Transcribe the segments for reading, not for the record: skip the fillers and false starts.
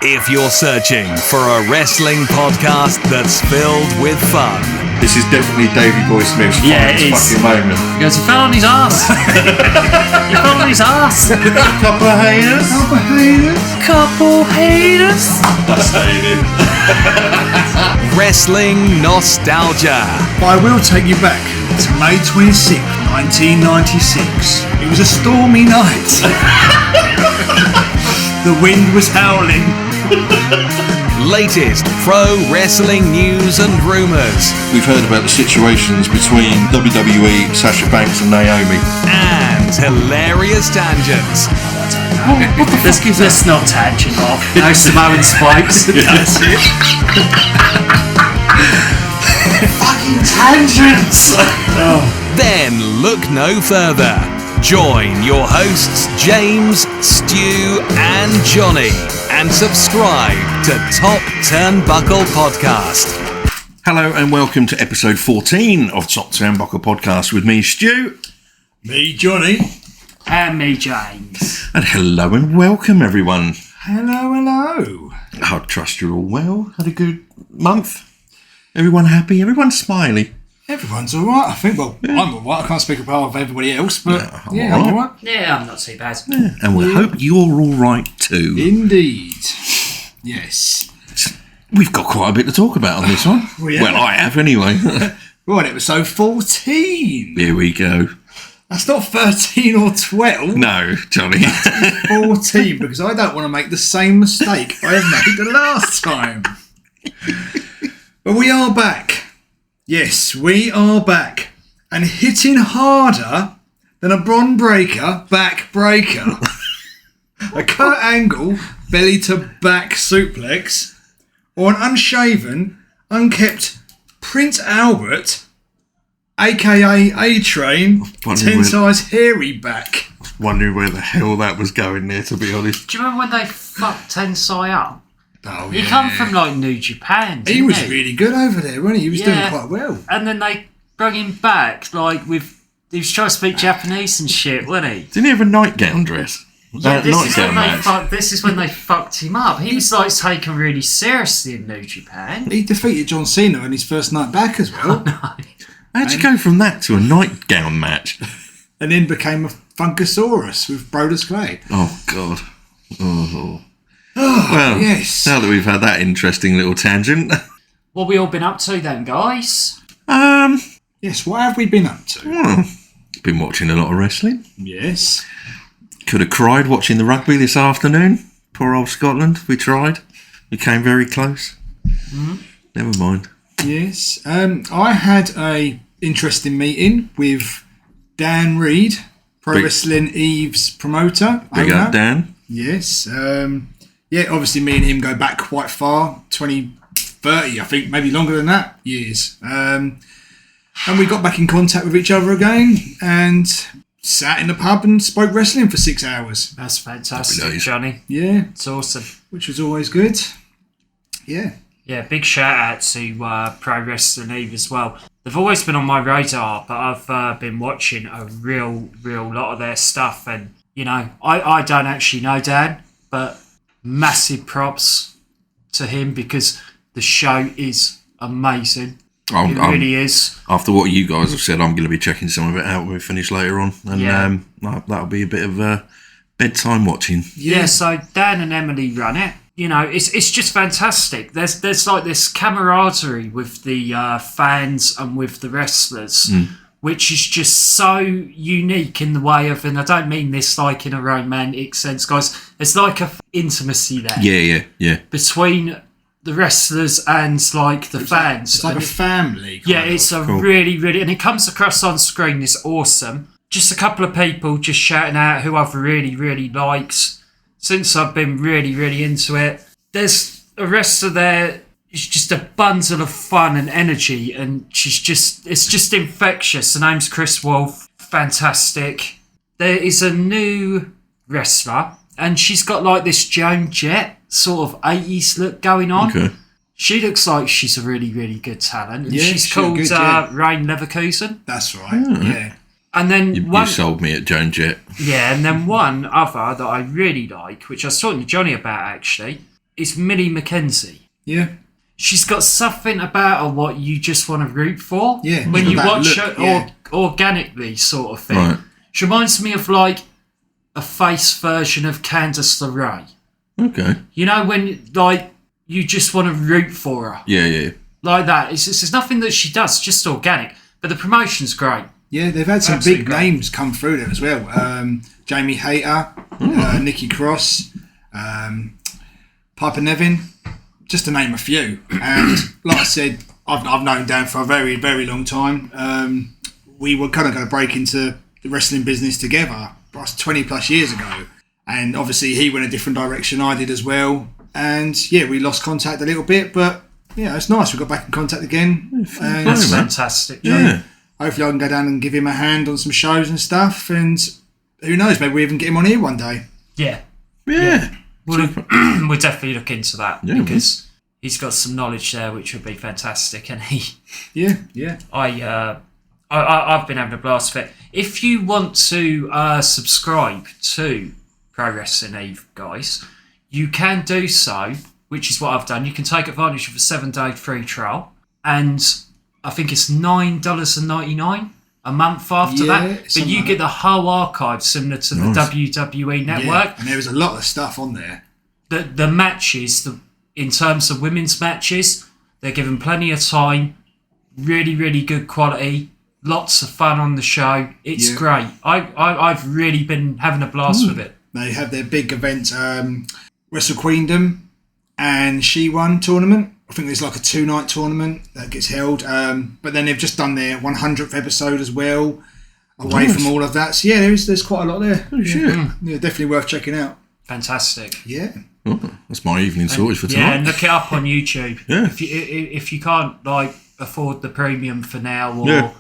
If you're searching for a wrestling podcast that's filled with fun. This is definitely Davey Boy Smith's finest fucking moment. He goes, he fell on his ass. He fell on his ass. Couple of haters. Couple haters. That's hated. Wrestling nostalgia. But I will take you back to May 26th, 1996. It was a stormy night. The wind was howling. Latest pro wrestling news and rumours. We've heard about the situations between WWE, Sasha Banks and Naomi. And hilarious tangents. Let's not tangent off. No Samoan spikes. That's it. Fucking tangents. Then look no further. Join your hosts James, Stu and Johnny and subscribe to Top Turnbuckle Podcast. Hello and welcome to episode 14 of Top Turnbuckle Podcast with me, Stu. Me, Johnny. And me, James. And hello and welcome everyone. Hello. I trust you're all well. Had a good month. Everyone happy? Everyone smiley? Everyone's alright, I think. Well, I'm alright. I can't speak about everybody else, but Yeah, I'm alright. alright. Yeah, I'm not too bad. Yeah, and we hope you're all right too. Indeed. Yes. We've got quite a bit to talk about on this one. Well, I have anyway. Right, episode 14. Here we go. That's not 13 or 12. No, Johnny. 14, because I don't want to make the same mistake I made the last time. But we are back. Yes, we are back. And hitting harder than a Bron Breaker back breaker. A Kurt Angle belly to back suplex. Or an unshaven, unkept Prince Albert, aka A-Train, 10 size hairy back. Wondering where the hell that was going there, to be honest. Do you remember when they fucked Tensai up? Oh, He come from like New Japan, didn't He was really good over there, wasn't he? He was doing quite well. And then they brought him back, like with... He was trying to speak Japanese and shit, wasn't he? Didn't he have a nightgown dress? Yeah, Nightgown this is when they fucked him up. He was like taken really seriously in New Japan. He defeated John Cena in his first night back as well. How'd you go from that to a nightgown match? And then became a Funkasaurus with Brodus Clay. Oh, God. Oh. Well, yes. Now that we've had that interesting little tangent. What we all been up to then, guys? Yes, what have we been up to? Been watching a lot of wrestling. Yes. Could have cried watching the rugby this afternoon. Poor old Scotland. We tried. We came very close. Never mind. Yes. I had a interesting meeting with Dan Reed, Pro Wrestling Eve's promoter. Big owner. up, Dan. Yes. Obviously me and him go back quite far, 20, 30, I think, maybe longer than that, years. And we got back in contact with each other again and sat in the pub and spoke wrestling for 6 hours. That's fantastic, Happy days. Johnny. Yeah, It's awesome. which was always good. Yeah. Yeah, big shout out to Pro Wrestling Eve as well. They've always been on my radar, but I've been watching a real lot of their stuff. And, you know, I don't actually know Dan, but massive props to him because the show is amazing. It really is. After what you guys have said, I'm going to be checking some of it out when we finish later on. And that'll be a bit of bedtime watching. Yeah, so Dan and Emily run it. You know, it's just fantastic. There's like this camaraderie with the fans and with the wrestlers, which is just so unique in the way of, and I don't mean this like in a romantic sense, guys. It's like a intimacy there. Yeah. Between the wrestlers and like the fans. It's like a family. Yeah, it's a really, and it comes across on screen. It's awesome. Just a couple of people just shouting out who I've really liked since I've been really into it. There's a wrestler there. It's just a bundle of fun and energy, and it's just infectious. Her name's Chris Wolf. Fantastic. There is a new wrestler, and she's got like this Joan Jett sort of 80s look going on. Okay. She looks like she's a really good talent. And Yeah, she's called good, Rain Leverkusen. That's right, yeah. And then You sold me at Joan Jett. Yeah, and then one other that I really like, which I was talking to Johnny about actually, is Millie McKenzie. Yeah. She's got something about her what you just want to root for. Yeah. When you watch look, her organically sort of thing. Right. She reminds me of like a face version of Candice LeRae. Okay. You know, when like you just want to root for her. Yeah. Like that. It's nothing that she does, just organic. But the promotion's great. Yeah, they've had some Absolutely big great. names come through there as well. Jamie Hayter, Nikki Cross, Piper Nevin, just to name a few. And like I said, I've known Dan for a very, very long time. We were kind of going to break into the wrestling business together 20 plus years ago. And obviously he went a different direction, I did as well. And yeah, we lost contact a little bit, but yeah, it's nice. We got back in contact again. And That's fantastic. Yeah. hopefully I can go down and give him a hand on some shows and stuff. And who knows, maybe we even get him on here one day. Yeah. We'll definitely look into that because he's got some knowledge there which would be fantastic. And I've been having a blast with it. If you want to subscribe to Pro Wrestling Eve, guys, you can do so, which is what I've done. You can take advantage of a 7-day free trial, and I think it's $9.99 a month after that. But you get the whole archive similar to the WWE Network. Yeah, and there was a lot of stuff on there. The matches, in terms of women's matches, they're given plenty of time, really, really good quality, lots of fun on the show. It's great. I've really been having a blast with it. They have their big events, Wrestle Queendom and She Won tournament. I think there's like a 2-night tournament that gets held. But then they've just done their 100th episode as well, away from all of that. So yeah, there's quite a lot there. Oh, shit. Yeah, definitely worth checking out. Fantastic. Yeah. Oh, that's my evening sorted for tonight. Yeah, and look it up on YouTube. Yeah. If you can't like afford the premium for now, or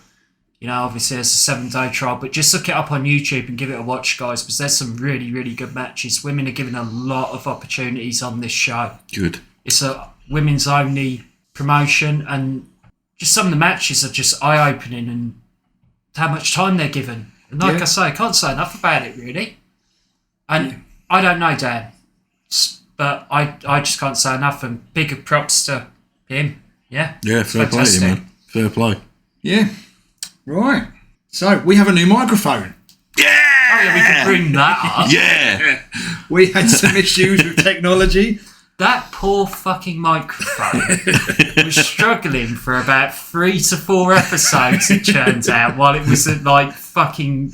you know, obviously it's a 7-day trial, but just look it up on YouTube and give it a watch, guys, because there's some really, really good matches. Women are given a lot of opportunities on this show. Good. It's a women's only promotion, and just some of the matches are just eye-opening and how much time they're given. And like I say, I can't say enough about it, really. And I don't know, Dan, but I just can't say enough, and big props to him. Yeah. Yeah, fair play to you, man. Fair play. Yeah. Right. So we have a new microphone. Oh, yeah, we can bring that up. Yeah. We had some issues with technology. That poor fucking microphone was struggling for about 3 to 4 episodes, it turns out, while it was like fucking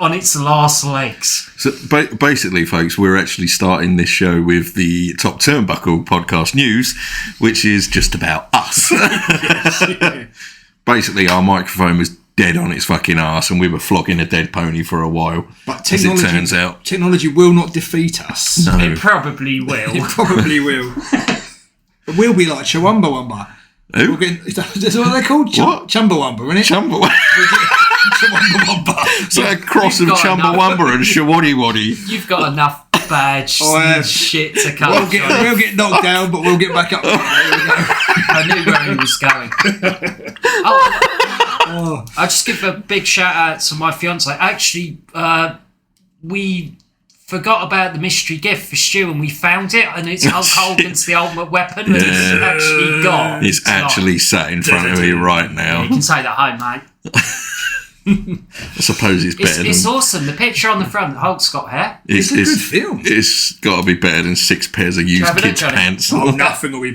on its last legs. So basically, folks, we're actually starting this show with the Top Turnbuckle Podcast news, which is just about us. Basically, our microphone was dead on its fucking arse, and we were flogging a dead pony for a while. But as it turns out, technology will not defeat us. No. It probably will. It probably will. But we'll be like Chumbawamba. Who? That's what they're called? What? Chumbawamba, isn't it? Chumbawamba. It's like a cross of Chumbawamba and Shawaddy-Waddy. You've got enough badge and shit to come. We'll get knocked down, but we'll get back up. There we go. I knew where he was going. I'll just give a big shout out to my fiance. Actually, we forgot about the mystery gift for Stu, and we found it, and it's Hulk Hogan's The Ultimate Weapon, and it's actually gone. It's actually sat in front of me right now. You can say that home, mate. I suppose it's better It's than... awesome. The picture on the front, Hulk's got hair. It's a good film. It's got to be better than 6 pairs of used kids' pants. Oh, nothing will be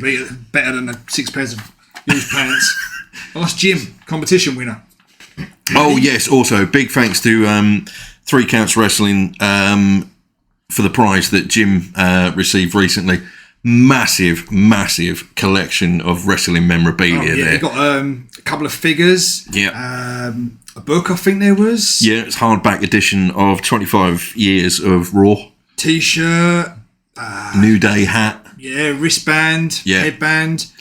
better than the 6 pairs of used pants. Ask Jim, competition winner. Oh, yes. Also, big thanks to 3 Counts Wrestling for the prize that Jim received recently. Massive collection of wrestling memorabilia there. He got a couple of figures. Yeah. A book, I think there was. Yeah, it's hardback edition of 25 years of Raw. T-shirt. New Day hat. Yeah, wristband. Yeah. Headband.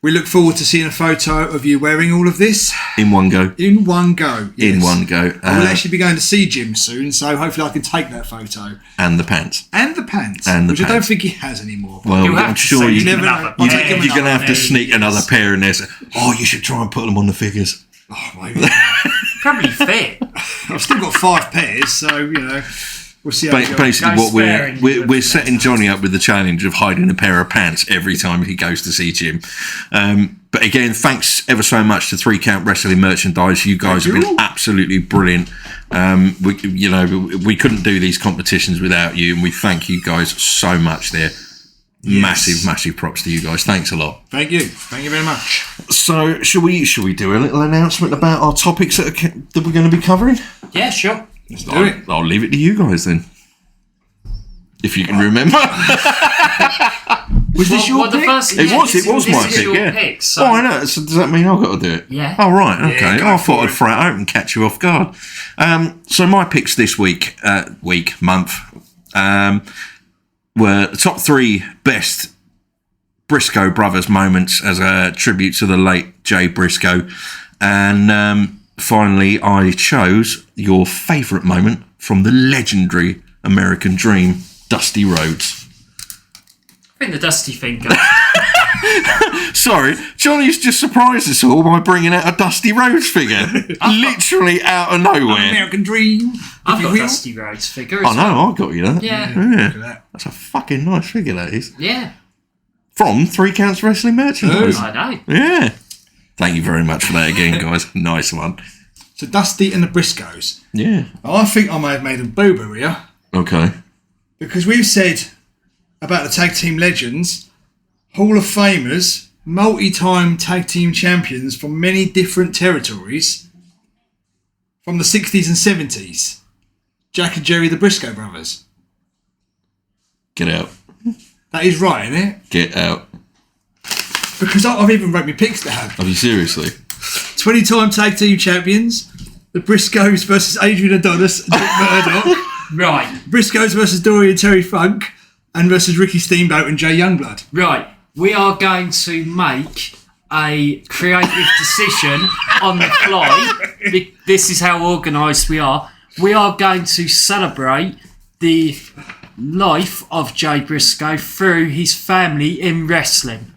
We look forward to seeing a photo of you wearing all of this. In one go. In one go. Yes. In one go. I will actually be going to see Jim soon, so hopefully I can take that photo. And the pants. And the pants. And the which pants. I don't think he has anymore. Well, I'm sure you're never going to have to sneak another pair in there. Oh, you should try and put them on the figures. Oh, maybe. Probably fit. I've still got 5 pairs, so, you know, We'll see how it goes. Basically, Go what sparing we're you setting next Johnny up with the challenge of hiding a pair of pants every time he goes to see Jim. But again, thanks ever so much to 3 Count Wrestling Merchandise. You guys have been absolutely brilliant. We couldn't do these competitions without you, and we thank you guys so much there. Yes. Massive props to you guys. Thanks a lot. Thank you very much. So, should we do a little announcement about our topics that we're going to be covering? Yeah, sure. Let's do it. I'll leave it to you guys then, if you can remember. Was this your pick? It was my pick. Yeah. Pick, so. Oh, I know. So does that mean I've got to do it? Yeah. Oh, right. Okay. Yeah, I thought I'd throw it out and catch you off guard. So my picks this month, were the top 3 best Briscoe brothers moments as a tribute to the late Jay Briscoe. And finally, I chose your favourite moment from the legendary American Dream, Dusty Rhodes. I think the Dusty finger. Sorry, Johnny's just surprised us all by bringing out a Dusty Rhodes figure. Literally out of nowhere. American Dream. I've got a Dusty Rhodes figure. I know, I got you that. Yeah. Look at that. That's a fucking nice figure, that is. Yeah. From 3 Counts Wrestling Merchandise. I know. Yeah. Thank you very much for that again, guys. Nice one. So Dusty and the Briscoes. Yeah. I think I may have made a boo-boo here. Okay. Because we've said about the tag team legends, Hall of Famers, multi-time tag team champions from many different territories from the 60s and 70s. Jack and Jerry the Briscoe brothers. Get out. That is right, isn't it? Get out. Because I've even wrote my picks down. Are you seriously? 20-time tag team champions. The Briscoes versus Adrian Adonis and Dick Murdoch. Right. Briscoes versus Dory and Terry Funk. And versus Ricky Steamboat and Jay Youngblood. Right. We are going to make a creative decision on the fly. This is how organised we are. We are going to celebrate the life of Jay Briscoe through his family in wrestling.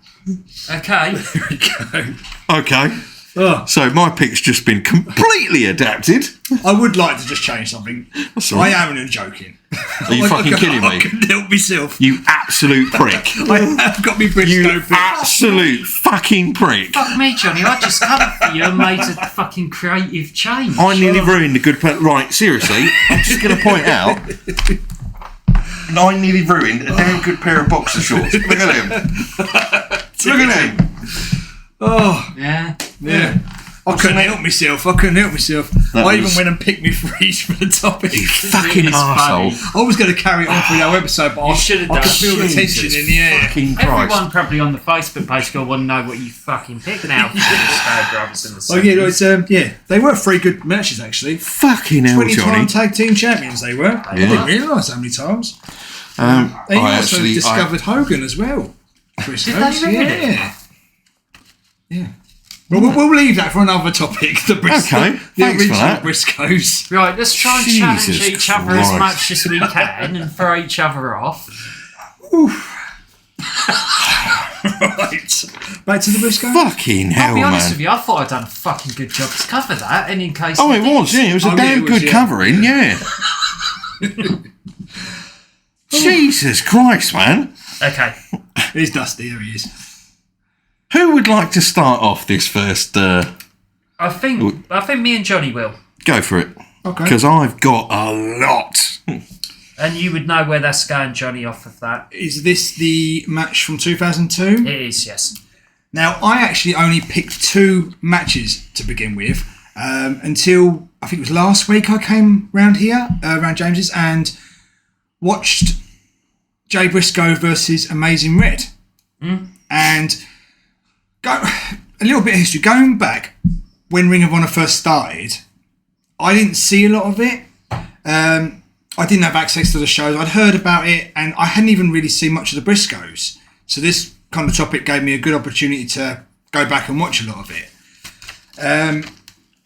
Okay. There we go. Okay. Oh. So my pick's just been completely adapted. I would like to just change something. That's all right. I am only joking. Are you fucking kidding I me? couldn't help myself. You absolute prick. I have got me Briscoe You pick. absolute fucking prick. Fuck me, Johnny. I just covered for you and made a fucking creative change. I nearly ruined the good part. Right, seriously, I'm just going to point out. I nearly ruined a damn good pair of boxer shorts. Look at him. Look at him. Oh, Yeah. yeah. I couldn't help myself. I even went and picked me freeze for the topic. You fucking Really arsehole. funny. I was going to carry it on for the whole episode, but You should have I done. could feel the tension in the air. Fucking Christ. Everyone probably on the Facebook page will want to know what you fucking picked now for the Briscoe brothers in the Oh yeah, 70s. it's, they were 3 good matches actually. Fucking hell, 20-time Johnny. tag team champions they were. I didn't realise how many times. They also discovered Hogan as well. Chris Did Rhodes. they really? Yeah. Well, we'll leave that for another topic. The Briscoe, Okay, the thanks for original that. Briscoes. Right, let's try and challenge Jesus each other as Christ. much as we can and throw each other off. Right. Back to the Briscoes. Fucking hell, I'll be honest man. with you, I thought I'd done a fucking good job to cover that, and in case... Oh, it was, yeah. It was a Oh, yeah, damn it was, good yeah. covering, yeah. Jesus Christ, man. Okay. Here's Dusty. There he is. Who would like to start off this first? I think me and Johnny will. Go for it. Okay. Because I've got a lot. And you would know where that's going, Johnny, off of that. Is this the match from 2002? It is, yes. Now, I actually only picked 2 matches to begin with until I think it was last week I came round here, around James's, and watched Jay Briscoe versus Amazing Red. And a little bit of history. Going back, when Ring of Honor first started, I didn't see a lot of it. I didn't have access to the shows. I'd heard about it, and I hadn't even really seen much of the Briscoes. So this kind of topic gave me a good opportunity to go back and watch a lot of it.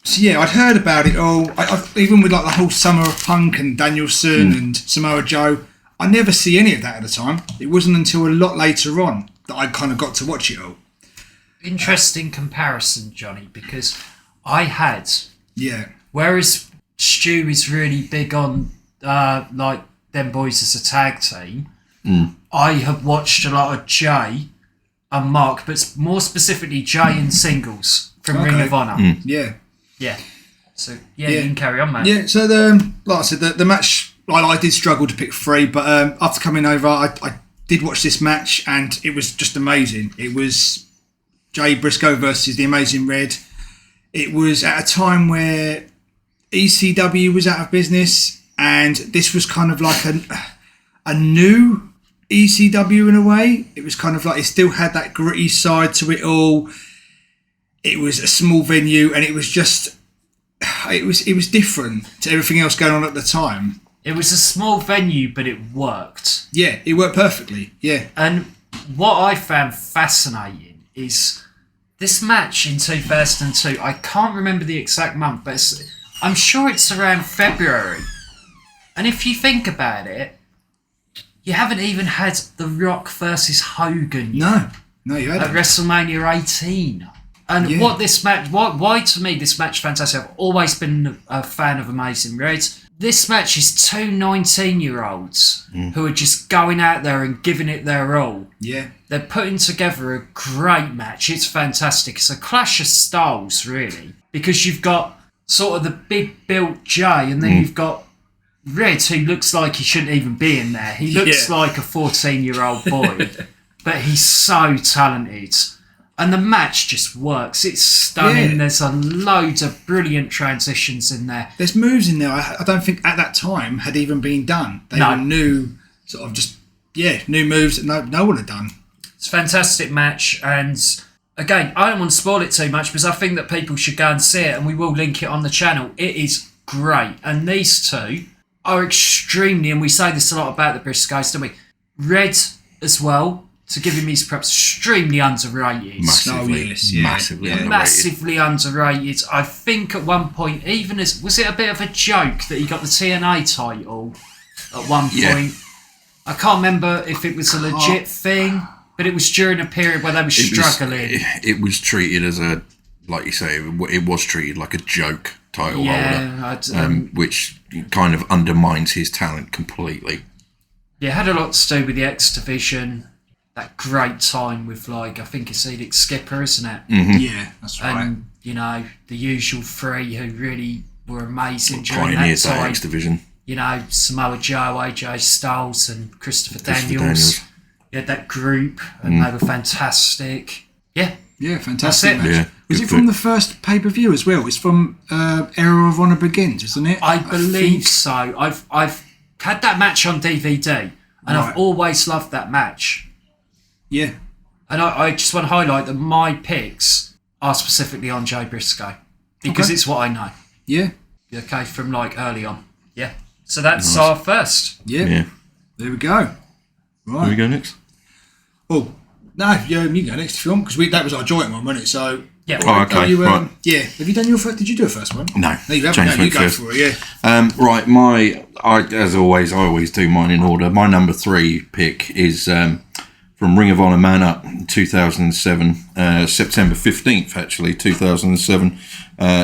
So yeah, I'd heard about it all. I even with like the whole Summer of Punk and Danielson and Samoa Joe, I never see any of that at the time. It wasn't until a lot later on that I kind of got to watch it all. Interesting comparison, Johnny, because I had... Yeah. Whereas Stu is really big on like them boys as a tag team. I have watched a lot of Jey and Mark, but more specifically Jey in singles from Ring of Honor. Yeah. So you can carry on, man. Yeah. So like I said, the match. I did struggle to pick 3, but after coming over, I did watch this match, and it was just amazing. It was Jey Briscoe versus the Amazing Red. It was at a time where ECW was out of business, and this was kind of like a new ECW in a way. It was kind of like it still had that gritty side to it all. It was a small venue, and it was just it was different to everything else going on at the time. It was a small venue, but it worked. Yeah, it worked perfectly. Yeah. And what I found fascinating is this match in 2002. I can't remember the exact month, but I'm sure it's around February. And if you think about it, you haven't even had The Rock versus Hogan No, you at hadn't. WrestleMania 18. And what this match, why to me this match is fantastic. I've always been a fan of Amazing Red. This match is 2 19-year-olds who are just going out there and giving it their all. Yeah. They're putting together a great match. It's fantastic. It's a clash of styles, really, because you've got sort of the big built Jey, and then you've got Red, who looks like he shouldn't even be in there. He looks like a 14-year-old boy, but he's so talented. And the match just works. It's stunning. Yeah. There's a load of brilliant transitions in there. There's moves in there I don't think at that time had even been done. They were new, sort of just, new moves that no one had done. It's a fantastic match. And again, I don't want to spoil it too much because I think that people should go and see it, and we will link it on the channel. It is great. And these two are extremely, and we say this a lot about the Briscoes, don't we? Red as well, to give him his props, extremely underrated. Massively underrated. Massively underrated. I think at one point, even as, was it a bit of a joke that he got the TNA title at one point? I can't remember if it was a legit thing, but it was during a period where they were struggling. It was treated as a, like you say, it was treated like a joke title holder, which kind of undermines his talent completely. Yeah, it had a lot to do with the X Division. That great time with, like, I think it's Elix Skipper, isn't it? Mm-hmm. Yeah, that's right. And, the usual 3 who really were amazing during that time. That X Division. Samoa Joe, AJ Styles and Christopher Daniels. You had that group, and they were fantastic. Yeah. Yeah, fantastic match. Yeah, was it from the first pay-per-view as well? It's from Era of Honor Begins, isn't it? I believe so. I've had that match on DVD, and I've always loved that match. Yeah. And I just want to highlight that my picks are specifically on Jey Briscoe, because it's what I know. Yeah. Okay, from like early on. Yeah. So that's our first. Yeah. There we go. Right. Where we go next? Oh, no, you can go next if you want, because that was our joint one, wasn't it? So. Yeah. Oh, okay. Right. Yeah. Have you done your first? Did you do a first one? No. You haven't. You go first. for it. Yeah. Right. As always, I always do mine in order. My number 3 pick is from Ring of Honor Man Up 2007, September 15th, actually, 2007,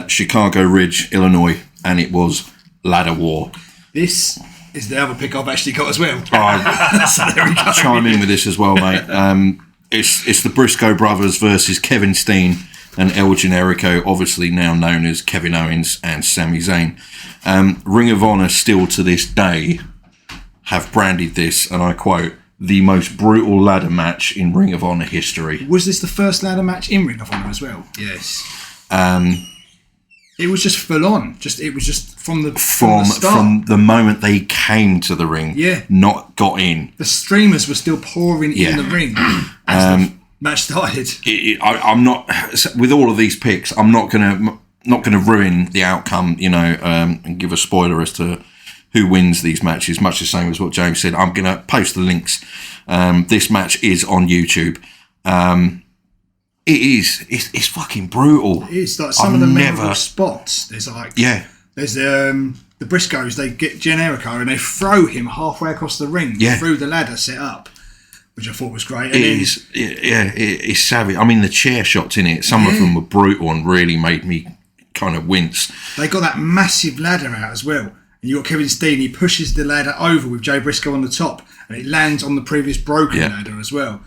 Chicago Ridge, Illinois, and it was Ladder War. This is the other pick I've actually got as well. So there we go. Chime in with this as well, mate. It's the Briscoe brothers versus Kevin Steen and El Generico, obviously now known as Kevin Owens and Sami Zayn. Ring of Honor still to this day have branded this, and I quote, the most brutal ladder match in Ring of Honor history. Was this the first ladder match in Ring of Honor as well? Yes. It was just full on. It was just from the start. From the moment they came to the ring, not got in. The streamers were still pouring in the ring as the match started. I'm not, with all of these picks, I'm not gonna ruin the outcome, and give a spoiler as to who wins these matches, much the same as what James said. I'm going to post the links. This match is on YouTube. It's fucking brutal. It's like some of the memorable spots. There's there's the Briscoes, they get Generico and they throw him halfway across the ring through the ladder set up, which I thought was great. It's savage. I mean, the chair shots in it, some of them were brutal and really made me kind of wince. They got that massive ladder out as well. And you got Kevin Steen, he pushes the ladder over with Jay Briscoe on the top, and it lands on the previous broken ladder as well.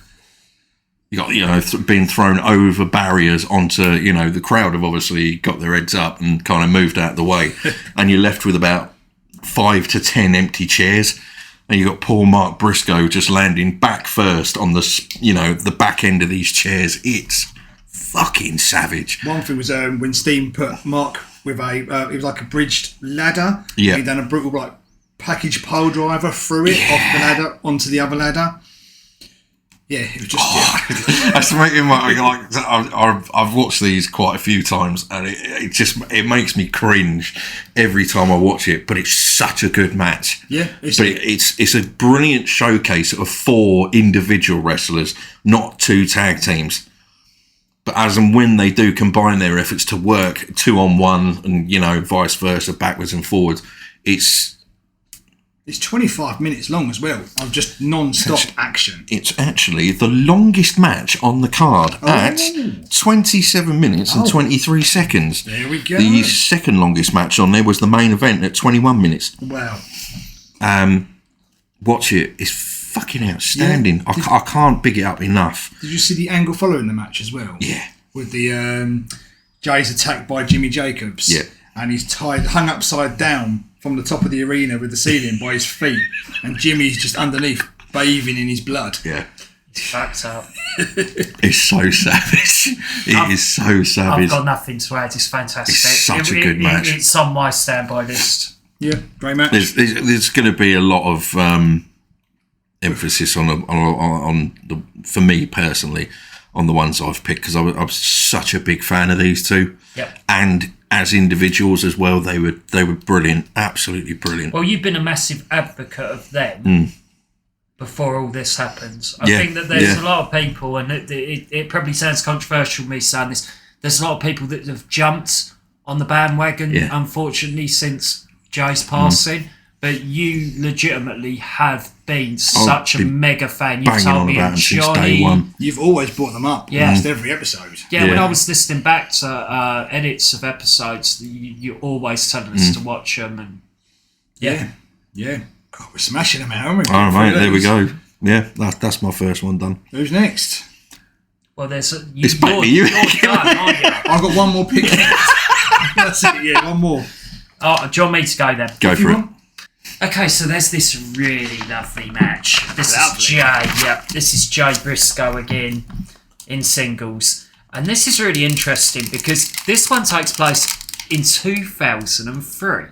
You got, being thrown over barriers onto, the crowd have obviously got their heads up and kind of moved out of the way. And you're left with about 5 to 10 empty chairs. And you got poor Mark Briscoe just landing back first on the back end of these chairs. It's fucking savage. One thing was when Steen put Mark with it was like a bridged ladder. Yeah. He done a brutal package pile driver through it off the ladder onto the other ladder. Yeah, it was just. That's making I've watched these quite a few times, and it makes me cringe every time I watch it. But it's such a good match. Yeah, it's a brilliant showcase of 4 individual wrestlers, not 2 tag teams. But as and when they do combine their efforts to work 2-on-1 and vice versa, backwards and forwards, it's 25 minutes long as well of just non-stop action. It's actually the longest match on the card at 27 minutes and 23 seconds. There we go. The second longest match on there was the main event at 21 minutes. Wow. Watch it. It's fucking outstanding. Yeah. I can't big it up enough. Did you see the angle following the match as well? Yeah. With the Jay's attacked by Jimmy Jacobs. Yeah. And he's hung upside down from the top of the arena with the ceiling by his feet, and Jimmy's just underneath bathing in his blood. Yeah. Fucked up. It's so savage. It is so savage. I've got nothing to add. It's fantastic. It's such a good match. It's on my standby list. Yeah, great match. There's going to be a lot of emphasis on the, for me personally, on the ones I've picked, because I'm such a big fan of these two. Yep. And as individuals as well, they were brilliant, absolutely brilliant. Well, you've been a massive advocate of them before all this happens. I think that there's a lot of people, and it probably sounds controversial me saying this, there's a lot of people that have jumped on the bandwagon, unfortunately, since Jay's passing. But you legitimately have been such a mega fan. You've told me and Johnny. You've always brought them up almost every episode. Yeah, when I was listening back to edits of episodes, you always tell us to watch them. And yeah. God, we're smashing them out, aren't we? Oh, mate, there we go. Yeah, that's my first one done. Who's next? Well, it's back to you. You're done, aren't you? I've got one more pick. That's it, yeah, one more. Oh, do you want me to go then? Go for it. Okay, so there's this really lovely match. This is Jey Briscoe again in singles. And this is really interesting because this one takes place in 2003.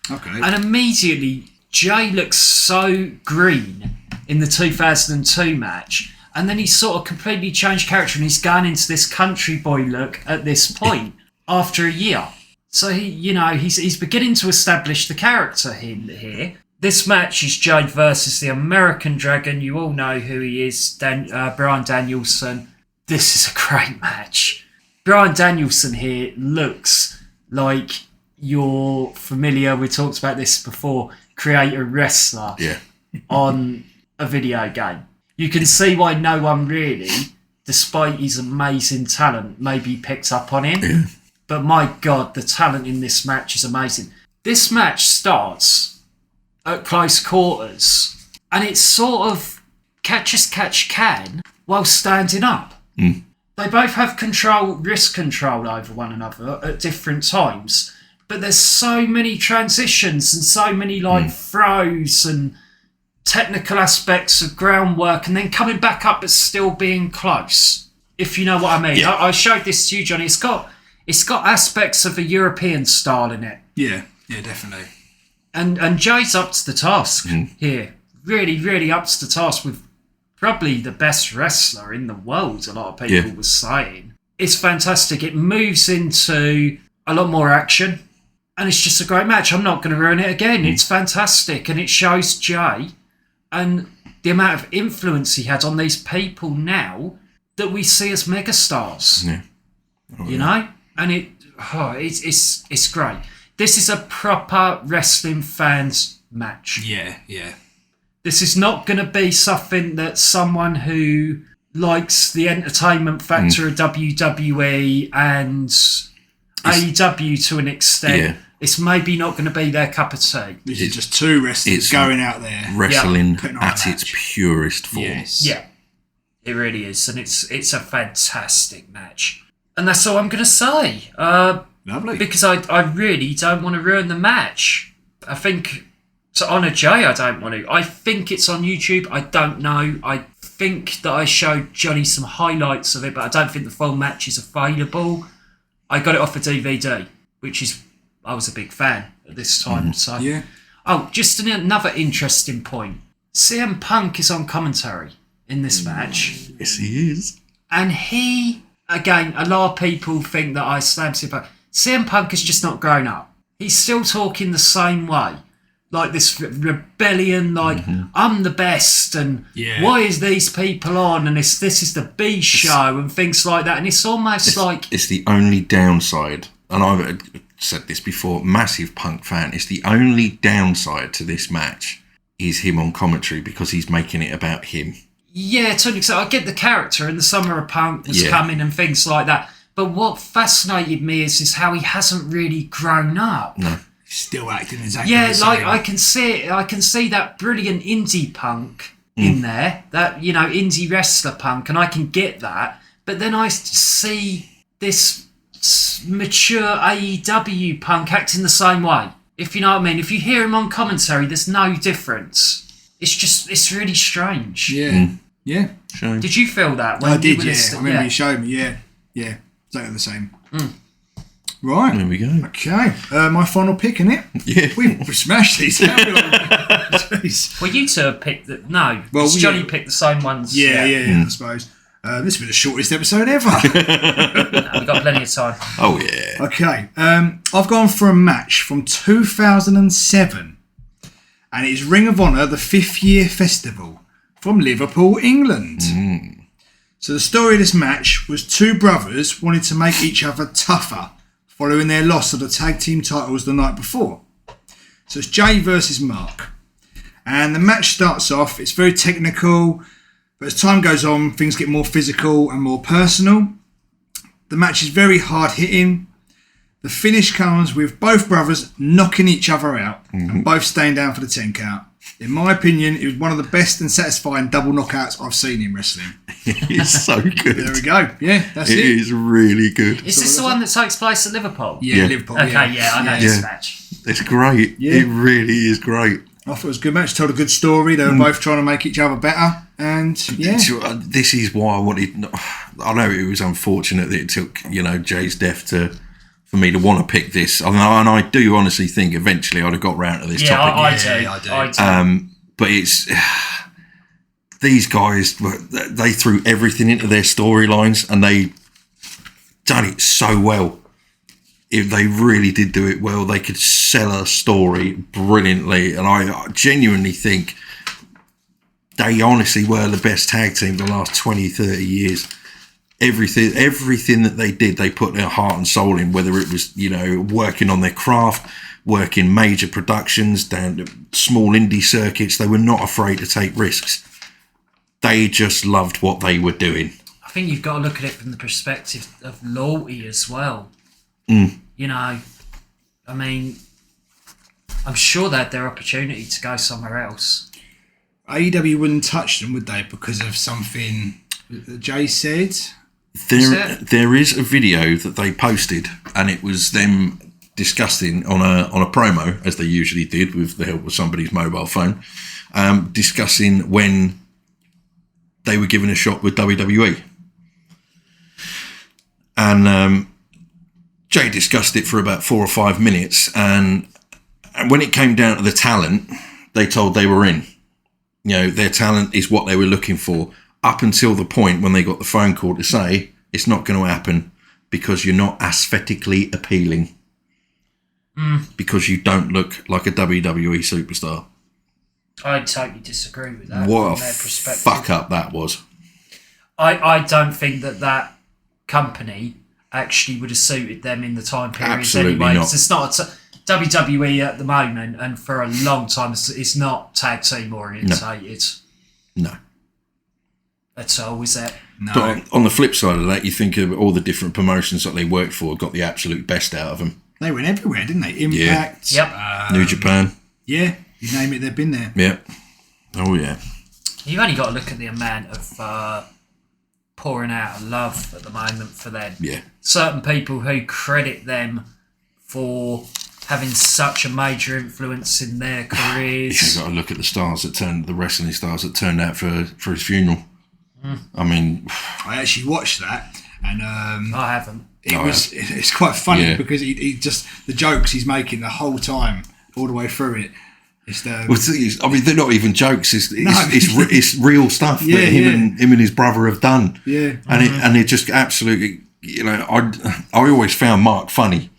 Okay. And immediately, Jey looks so green in the 2002 match. And then he's sort of completely changed character and he's gone into this country boy look at this point after a year. So he's beginning to establish the character here. This match is Jey versus the American Dragon. You all know who he is, Bryan Danielson. This is a great match. Bryan Danielson here looks like you're familiar. We talked about this before. Create a wrestler on a video game. You can see why no one really, despite his amazing talent, maybe picked up on him. Yeah. But my God, the talent in this match is amazing. This match starts at close quarters, and it's sort of catch as catch can while standing up. They both have wrist control over one another at different times, but there's so many transitions and so many throws and technical aspects of groundwork, and then coming back up but still being close, if you know what I mean. Yeah. I showed this to you, Johnny. It's got aspects of a European style in it. Yeah, definitely. And Jay's up to the task here. Really, really up to the task with probably the best wrestler in the world, a lot of people were saying. It's fantastic. It moves into a lot more action. And it's just a great match. I'm not going to ruin it again. It's fantastic. And it shows Jey and the amount of influence he had on these people now that we see as megastars. Yeah. You know? And it's great. This is a proper wrestling fans match. Yeah. This is not going to be something that someone who likes the entertainment factor of WWE and AEW to an extent it's maybe not going to be their cup of tea. This is just two wrestlers going out there. Wrestling at its purest form. Yes. Yeah, it really is. And it's a fantastic match. And that's all I'm going to say. Lovely. Because I really don't want to ruin the match. I think, to honour Jey, I don't want to. I think it's on YouTube. I don't know. I think that I showed Johnny some highlights of it, but I don't think the full match is available. I got it off a DVD, which is... I was a big fan at this time. So yeah. Oh, just another interesting point. CM Punk is on commentary in this match. Yes, he is. And he, again, a lot of people think that I slammed CM Punk. CM Punk has just not grown up. He's still talking the same way. Like this rebellion, like, I'm the best, and why is these people on, and this is the B show, and things like that. And it's almost like... It's the only downside, and I've said this before, massive Punk fan, it's the only downside to this match is him on commentary, because he's making it about him. Yeah, to an extent, I get the character, and the Summer of Punk was coming and things like that. But what fascinated me is how he hasn't really grown up. No. Still acting exactly the same. Like I can see that brilliant indie Punk in there, that, you know, indie wrestler Punk, and I can get that. But then I see this mature AEW Punk acting the same way. If you know what I mean. If you hear him on commentary, there's no difference. It's really strange. Yeah. Yeah. Shame. Did you feel that? When I did, you I remember you showed me, yeah. Exactly the same. Right. There we go. Okay. My final pick, innit? Yeah. We've smashed these, haven't we? Jeez. Well, you two have picked the... No. Well, Johnny picked the same ones. Yeah, I suppose. This will be the shortest episode ever. No, we've got plenty of time. Oh, yeah. Okay. I've gone for a match from 2007. And it's Ring of Honor, the 5th year festival from Liverpool, England. So the story of this match was two brothers wanted to make each other tougher following their loss of the tag team titles the night before. So it's Jey versus Mark. And the match starts off, it's very technical, but as time goes on, things get more physical and more personal. The match is very hard hitting. The finish comes with both brothers knocking each other out and both staying down for the 10 count. In my opinion, it was one of the best and satisfying double knockouts I've seen in wrestling. It's so good. There we go. Yeah, that's it. It is really good. Is this the one that takes place at Liverpool? Yeah, Liverpool. Okay, I know this match. It's great. Yeah. It really is great. I thought it was a good match. Told a good story. They were both trying to make each other better. And yeah. This is why I wanted... I know it was unfortunate that it took, Jay's death for me to want to pick this. And I do honestly think eventually I'd have got round to this topic. I do. But it's... These guys, they threw everything into their storylines and they done it so well. If they really did do it well, they could sell a story brilliantly. And I genuinely think they honestly were the best tag team the last 20, 30 years. Everything that they did, they put their heart and soul in, whether it was, working on their craft, working major productions, down to small indie circuits. They were not afraid to take risks. They just loved what they were doing. I think you've got to look at it from the perspective of loyalty as well. I mean, I'm sure they had their opportunity to go somewhere else. AEW wouldn't touch them, would they? Because of something that Jey said? There is a video that they posted, and it was them discussing on a promo, as they usually did with the help of somebody's mobile phone, discussing when they were given a shot with WWE. And Jey discussed it for about 4 or 5 minutes, and when it came down to the talent, they told they were in. Their talent is what they were looking for, up until the point when they got the phone call to say, it's not going to happen because you're not aesthetically appealing. Because you don't look like a WWE superstar. I totally disagree with that. What from a their perspective. fuck up that was. I don't think that company actually would have suited them in the time period anyway. Not. It's not WWE at the moment, and for a long time it's not tag team orientated. No. At all, is it? No. But on the flip side of that, you think of all the different promotions that they worked for got the absolute best out of them. They went everywhere, didn't they? Impact. Yep. New Japan. Yeah, you name it, they've been there. Yeah. Oh, yeah. You've only got to look at the amount of pouring out of love at the moment for them. Yeah. Certain people who credit them for having such a major influence in their careers. You've got to look at the wrestling stars that turned out for his funeral. I mean, I actually watched that, and I haven't. It's quite funny Yeah. because he just the jokes he's making the whole time, all the way through it. It's I mean, they're not even jokes. It's real stuff that him and his brother have done. Yeah, and it just absolutely, I always found Mark funny,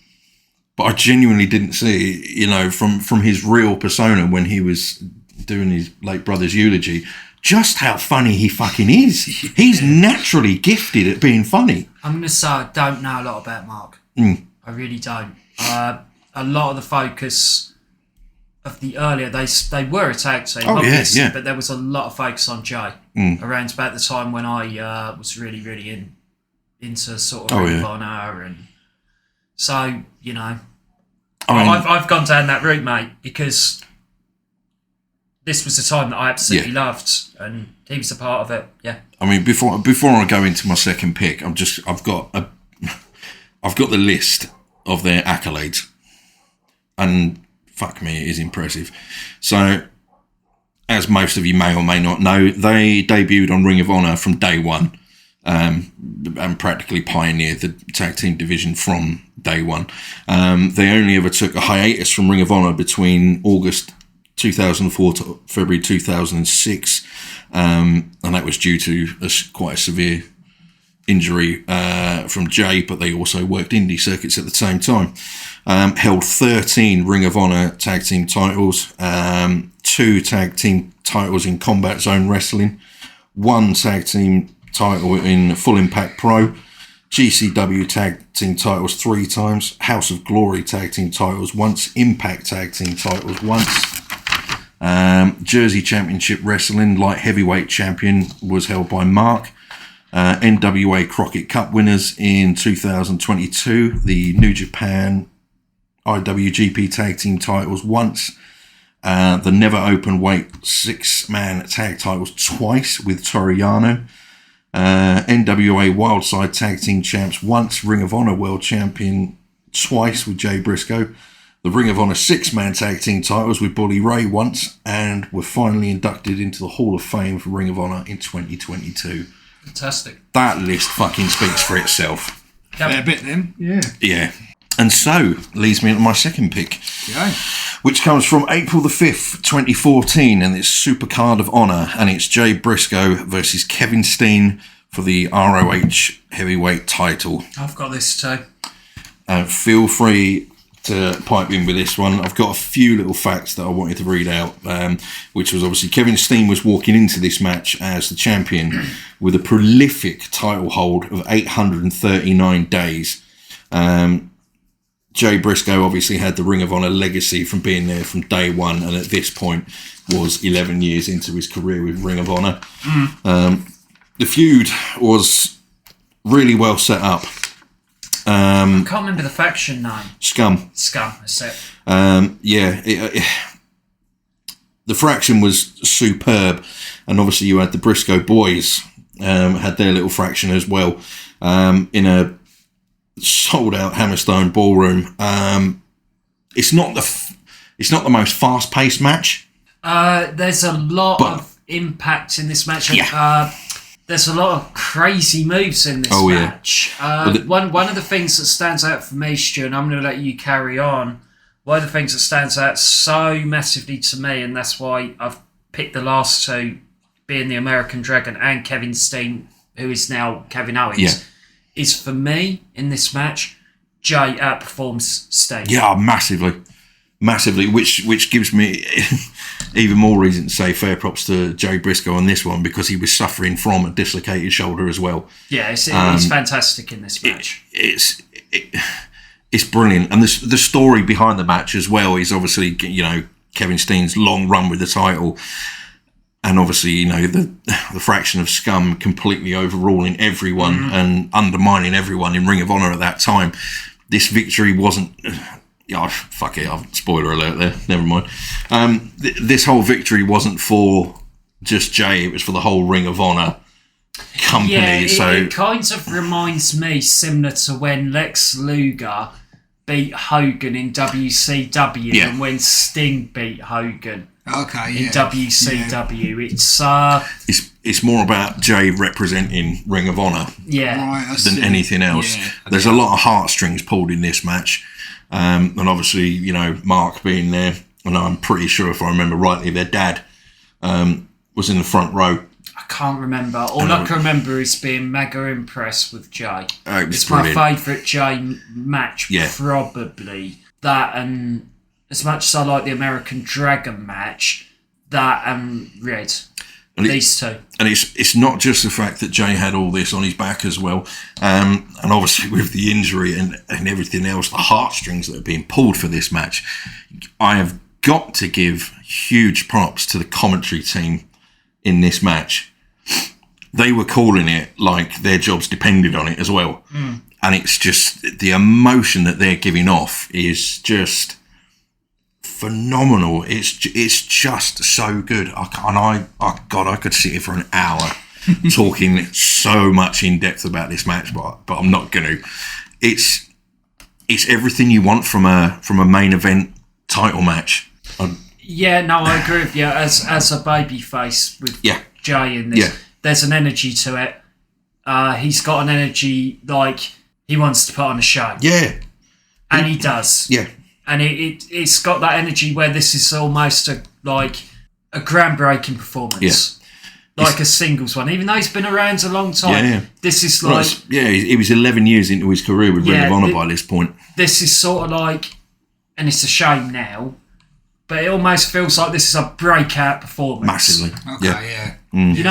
but I genuinely didn't see, from his real persona when he was doing his late brother's eulogy, just how funny he fucking is. He's naturally gifted at being funny. I'm going to say I don't know a lot about Mark. I really don't. A lot of the focus of the earlier, they were a tag team, obviously, but there was a lot of focus on Jey around about the time when I was really, really into sort of Ring of Honor, and so I've gone down that route, mate, because this was a time that I absolutely loved, and he was a part of it. Yeah. I mean, before I go into my second pick, I've got the list of their accolades, and fuck me, it is impressive. So, as most of you may or may not know, they debuted on Ring of Honor from day one, and practically pioneered the tag team division from day one. They only ever took a hiatus from Ring of Honor between August 2004 to February 2006, and that was due to quite a severe injury from Jey, but they also worked Indy circuits at the same time. Held 13 Ring of Honor tag team titles, 2 tag team titles in Combat Zone Wrestling, 1 tag team title in Full Impact Pro, GCW tag team titles 3 times, House of Glory tag team titles once, Impact tag team titles once, Jersey Championship Wrestling light heavyweight champion was held by Mark. NWA Crockett Cup winners in 2022, the New Japan IWGP tag team titles once, the never open weight 6-man tag titles twice with Toriano, NWA Wildside tag team champs once, Ring of Honor world champion twice with Jay Briscoe, the Ring of Honor 6-man tag team titles with Bully Ray once, and were finally inducted into the Hall of Fame for Ring of Honor in 2022. Fantastic. That list fucking speaks for itself. Fair bit then. Yeah. Yeah. And so, leads me into my second pick, which comes from April the 5th, 2014, and it's Supercard of Honor, and it's Jay Briscoe versus Kevin Steen for the ROH heavyweight title. I've got this too. Feel free to pipe in with this one. I've got a few little facts that I wanted to read out, which was obviously Kevin Steen was walking into this match as the champion with a prolific title hold of 839 days. Jay Briscoe obviously had the Ring of Honor legacy from being there from day one, and at this point was 11 years into his career with Ring of Honor. The feud was really well set up. I can't remember the faction name. Scum, that's it. The fraction was superb, and obviously you had the Briscoe boys had their little fraction as well in a sold out Hammerstone ballroom. It's not the most fast paced match. There's a lot of impact in this match. There's a lot of crazy moves in this match. One of the things that stands out for me, Stu, and I'm going to let you carry on, one of the things that stands out so massively to me, and that's why I've picked the last two, being the American Dragon and Kevin Steen, who is now Kevin Owens, is for me, in this match, Jey outperforms Steen. Yeah, massively, which gives me even more reason to say fair props to Jay Briscoe on this one, because he was suffering from a dislocated shoulder as well. Yeah, he's fantastic in this match. It's brilliant, and the story behind the match as well is obviously Kevin Steen's long run with the title, and obviously the fraction of Scum completely overruling everyone and undermining everyone in Ring of Honor at that time. this victory wasn't. Fuck it. Spoiler alert there. Never mind. This whole victory wasn't for just Jey. It was for the whole Ring of Honor company. Yeah, so it kind of reminds me similar to when Lex Luger beat Hogan in WCW and when Sting beat Hogan in WCW. It's more about Jey representing Ring of Honor than anything else. Yeah, there's a lot of heartstrings pulled in this match. And obviously, Mark being there, and I'm pretty sure if I remember rightly, their dad was in the front row. I can't remember. All I can remember is being mega impressed with Jey. It's brilliant. My favourite Jey match, probably. That, and as much as I like the American Dragon match, that and Red. These two. And it's not just the fact that Jey had all this on his back as well. And obviously with the injury and everything else, the heartstrings that are being pulled for this match, I have got to give huge props to the commentary team in this match. They were calling it like their jobs depended on it as well. And it's just, the emotion that they're giving off is just phenomenal. It's just so good. I could sit here for an hour talking so much in depth about this match, but I'm not going to. It's everything you want from a main event title match. I agree with you. As a babyface with Jey in this, there's an energy to it. He's got an energy like he wants to put on a show. Yeah, and he does. Yeah. And it's got that energy where this is almost a groundbreaking performance. Yeah. Like a singles one. Even though he's been around a long time, this is like... he was 11 years into his career with Ring of Honor by this point. This is sort of like... And it's a shame now, but it almost feels like this is a breakout performance. Massively.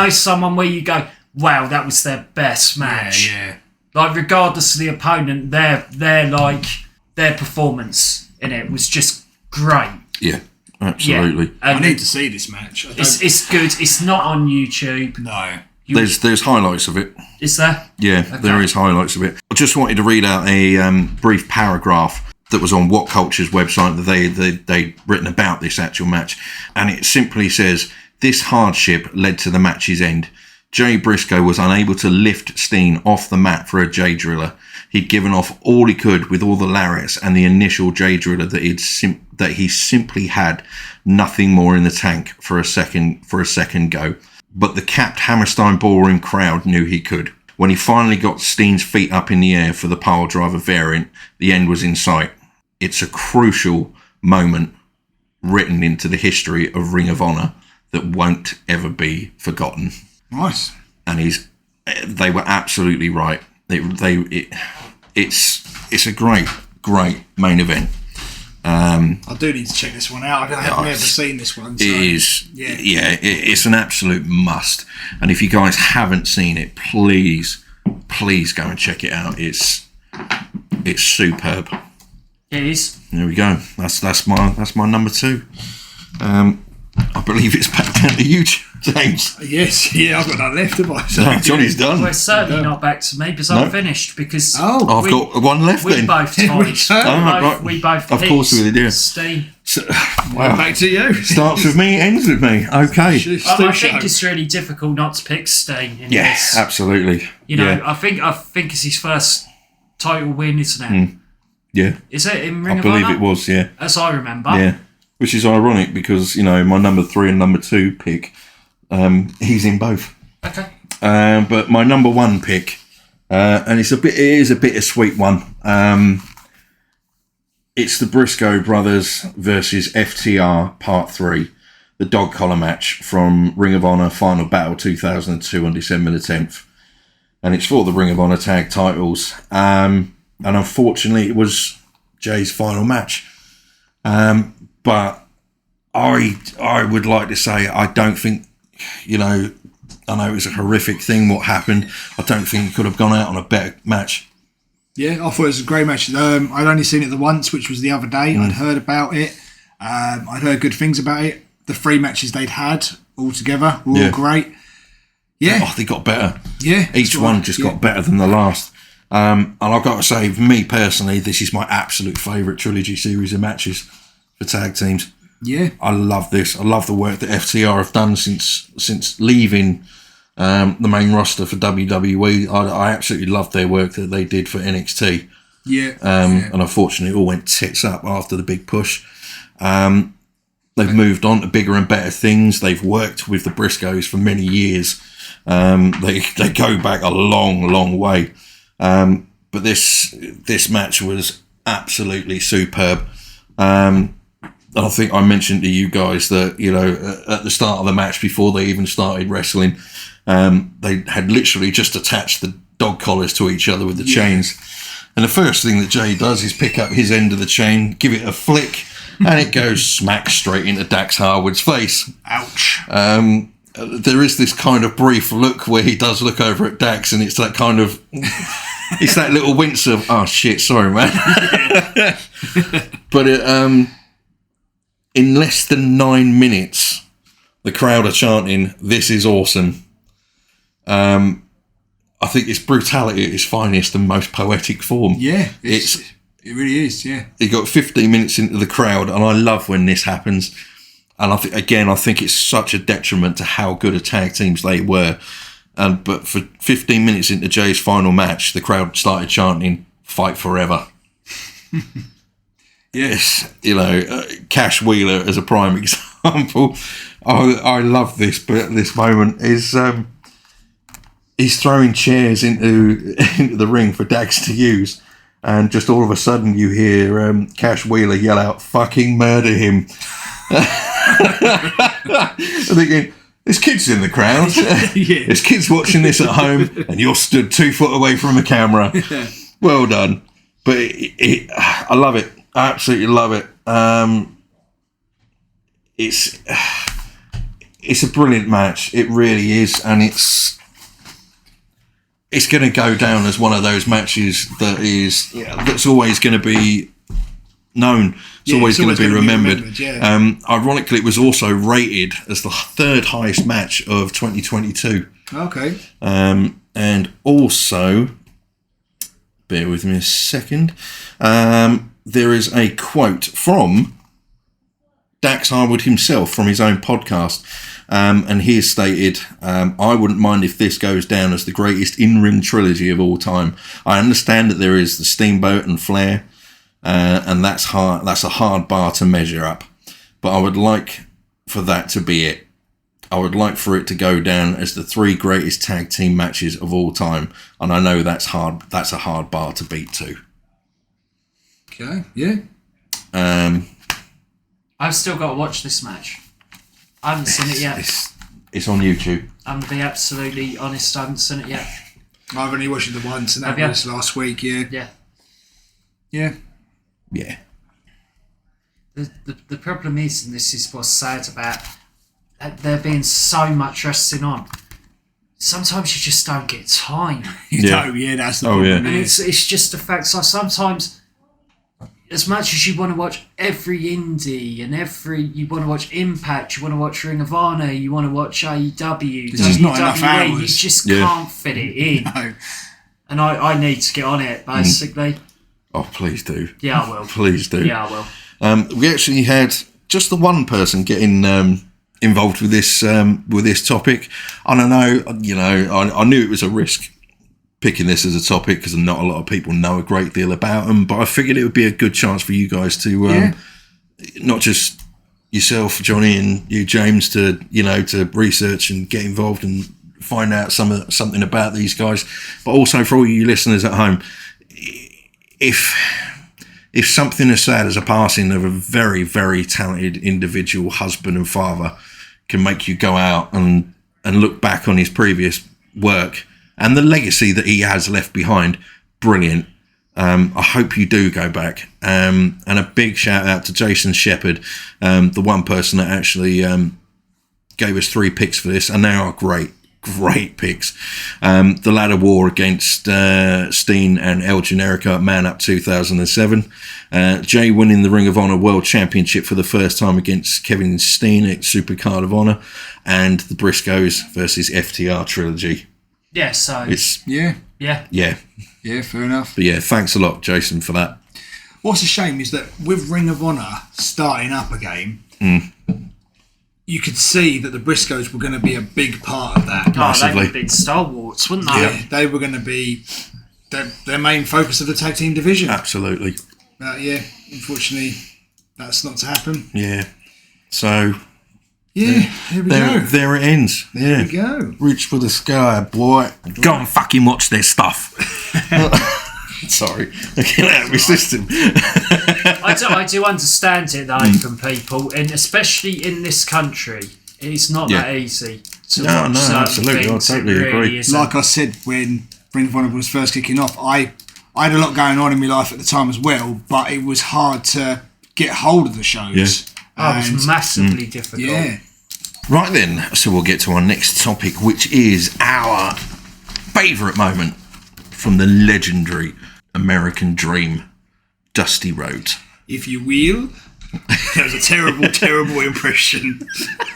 Someone where you go, wow, that was their best match. Yeah. Like, regardless of the opponent, their performance in it was just great. Yeah, absolutely. I need to see this match. It's good. It's not on YouTube. No. There's highlights of it. Is there? Yeah, okay. There is highlights of it. I just wanted to read out a brief paragraph that was on What Culture's website that they'd written about this actual match. And it simply says, this hardship led to the match's end. Jay Briscoe was unable to lift Steen off the mat for a Jay Driller. He'd given off all he could with all the lariats and the initial Jay Driller that he simply had nothing more in the tank for a second go. But the capped Hammerstein Ballroom crowd knew he could. When he finally got Steen's feet up in the air for the pile driver variant, the end was in sight. It's a crucial moment written into the history of Ring of Honor that won't ever be forgotten. Nice. And they were absolutely right. It's a great main event. I do need to check this one out. I've never seen this one. So. It is. Yeah. It's an absolute must. And if you guys haven't seen it, please go and check it out. It's superb. It is. There we go. That's my number 2. I believe it's back down to you, James. Yes, I've got that left, have I? No, Johnny's done. Well, it's certainly not back to me because I'm finished. Because I've got one left we then. Both tied. We both of course we did, yeah. Steen. So, wow. Back to you. Starts with me, ends with me. Okay. I think it's really difficult not to pick Steen in this. Yeah, absolutely. I think it's his first title win, isn't it? Yeah. Is it in Ring of Honor? I believe it was, yeah. As I remember. Yeah. Which is ironic because, my number 3 and number 2 pick, he's in both. Okay. But my number 1 pick, and it is a bittersweet one. It's the Briscoe brothers versus FTR Part 3, the dog collar match from Ring of Honor Final Battle 2002 on December the 10th. And it's for the Ring of Honor tag titles. And unfortunately, it was Jay's final match. But I would like to say I don't think, I know it was a horrific thing what happened. I don't think it could have gone out on a better match. Yeah, I thought it was a great match. I'd only seen it the once, which was the other day. I'd heard about it. I'd heard good things about it. The 3 matches they'd had all together were all great. Yeah. Oh, they got better. Yeah. Each one just got better than the last. And I've got to say, for me personally, this is my absolute favourite trilogy series of matches for tag teams. Yeah. I love this. I love the work that FTR have done since leaving the main roster for WWE. I absolutely love their work that they did for NXT. Yeah. And unfortunately, it all went tits up after the big push. They've moved on to bigger and better things. They've worked with the Briscoes for many years. They go back a long, long way. But this match was absolutely superb. I think I mentioned to you guys that, you know, at the start of the match, before they even started wrestling, they had literally just attached the dog collars to each other with the chains. And the first thing that Jey does is pick up his end of the chain, give it a flick, and it goes smack straight into Dax Harwood's face. Ouch. There is this kind of brief look where he does look over at Dax, and it's that kind of... it's that little wince of, oh shit, sorry man. But in less than 9 minutes, the crowd are chanting, "This is awesome." I think it's brutality at its finest and most poetic form. Yeah, it really is, yeah. You got 15 minutes into the crowd, and I love when this happens. And I think it's such a detriment to how good a tag teams they were. But for 15 minutes into Jey's final match, the crowd started chanting, "Fight forever." Yes, you know, Cash Wheeler as a prime example. I love this, but this moment is he's throwing chairs into the ring for Dax to use, and just all of a sudden you hear Cash Wheeler yell out, "Fucking murder him." I'm thinking, there's kids in the crowd. There's kids watching this at home, and you're stood 2 foot away from a camera. Well done. But I love it. I absolutely love it. It's a brilliant match. It really is, and it's going to go down as one of those matches that's always going to be known. It's always going to be remembered. Ironically, it was also rated as the third highest match of 2022. Okay. And also, bear with me a second, there is a quote from Dax Harwood himself from his own podcast. And he has stated, "I wouldn't mind if this goes down as the greatest in-ring trilogy of all time. I understand that there is the Steamboat and Flair, and that's hard. That's a hard bar to measure up. But I would like for that to be it. I would like for it to go down as the 3 greatest tag team matches of all time. And I know that's hard. That's a hard bar to beat too." Okay. Yeah. I've still got to watch this match. I haven't seen it yet. It's on YouTube. I'm going to be absolutely honest, I haven't seen it yet. I've only watched it once, and that was last week, yeah. Yeah. Yeah. Yeah. The problem is, and this is what's sad about there being so much wrestling on, sometimes you just don't get time. No, that's the problem. Yeah. And it's just the fact, so sometimes, as much as you want to watch every indie and you want to watch Impact, you want to watch Ring of Honor, you want to watch AEW, There's not enough WWE, hours. you just can't fit it in. No. And I need to get on it, basically. Oh, please do. Yeah, I will. Please do. Yeah, I will. We actually had just the one person getting involved with this topic. And I know, I knew it was a risk picking this as a topic because not a lot of people know a great deal about them, but I figured it would be a good chance for you guys to not just yourself, Johnny, and you, James, to research and get involved and find out something about these guys, but also for all you listeners at home, if something as sad as a passing of a very, very talented individual husband and father can make you go out and look back on his previous work and the legacy that he has left behind, brilliant. I hope you do go back. And a big shout out to Jason Shepherd, the one person that actually gave us 3 picks for this, and they are great picks. The ladder war against Steen and El Generico at Man Up 2007. Jey winning the Ring of Honor World Championship for the first time against Kevin Steen at Supercard of Honor, and the Briscoes versus FTR trilogy. Yeah, so it's yeah. Yeah, fair enough. But yeah, thanks a lot, Jason, for that. What's a shame is that with Ring of Honor starting up again, you could see that the Briscoes were going to be a big part of that. They Massively. would have been stalwarts, wouldn't they? Yeah, they were going to be their main focus of the tag team division. Absolutely. Yeah, unfortunately, that's not to happen. Yeah. So Yeah, here we go. there it ends. There we go. Reach for the sky, boy. Go and fucking watch their stuff. Sorry, get out of my system. I do understand it though from people, and especially in this country, it's not that easy to watch certain absolutely. things. I totally It really agree. isn't. Like I said, when Ring of Honor was first kicking off, I had a lot going on in my life at the time as well, but it was hard to get hold of the shows. Yeah. It was massively difficult. Yeah. Right then, so we'll get to our next topic, which is our favourite moment from the legendary American Dream, Dusty Rhodes. If you will. That was a terrible, terrible impression.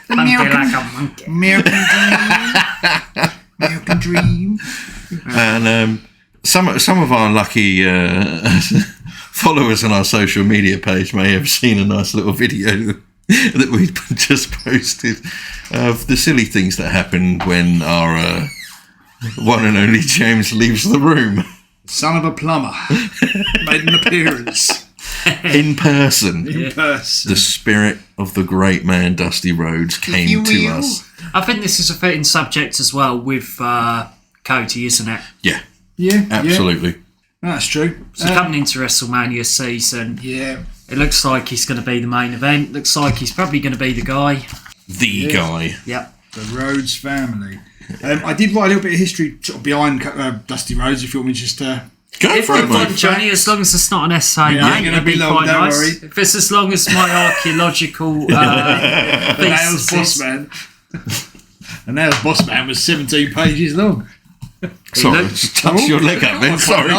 Monkey like a monkey. American Dream. American Dream. And some of our lucky followers on our social media page may have seen a nice little video that we just posted of the silly things that happen when our one and only James leaves the room. Son of a plumber. Made an appearance. In person. In person. The spirit of the great man Dusty Rhodes came to us. I think this is a fitting subject as well with Cody, isn't it? Yeah, Yeah. absolutely. Yeah. That's true. So coming into WrestleMania season, Yeah. it looks like he's going to be the main event. Looks like he's probably going to be the guy. The guy. Yep. The Rhodes family. I did write a little bit of history sort of behind Dusty Rhodes, if you want me just to... Go If for it, you want, mate. Johnny, as long as it's not an essay, Yeah, mate, ain't gonna it'd be be long, quite don't nice. worry. If it's as long as my archaeological Nails thesis Boss is. Man. And Nails Boss Man was 17 pages long. Sorry, look- just touched your leg up then. Sorry.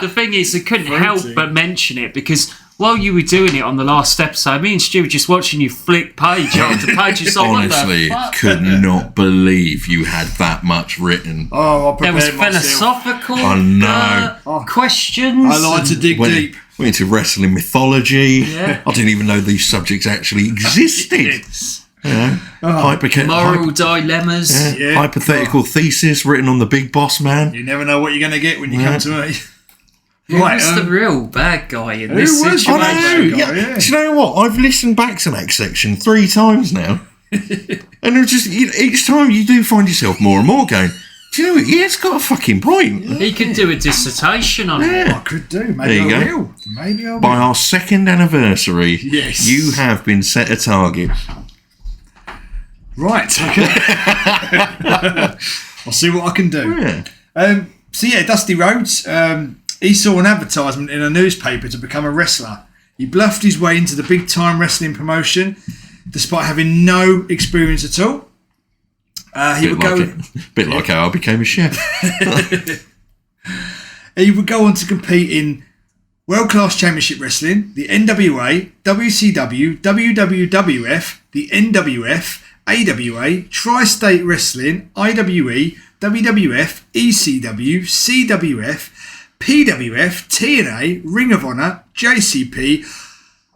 The thing is, I couldn't help but mention it because while you were doing it on the last episode, me and Stu were just watching you flick page after page. It's like, Honestly, what the fuck? could not believe you had that much written. Oh, I There was prepared myself. philosophical I know. questions. I like to dig deep. Went into wrestling mythology. Yeah. I didn't even know these subjects actually existed. Yes. You know? moral dilemmas. Yeah. Hypothetical thesis written on the big boss man. You never know what you're going to get when you come to me. Who was the real bad guy in this was the situation? I know. Bad guy, Yeah. yeah. Do you know what? I've listened back to that section 3 times now, and it's just each time you do find yourself more and more going, do you know what? Yeah, it's got a fucking point. He could do a dissertation on it. I could do. Maybe There you I go. will. Maybe I will. By our 2nd anniversary, Yes. you have been set a target. Right. Okay. I'll see what I can do. Yeah. So yeah, Dusty Rhodes, he saw an advertisement in a newspaper to become a wrestler. He bluffed his way into the big time wrestling promotion despite having no experience at all. He would go. Bit like how I became a chef. He would go on to compete in World Class Championship Wrestling, the NWA, WCW, WWF, the NWF, AWA, Tri-State Wrestling, IWE, WWF, ECW, CWF, PWF, TNA, Ring of Honor, JCP,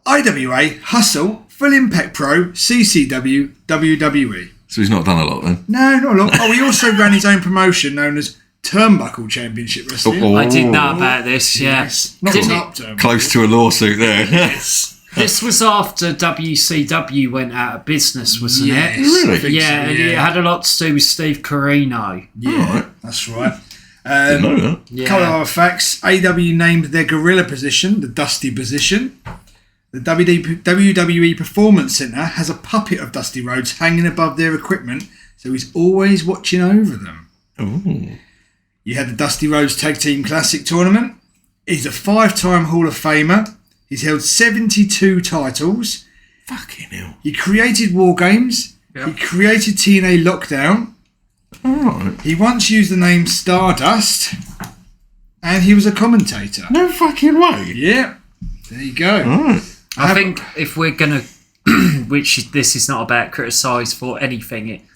IWA, Hustle, Full Impact Pro, CCW, WWE. So he's not done a lot then. No, not a lot. Oh, he also ran his own promotion known as Turnbuckle Championship Wrestling. Oh. I did know about this, yeah. Yes. Not Didn't top it- Turnbuckle. Close to a lawsuit there. Yes. This was after WCW went out of business, wasn't Yes. it? Really? I think Yeah, so, and it had a lot to do with Steve Corino. Yeah, that's right. Didn't know that. Couple of Yeah. other facts. AW named their gorilla position the Dusty position. The WWE Performance Center has a puppet of Dusty Rhodes hanging above their equipment, so he's always watching over them. Ooh. You had the Dusty Rhodes Tag Team Classic Tournament. He's a 5-time Hall of Famer. He's held 72 titles. Fucking hell. He created War Games. Yeah. He created TNA Lockdown. Alright. He once used the name Stardust. And he was a commentator. No fucking way. Yeah, there you go. Alright. I think if we're going to, this is not about criticise for anything,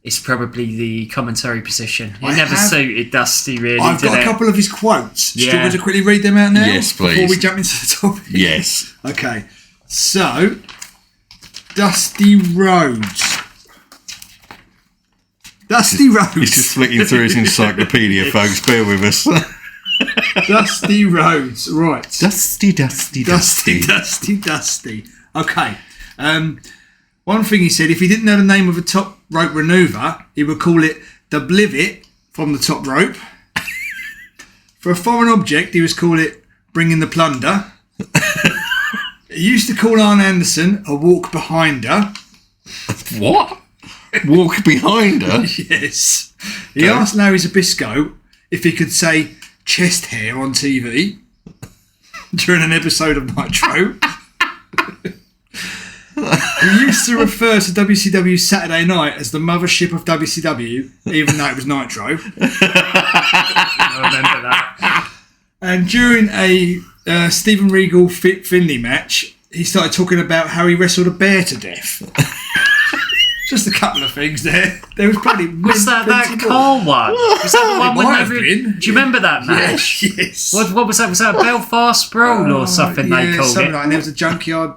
It's probably the commentary position. It I never have- suited Dusty, really, I've did got a it? couple of his quotes. Do you Yeah. want me to quickly read them out now? Yes, please. Before we jump into the topic. Yes. Okay. So, Dusty Rhodes. Dusty Rhodes. He's just flicking through his encyclopedia, folks. Bear with us. Dusty Rhodes. Right. Dusty. Dusty. Okay. One thing he said, if he didn't know the name of a top rope maneuver, he would call it the blivit from the top rope. For a foreign object, he was call it bringing the plunder. He used to call Arn Anderson a walk behind her. What? Walk behind her? Yes. He asked Larry Zbyszko if he could say chest hair on TV during an episode of Nitro. He used to refer to WCW Saturday Night as the mothership of WCW, even though it was Nitro. I remember that. And during a Stephen Regal Finley match, he started talking about how he wrestled a bear to death. Just a couple of things there. There was probably Was that Carl one? Was that the one might when have been. Do you remember that match? Yes. What was that? Was that a Belfast Brawl or something they called something it? like, and there was a junkyard.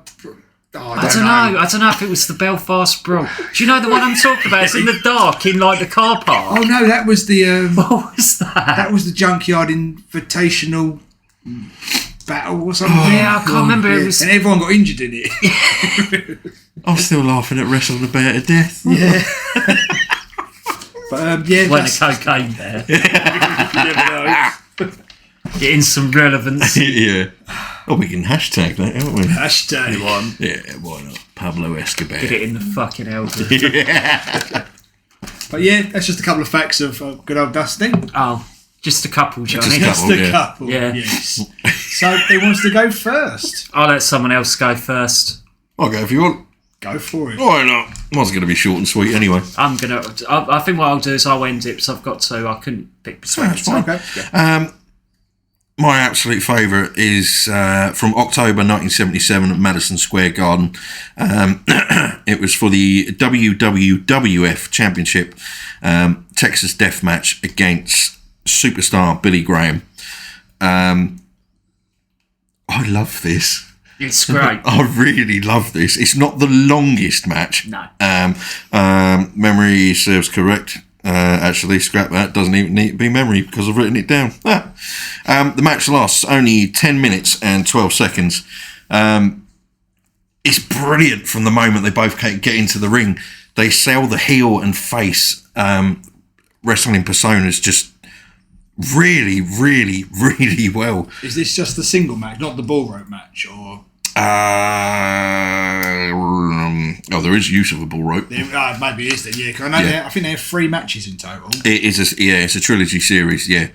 I don't know. I don't know if it was the Belfast Brawl. Do you know the one I'm talking about? It's in the dark in like the car park. Oh no, that was the What was that? that was the junkyard invitational battle or something. Yeah, I can't remember. It was. And everyone got injured in it. I'm still laughing at wrestling a bear to death. Yeah. But yeah, When the cocaine there. you never know. Getting some relevance. Yeah. Oh, we can hashtag that, can't we? Hashtag one. Yeah, why not? Pablo Escobar. Get it in the fucking elbow. But yeah, that's just a couple of facts of good old Dusty. Oh, just a couple, Johnny. Just Just a yeah. couple. Yeah. Yes. So who wants to go first? I'll let someone else go first. I'll go if you want. Go for it. Why not? Mine's going to be short and sweet anyway. I think what I'll do is I'll end it because I've got two. I couldn't pick between the two. Okay. Yeah. My absolute favourite is from October 1977 at Madison Square Garden. It was for the WWF Championship Texas Death Match against superstar Billy Graham. I love this. It's great. I really love this. It's not the longest match. No. Memory serves correct. Actually, scrap that. Doesn't even need to be memory because I've written it down. The match lasts only 10 minutes and 12 seconds. It's brilliant from the moment they both get into the ring. They sell the heel and face wrestling personas just really, really, really well. Is this just the single match, not the ball rope match, or? There is use of a bull rope. Maybe it is then. Yeah, 'cause I know I think they have 3 matches in total. It is. It's a trilogy series. Yeah,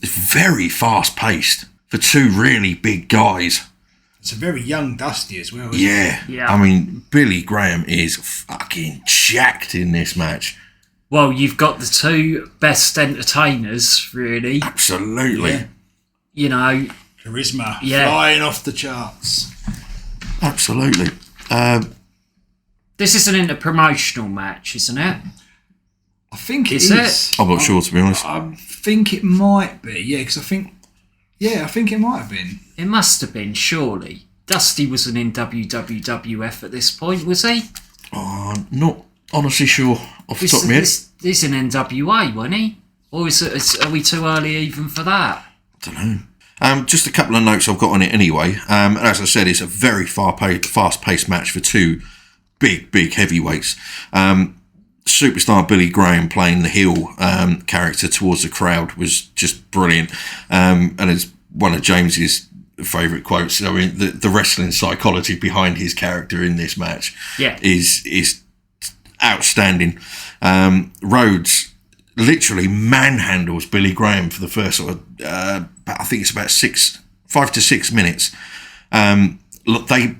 it's very fast paced for two really big guys. It's a very young Dusty as well. Isn't Yeah. Yeah. I mean, Billy Graham is fucking jacked in this match. Well, you've got the two best entertainers, really. Absolutely. Yeah. You know, Charisma Yeah. flying off the charts. Absolutely. this is an interpromotional match, isn't it? I think it Is is. it? I'm not sure, to be honest. I think it might be. Yeah, because I think it might have been. It must have been, surely. Dusty wasn't in WWF at this point, was he? Not honestly sure off the top of my head. He's in NWA, wasn't he? Or are we too early even for that? I don't know. Just a couple of notes I've got on it anyway. As I said, it's a very fast-paced match for two big heavyweights. Superstar Billy Graham playing the heel character towards the crowd was just brilliant. And it's one of James's favourite quotes. I mean, the wrestling psychology behind his character in this match is outstanding. Rhodes literally manhandles Billy Graham for the first sort of, I think it's about 5 to 6 minutes. Look, he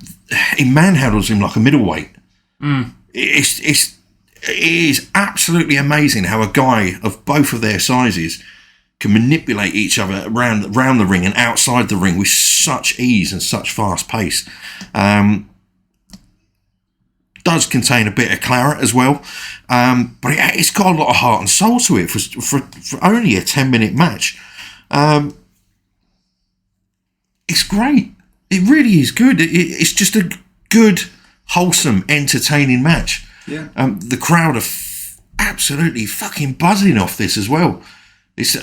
manhandles him like a middleweight. It is absolutely amazing how a guy of both of their sizes can manipulate each other around the ring and outside the ring with such ease and such fast pace. does contain a bit of claret as well, but it's got a lot of heart and soul to it for only a 10-minute match. It's great. It really is good. It's just a good, wholesome, entertaining match. Yeah. The crowd are absolutely fucking buzzing off this as well. It's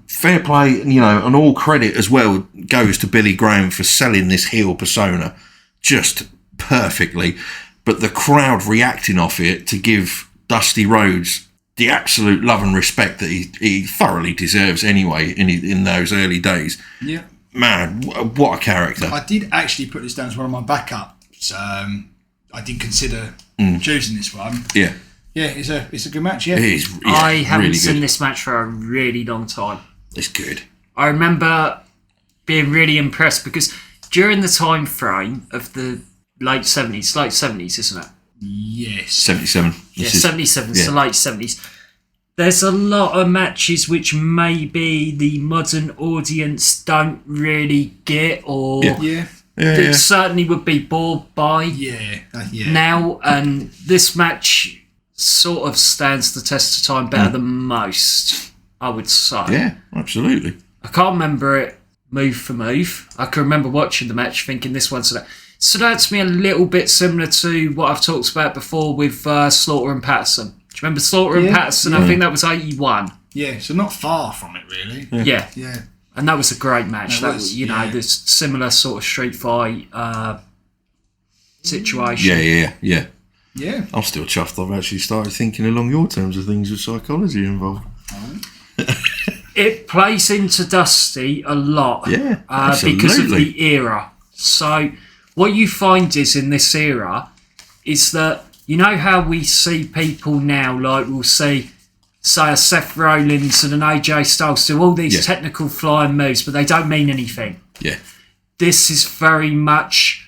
fair play, and all credit as well goes to Billy Graham for selling this heel persona just perfectly. But the crowd reacting off it to give Dusty Rhodes the absolute love and respect that he thoroughly deserves anyway in those early days. Yeah. Man, what a character. I did actually put this down as one of my backups. I did consider choosing this one. Yeah. Yeah, it's a good match, yeah. It is, yeah, I haven't really seen good. this match for a really long time. It's good. I remember being really impressed because during the time frame of the late 70s, isn't it? Yes. 77. Yeah, 77, so late 70s. There's a lot of matches which maybe the modern audience don't really get or Yeah. certainly would be bored by Yeah. now. And this match sort of stands the test of time better than most, I would say. Yeah, absolutely. I can't remember it move for move. I can remember watching the match thinking this one stood out to me a little bit similar to what I've talked about before with Slaughter and Patterson. Do you remember Slaughter and Patterson? I think that was 81. Yeah, so not far from it, really. Yeah. Yeah. And that was a great match. That That was, was, yeah. this similar sort of street fight situation. Yeah. Yeah. I'm still chuffed I've actually started thinking along your terms of things with psychology involved. It plays into Dusty a lot. Yeah, because of absolutely. the era. So what you find is in this era is that, you know how we see people now, like we'll see, say, a Seth Rollins and an AJ Styles do all these technical flying moves, but they don't mean anything. Yeah. This is very much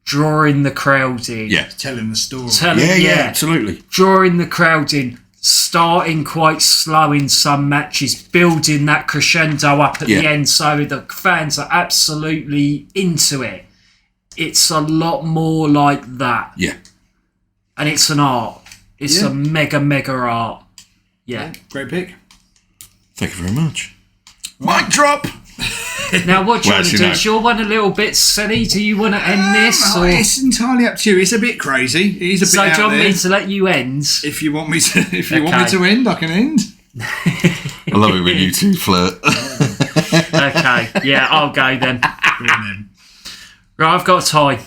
drawing the crowd in. Yeah. Telling the story. Yeah, absolutely. Drawing the crowd in, starting quite slow in some matches, building that crescendo up at the end so the fans are absolutely into it. It's a lot more like that. Yeah. And it's an art. It's a mega art. Yeah. Great pick. Thank you very much. Mic drop! Now, what do you want to do? no. Is your one a little bit silly? Do you want to end this? Or? It's entirely up to you. It's a bit crazy. It is a bit So, out do you want there. me to let you end? If you want me to end, I can end. I love it when you two flirt. Okay, yeah, I'll go then. Right, I've got a tie.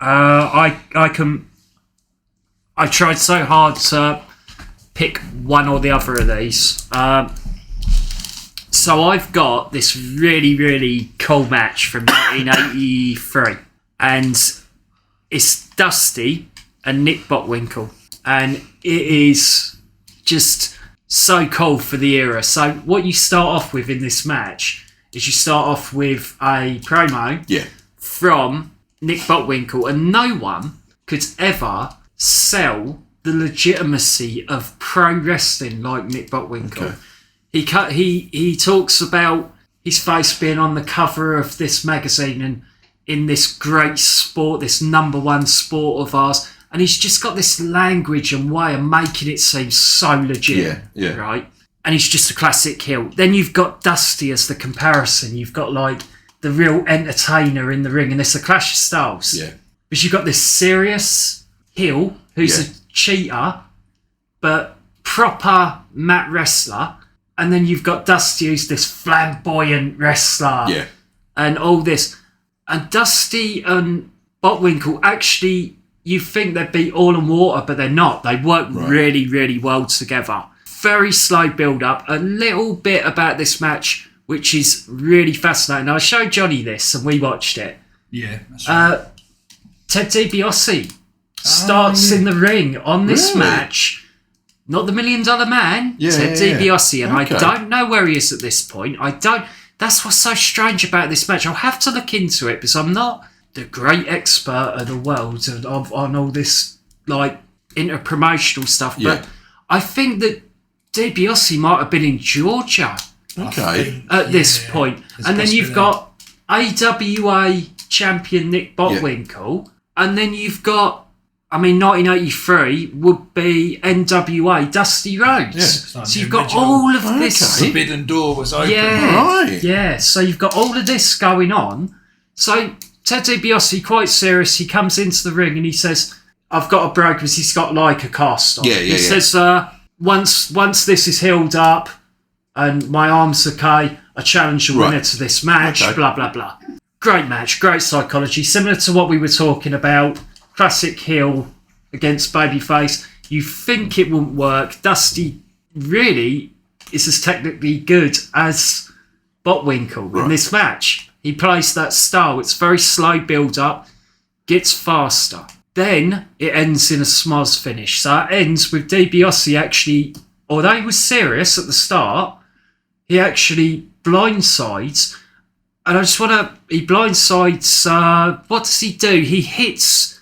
I tried so hard to pick one or the other of these. So I've got this really, really cool match from 1983. And it's Dusty and Nick Bockwinkle. And it is just so cool for the era. So what you start off with in this match is you start off with a promo from Nick Bockwinkle, and no one could ever sell the legitimacy of pro wrestling like Nick Bockwinkle. Okay. He talks about his face being on the cover of this magazine and in this great sport, this number one sport of ours, and he's just got this language and way of making it seem so legit, right? And he's just a classic heel. Then you've got Dusty as the comparison. You've got like the real entertainer in the ring, and it's a clash of styles. Yeah. Because you've got this serious heel who's a cheater, but proper mat wrestler. And then you've got Dusty who's this flamboyant wrestler. Yeah. And all this. And Dusty and Bockwinkle, actually, you think they'd be all in water, but they're not. They work really, really well together. Very slow build-up. A little bit about this match, which is really fascinating. I showed Johnny this, and we watched it. Yeah, that's right. Ted DiBiase starts in the ring on this match. Not the $1 Million Man, Ted DiBiase. And I don't know where he is at this point. That's what's so strange about this match. I'll have to look into it because I'm not the great expert of the world on all this like inter-promotional stuff. But I think that DiBiase might have been in Georgia at this point. And then you've got AWA champion Nick Bockwinkle. And then you've got I mean, 1983 would be NWA Dusty Rhodes. Yeah, so you've got all of this. Forbidden door was open. Yeah, so you've got all of this going on. So Ted DiBiase, quite serious, he comes into the ring and he says, I've got a break because he's got like a cast on. He says, once this is healed up and my arm's okay, I challenge the winner to this match, blah, blah, blah. Great match, great psychology, similar to what we were talking about. Classic heel against babyface. You think it wouldn't work. Dusty really is as technically good as Bockwinkle in this match. He plays that style. It's very slow build-up, gets faster. Then it ends in a smoz finish. So it ends with DiBiase actually, although he was serious at the start, he actually blindsides. And I just want to... He blindsides... what does he do? He hits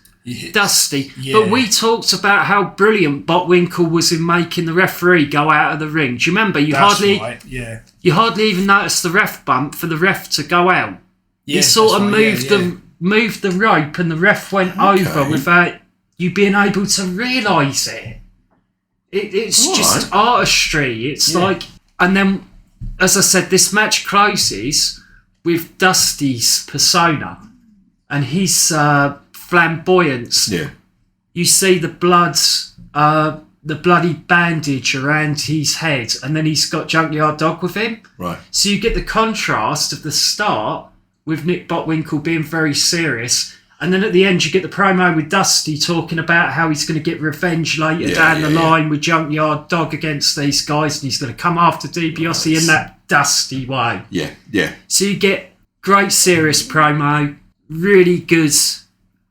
Dusty. Yeah. But we talked about how brilliant Bockwinkle was in making the referee go out of the ring. Do you remember? You hardly even noticed the ref bump for the ref to go out. Yeah, he sort of moved the rope and the ref went over without you being able to realise it. It's just artistry. It's like... And then, as I said, this match closes with Dusty's persona and his flamboyance. Yeah. You see the bloody bandage around his head, and then he's got Junkyard Dog with him. Right. So you get the contrast of the start with Nick Bockwinkle being very serious, and then at the end you get the promo with Dusty talking about how he's going to get revenge later down the line with Junkyard Dog against these guys, and he's going to come after DiBiase in that Dusty way. Yeah, yeah. So you get great serious promo, really good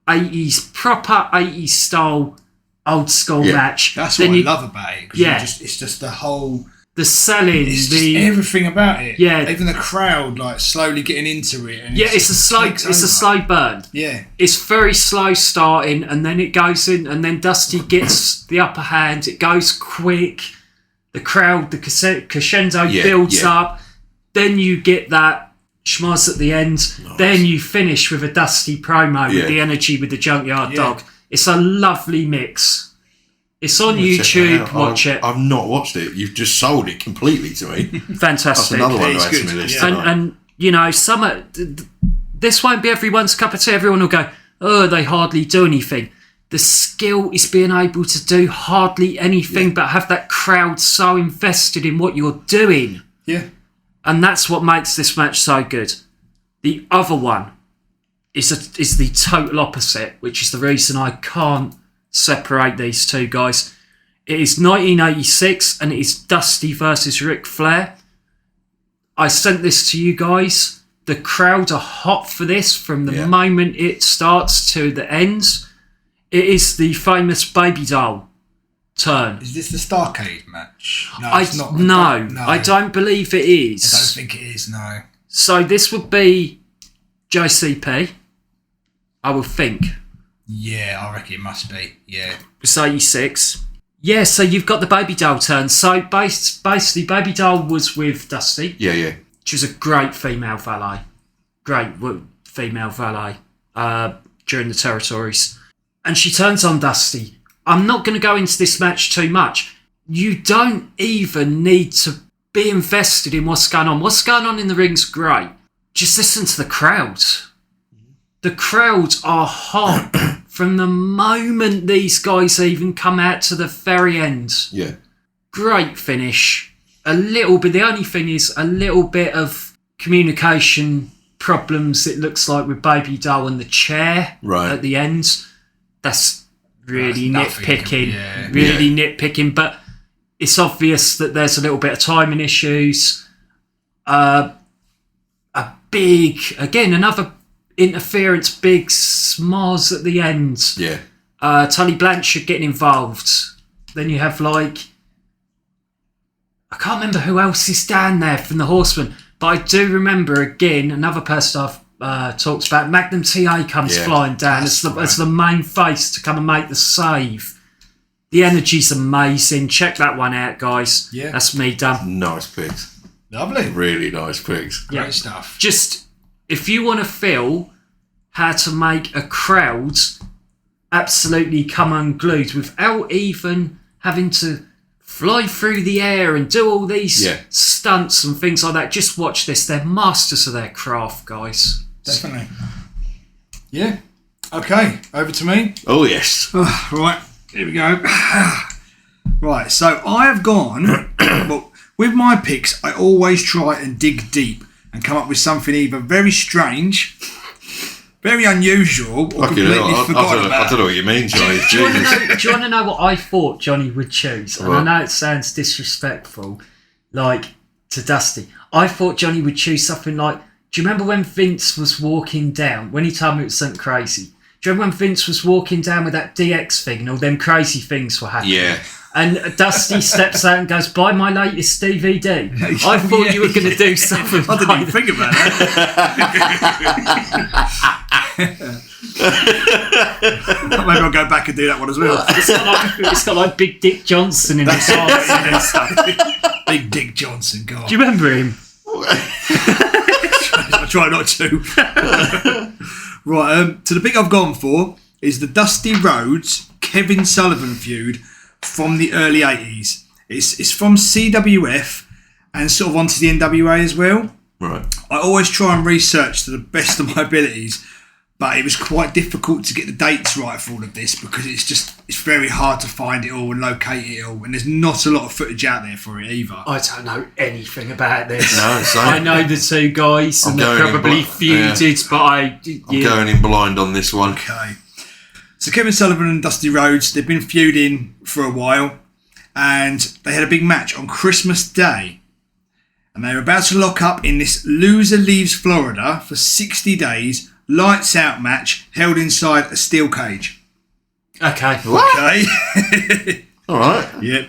80s, proper 80s style old school match. That's what I love about it. It's just the whole... The selling, it's just everything about it. Yeah, even the crowd like slowly getting into it. And it's a slow burn. Yeah, it's very slow starting, and then it goes in, and then Dusty gets the upper hand. It goes quick. The crowd, the crescendo builds up. Then you get that schmoz at the end. Nice. Then you finish with a Dusty promo with the energy with the Junkyard Dog. It's a lovely mix. It's on YouTube. Watch it. I've not watched it. You've just sold it completely to me. Fantastic. That's another one to add to my list. And you know, this won't be everyone's cup of tea. Everyone will go, oh, they hardly do anything. The skill is being able to do hardly anything but have that crowd so invested in what you're doing. Yeah. And that's what makes this match so good. The other one is the total opposite, which is the reason I can't separate these two guys. It is 1986 and it is Dusty versus Ric Flair. I sent this to you guys. The crowd are hot for this from the moment it starts to the end. It is the famous baby doll turn. Is this the Starcade match? No, it's not. No, I don't believe it is. I don't think it is, no. So this would be JCP, I would think. Yeah, I reckon it must be. Yeah. It's 86. Yeah, so you've got the baby doll turn. So basically, baby doll was with Dusty. Yeah, yeah. She was a great female valet. Great female valet during the territories. And she turns on Dusty. I'm not going to go into this match too much. You don't even need to be invested in what's going on. What's going on in the ring's great. Just listen to the crowd. The crowds are hot from the moment these guys even come out to the very end. Yeah. Great finish. A little bit, the only thing is a little bit of communication problems, it looks like, with Baby Doll and the chair at the end. That's really nitpicking. Nitpicking, but it's obvious that there's a little bit of timing issues. Another interference, big smoz at the end. Yeah. Tully Blanchard getting involved. Then you have I can't remember who else is down there from the Horsemen, but I do remember again another person I've talked about. Magnum TA comes flying down as the main face to come and make the save. The energy's amazing. Check that one out, guys. Yeah, that's me done. Nice picks. Lovely. Really nice picks. Great stuff. Just if you want to feel how to make a crowd absolutely come unglued without even having to fly through the air and do all these stunts and things like that. Just watch this. They're masters of their craft, guys. Definitely. Yeah. Okay, over to me. Oh, yes. Right, here we go. Right, so I have gone... well, with my picks, I always try and dig deep and come up with something either very strange, very unusual, or completely forgotten about. I don't know what you mean, Johnny. Do you want to know what I thought Johnny would choose? And I know it sounds disrespectful, like, to Dusty. I thought Johnny would choose something like, do you remember when Vince was walking down, when he told me it was something crazy? Do you remember when Vince was walking down with that DX thing and all them crazy things were happening? Yeah. And Dusty steps out and goes, buy my latest DVD. I thought you were going to do something I didn't even think about that. Maybe I'll go back and do that one as well. It's got like Big Dick Johnson in his arms and stuff. Big Dick Johnson, God. Do you remember him? I try not to. Right, so the pick I've gone for is the Dusty Rhodes, Kevin Sullivan feud from the early 80s. It's from CWF and sort of onto the NWA as well. Right. I always try and research to the best of my abilities, but it was quite difficult to get the dates right for all of this because it's very hard to find it all and locate it all, and there's not a lot of footage out there for it either. I don't know anything about this. No, same. I know the two guys and they're probably feuded, but I'm going in blind on this one. Okay. So Kevin Sullivan and Dusty Rhodes, they've been feuding for a while, and they had a big match on Christmas Day. And they were about to lock up in this Loser Leaves Florida for 60 days, lights out match held inside a steel cage. Okay. Okay. All right. Yeah.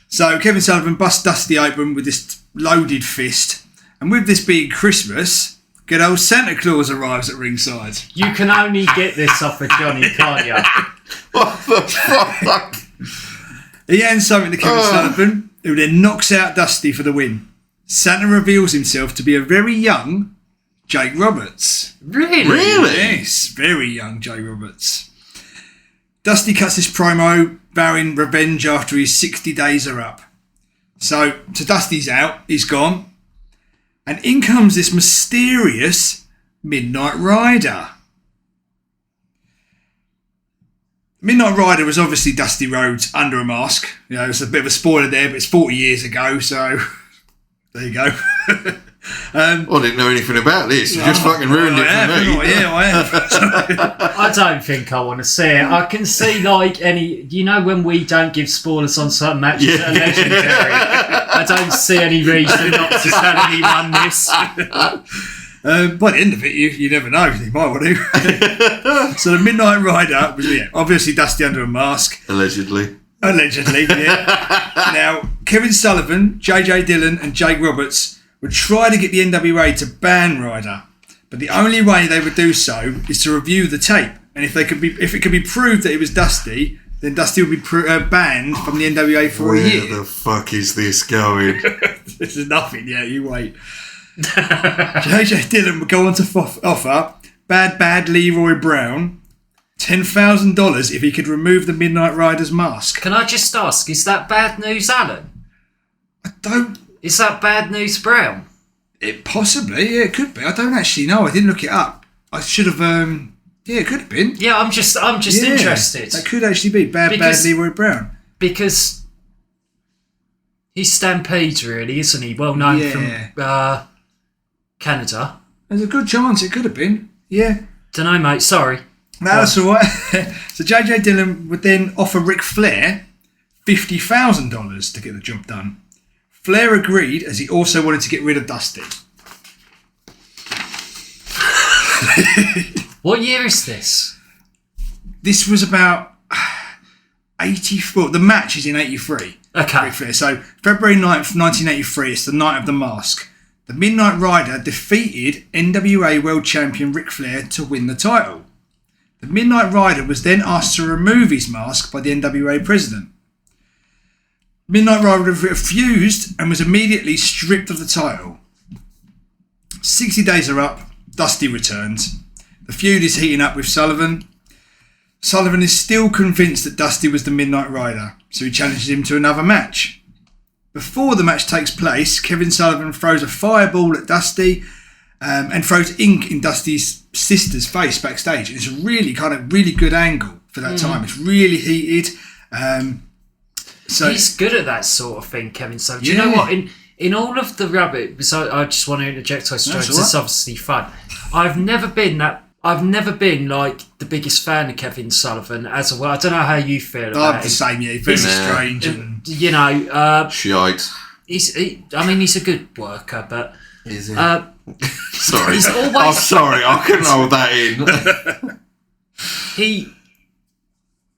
So Kevin Sullivan busts Dusty open with this loaded fist. And with this being Christmas, good old Santa Claus arrives at ringside. You can only get this off of Johnny, can't you? What the fuck? He hands something to Kevin Sullivan, who then knocks out Dusty for the win. Santa reveals himself to be a very young Jake Roberts. Really? Yes, very young Jake Roberts. Dusty cuts this promo, vowing revenge after his 60 days are up. So Dusty's out, he's gone. And in comes this mysterious Midnight Rider. Midnight Rider was obviously Dusty Rhodes under a mask. You know, it's a bit of a spoiler there, but it's 40 years ago, so there you go. I didn't know anything about this. You just fucking ruined it for me. Yeah, I have. I don't think I want to see it. I can see you know when we don't give spoilers on certain matches that are legendary, I don't see any reason not to tell anyone this. By the end of it, you never know. You might want to. So the Midnight Rider was obviously Dusty under a mask. Allegedly, yeah. Now, Kevin Sullivan, JJ Dillon and Jake Roberts would try to get the NWA to ban Ryder, but the only way they would do so is to review the tape. And if it could be proved that it was Dusty, then Dusty would be banned from the NWA for a year. Where the fuck is this going? This is nothing. Yeah, you wait. JJ Dillon would go on to offer Bad Leroy Brown $10,000 if he could remove the Midnight Rider's mask. Can I just ask, is that Bad News Alan? Is that Bad News Brown? It possibly, it could be. I don't actually know. I didn't look it up. I should have. It could have been. Yeah, I'm just interested. That could actually be Bad Leroy Brown because he's Stampede, really, isn't he? Well known from Canada. There's a good chance it could have been. Yeah. Don't know, mate. Sorry. No, that's all right. So JJ Dillon would then offer Ric Flair $50,000 to get the job done. Flair agreed, as he also wanted to get rid of Dusty. What year is this? This was about 84. The match is in 83. Okay. Ric Flair. So February 9th, 1983, it's the night of the mask. The Midnight Rider defeated NWA World Champion Ric Flair to win the title. The Midnight Rider was then asked to remove his mask by the NWA president. Midnight Rider refused and was immediately stripped of the title. 60 days are up. Dusty returns. The feud is heating up with Sullivan. Sullivan is still convinced that Dusty was the Midnight Rider, so he challenges him to another match. Before the match takes place, Kevin Sullivan throws a fireball at Dusty and throws ink in Dusty's sister's face backstage. And it's a really good angle for that time. It's really heated. So he's good at that sort of thing, Kevin Sullivan. Do you know what? In all of the rabbit, I just want to interject. It's obviously fun. I've never been like the biggest fan of Kevin Sullivan as well. I don't know how you feel about I'm the same, yeah. Very strange. And you know, shite. He's a good worker, but Is he? Sorry. he's always. I'm sorry, I couldn't hold that in.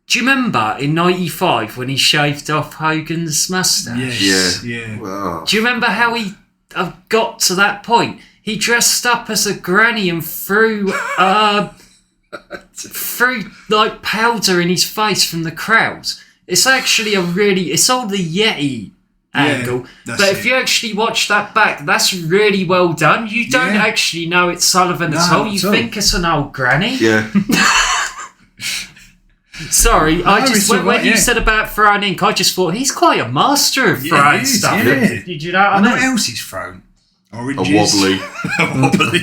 Do you remember in '95 when he shaved off Hogan's mustache? yes, Yeah. yeah. Wow. Do you remember how he got to that point? He dressed up as a granny and threw like powder in his face from the crowds. It's actually it's all the Yeti angle. But if you actually watch that back, that's really well done. You don't actually know it's Sullivan at all. You think it's an old granny. Yeah. Sorry, when you said about throwing ink, I just thought he's quite a master of throwing stuff. Yeah. Did you know what I mean? What else he's thrown? Oranges. A wobbly.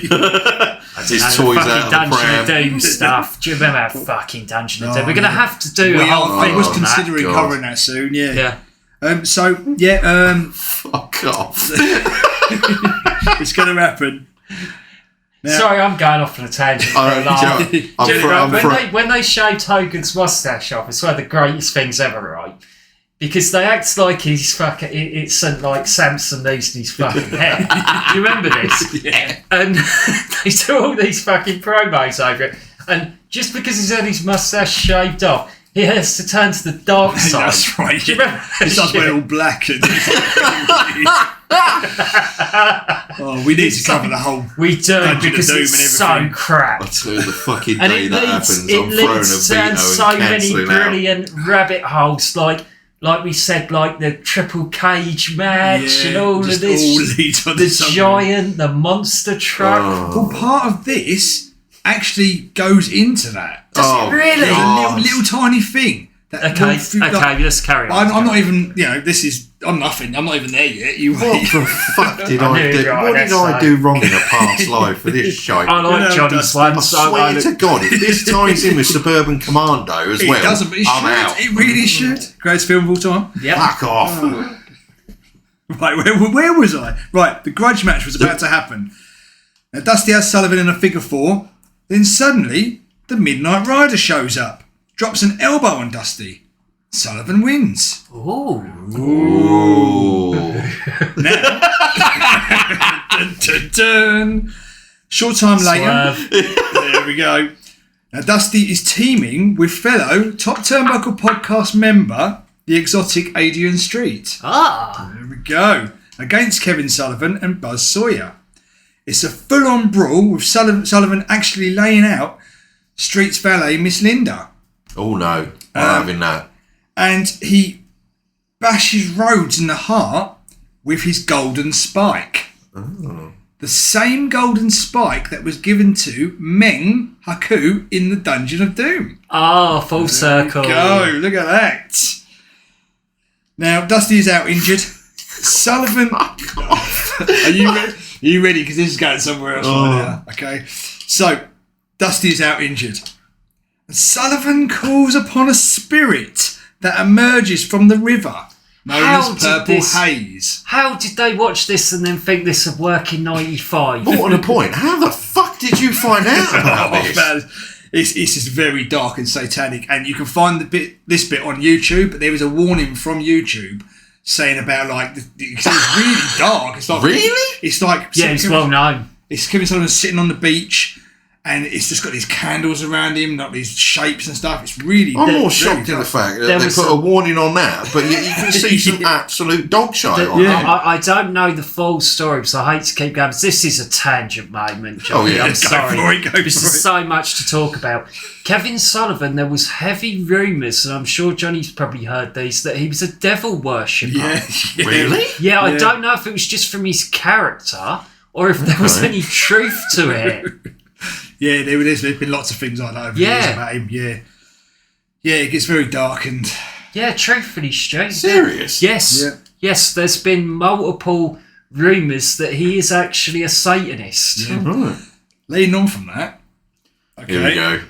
His toys out of the Dungeon pram. of Doom stuff. Do you remember that fucking Dungeon of Doom? We're going to have to do a whole thing I was on considering that. covering that soon, yeah. Yeah. Fuck off. It's going to happen. Now, Sorry, I'm going off on a tangent. When they shaved Hogan's mustache off, it's one of the greatest things ever, right? Because they act like he's fucking. It's like Samson losing his fucking head. Do you remember this? Yeah. And they do all these fucking promos over it. And just because he's had his mustache shaved off, he has to turn to the dark side. That's right. Do you remember It's like we're all black. And we need to cover the whole. We do, Dungeon because of Doom it's and so everything. crap. I tell you, the fucking And day that happens, it I'm throwing leads a down veto so and many cancelling out. brilliant rabbit holes, like we said, like the triple cage match and all of just this. all leads on to The something. giant, the monster truck. Oh. Well, part of this actually goes into that. Oh, really? There's a God. little tiny thing. That Okay, will through, like, let's carry on. I'm not even. This is. I'm nothing. I'm not even there yet. You What wait. the fuck did I I knew do? you were What right, did I that's do wrong in a past life for this shite? I like Johnny's Dusty. one, I so I swear to God, if this ties in with Suburban Commando as well, It doesn't. But it I'm should. out. It really should. Greatest film of all time. Yep. Fuck off. Right, where was I? Right, the grudge match was about to happen. Now, Dusty has Sullivan in a figure four. Then suddenly, the Midnight Rider shows up, drops an elbow on Dusty. Sullivan wins. Ooh. Ooh. Now, dun, dun, dun. Short time later, there we go. Now, Dusty is teaming with fellow top Turnbuckle Podcast member, the exotic Adrian Street. Ah. There we go. Against Kevin Sullivan and Buzz Sawyer. It's a full-on brawl with Sullivan actually laying out Street's valet, Miss Linda. Oh no, I'm having that. And he bashes Rhodes in the heart with his golden spike. Oh. The same golden spike that was given to Meng Haku in the Dungeon of Doom. Oh, full circle. Go, look at that. Now, Dusty is out injured. Sullivan. Are you ready? Because this is going somewhere else right now. Okay. So, Dusty is out injured. And Sullivan calls upon a spirit that emerges from the river, known as Purple Haze. How did they watch this and then think this would work in '95? What a point. How the fuck did you find out about this? Man, it's just very dark and satanic, and you can find this bit on YouTube, but there was a warning from YouTube saying about it's really dark. It's like Really? It's like It's well known. It's Kevin Sullivan sitting on the beach, and it's just got these candles around him, like these shapes and stuff. It's really. I'm more very shocked in dark. the fact that There they was put a some- warning on that, but you can see some absolute dog shite on Yeah. it. I don't know the full story, so I hate to keep going. But this is a tangent moment, Johnny. Oh, yeah. I'm Go sorry. for it, go This for is it. so much to talk about. Kevin Sullivan, there was heavy rumours, and I'm sure Johnny's probably heard these, that he was a devil worshipper. Yeah. Really? Yeah, I Yeah. don't know if it was just from his character or if there was Okay. any truth to it. Yeah, there's been lots of things like that over the years Yeah. about him. Yeah. Yeah, it gets very dark and... Yeah, truthfully, Stu. Serious? Yes. Yeah. Yes, there's been multiple rumours that he is actually a Satanist. Yeah. Right. Leading on from that. Okay. Here we go.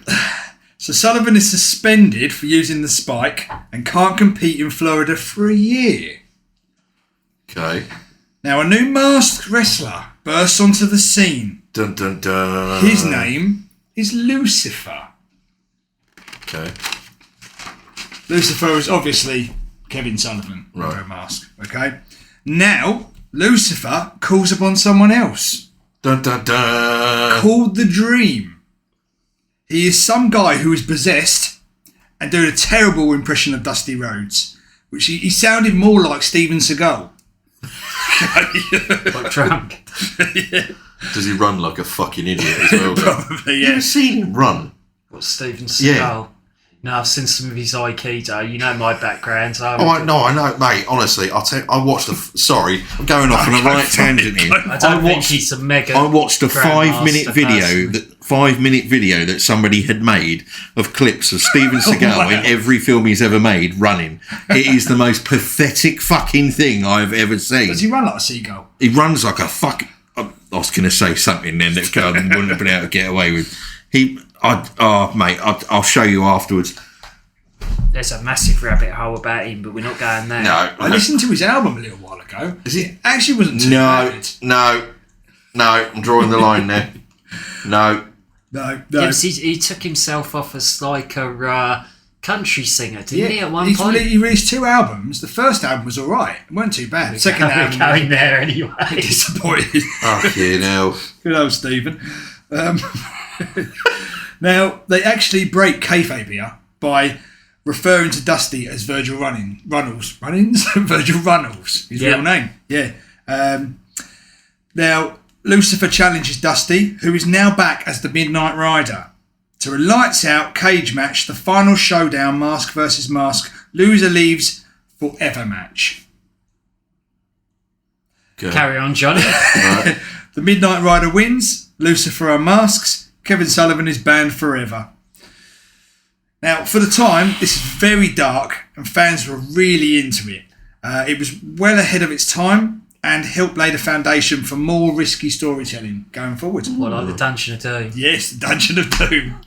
So Sullivan is suspended for using the spike and can't compete in Florida for a year. Okay. Now, a new masked wrestler bursts onto the scene. Dun dun dun. His name is Lucifer. Okay. Lucifer is obviously Kevin Sullivan. Right. Wearing a mask. Okay. Now, Lucifer calls upon someone else. Dun dun dun. Called the Dream. He is some guy who is possessed and doing a terrible impression of Dusty Rhodes, which he sounded more like Steven Seagal. Like drunk. Yeah. Does he run like a fucking idiot as well? Probably, You yeah. ever seen him run? What, Steven Seagal? Yeah. No, I've seen some of his Aikido. You know my background. I know, mate. Honestly, I watched the. Sorry, I'm going off on a right tangent here. I don't think he's a mega. I watched a grandmaster 5-minute video that somebody had made of clips of Steven Seagal Wow. in every film he's ever made running. It is the most pathetic fucking thing I've ever seen. Does he run like a seagull? He runs like a fuck. I was going to say something then that I wouldn't have been able to get away with. I'll show you afterwards. There's a massive rabbit hole about him, but we're not going there. No, I listened to his album a little while ago. Is it? It actually wasn't too bad. No. I'm drawing the line there. No. No. Yeah, he took himself off as like a country singer, didn't he, at one point? He released 2 albums. The first album was alright. It wasn't too bad. The second We're album going there anyway. was disappointed. Fucking hell. Good old Stephen. Now, they actually break kayfabe here by referring to Dusty as Virgil Runnels. Virgil Runnels, his real name. Yeah. Now, Lucifer challenges Dusty, who is now back as the Midnight Rider, to a lights-out cage match, the final showdown, mask versus mask, loser leaves forever match. Okay. Carry on, Johnny. Right. The Midnight Rider wins, Lucifer unmasks, Kevin Sullivan is banned forever. Now, for the time, this is very dark and fans were really into it. It was well ahead of its time and helped lay the foundation for more risky storytelling going forward. What, like the Dungeon of Doom? Yes, the Dungeon of Doom.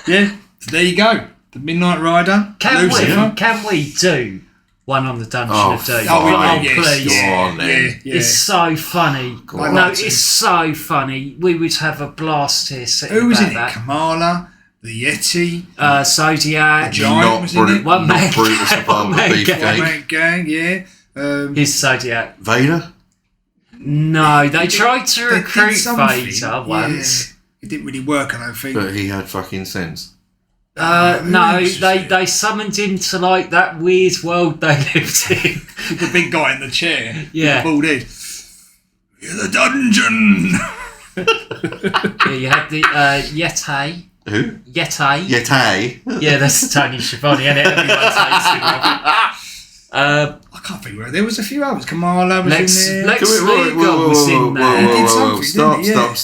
Yeah, so there you go. The Midnight Rider, Lucifer. Can we do one on the Dungeon Oh, of Doom? yes. Please. Go on, then. Yeah. It's so funny. I'd No, like to. it's so funny. We would have a blast here. Who was in it? That. Kamala, the Yeti, Zodiac. Giant Not was in it. One man Brutus gang, above one the man gang. beefcake. One-Man Gang, yeah. He's Zodiac. Vader? No, they tried to They did recruit something, Vader once. Yeah. It didn't really work, I don't think. But he had fucking sense. No, Interesting. they summoned him to like that weird world they lived in. The big guy in the chair. Yeah. With the bald head. You're the dungeon. Yeah, you had the Yeti. Who? Yeti. Yeti. Yeah, that's Tony Schiavone, isn't it? Everyone takes it off. I can't think where. There was a few others. Kamala was in there. Lex Luger was in there. He did something, didn't he?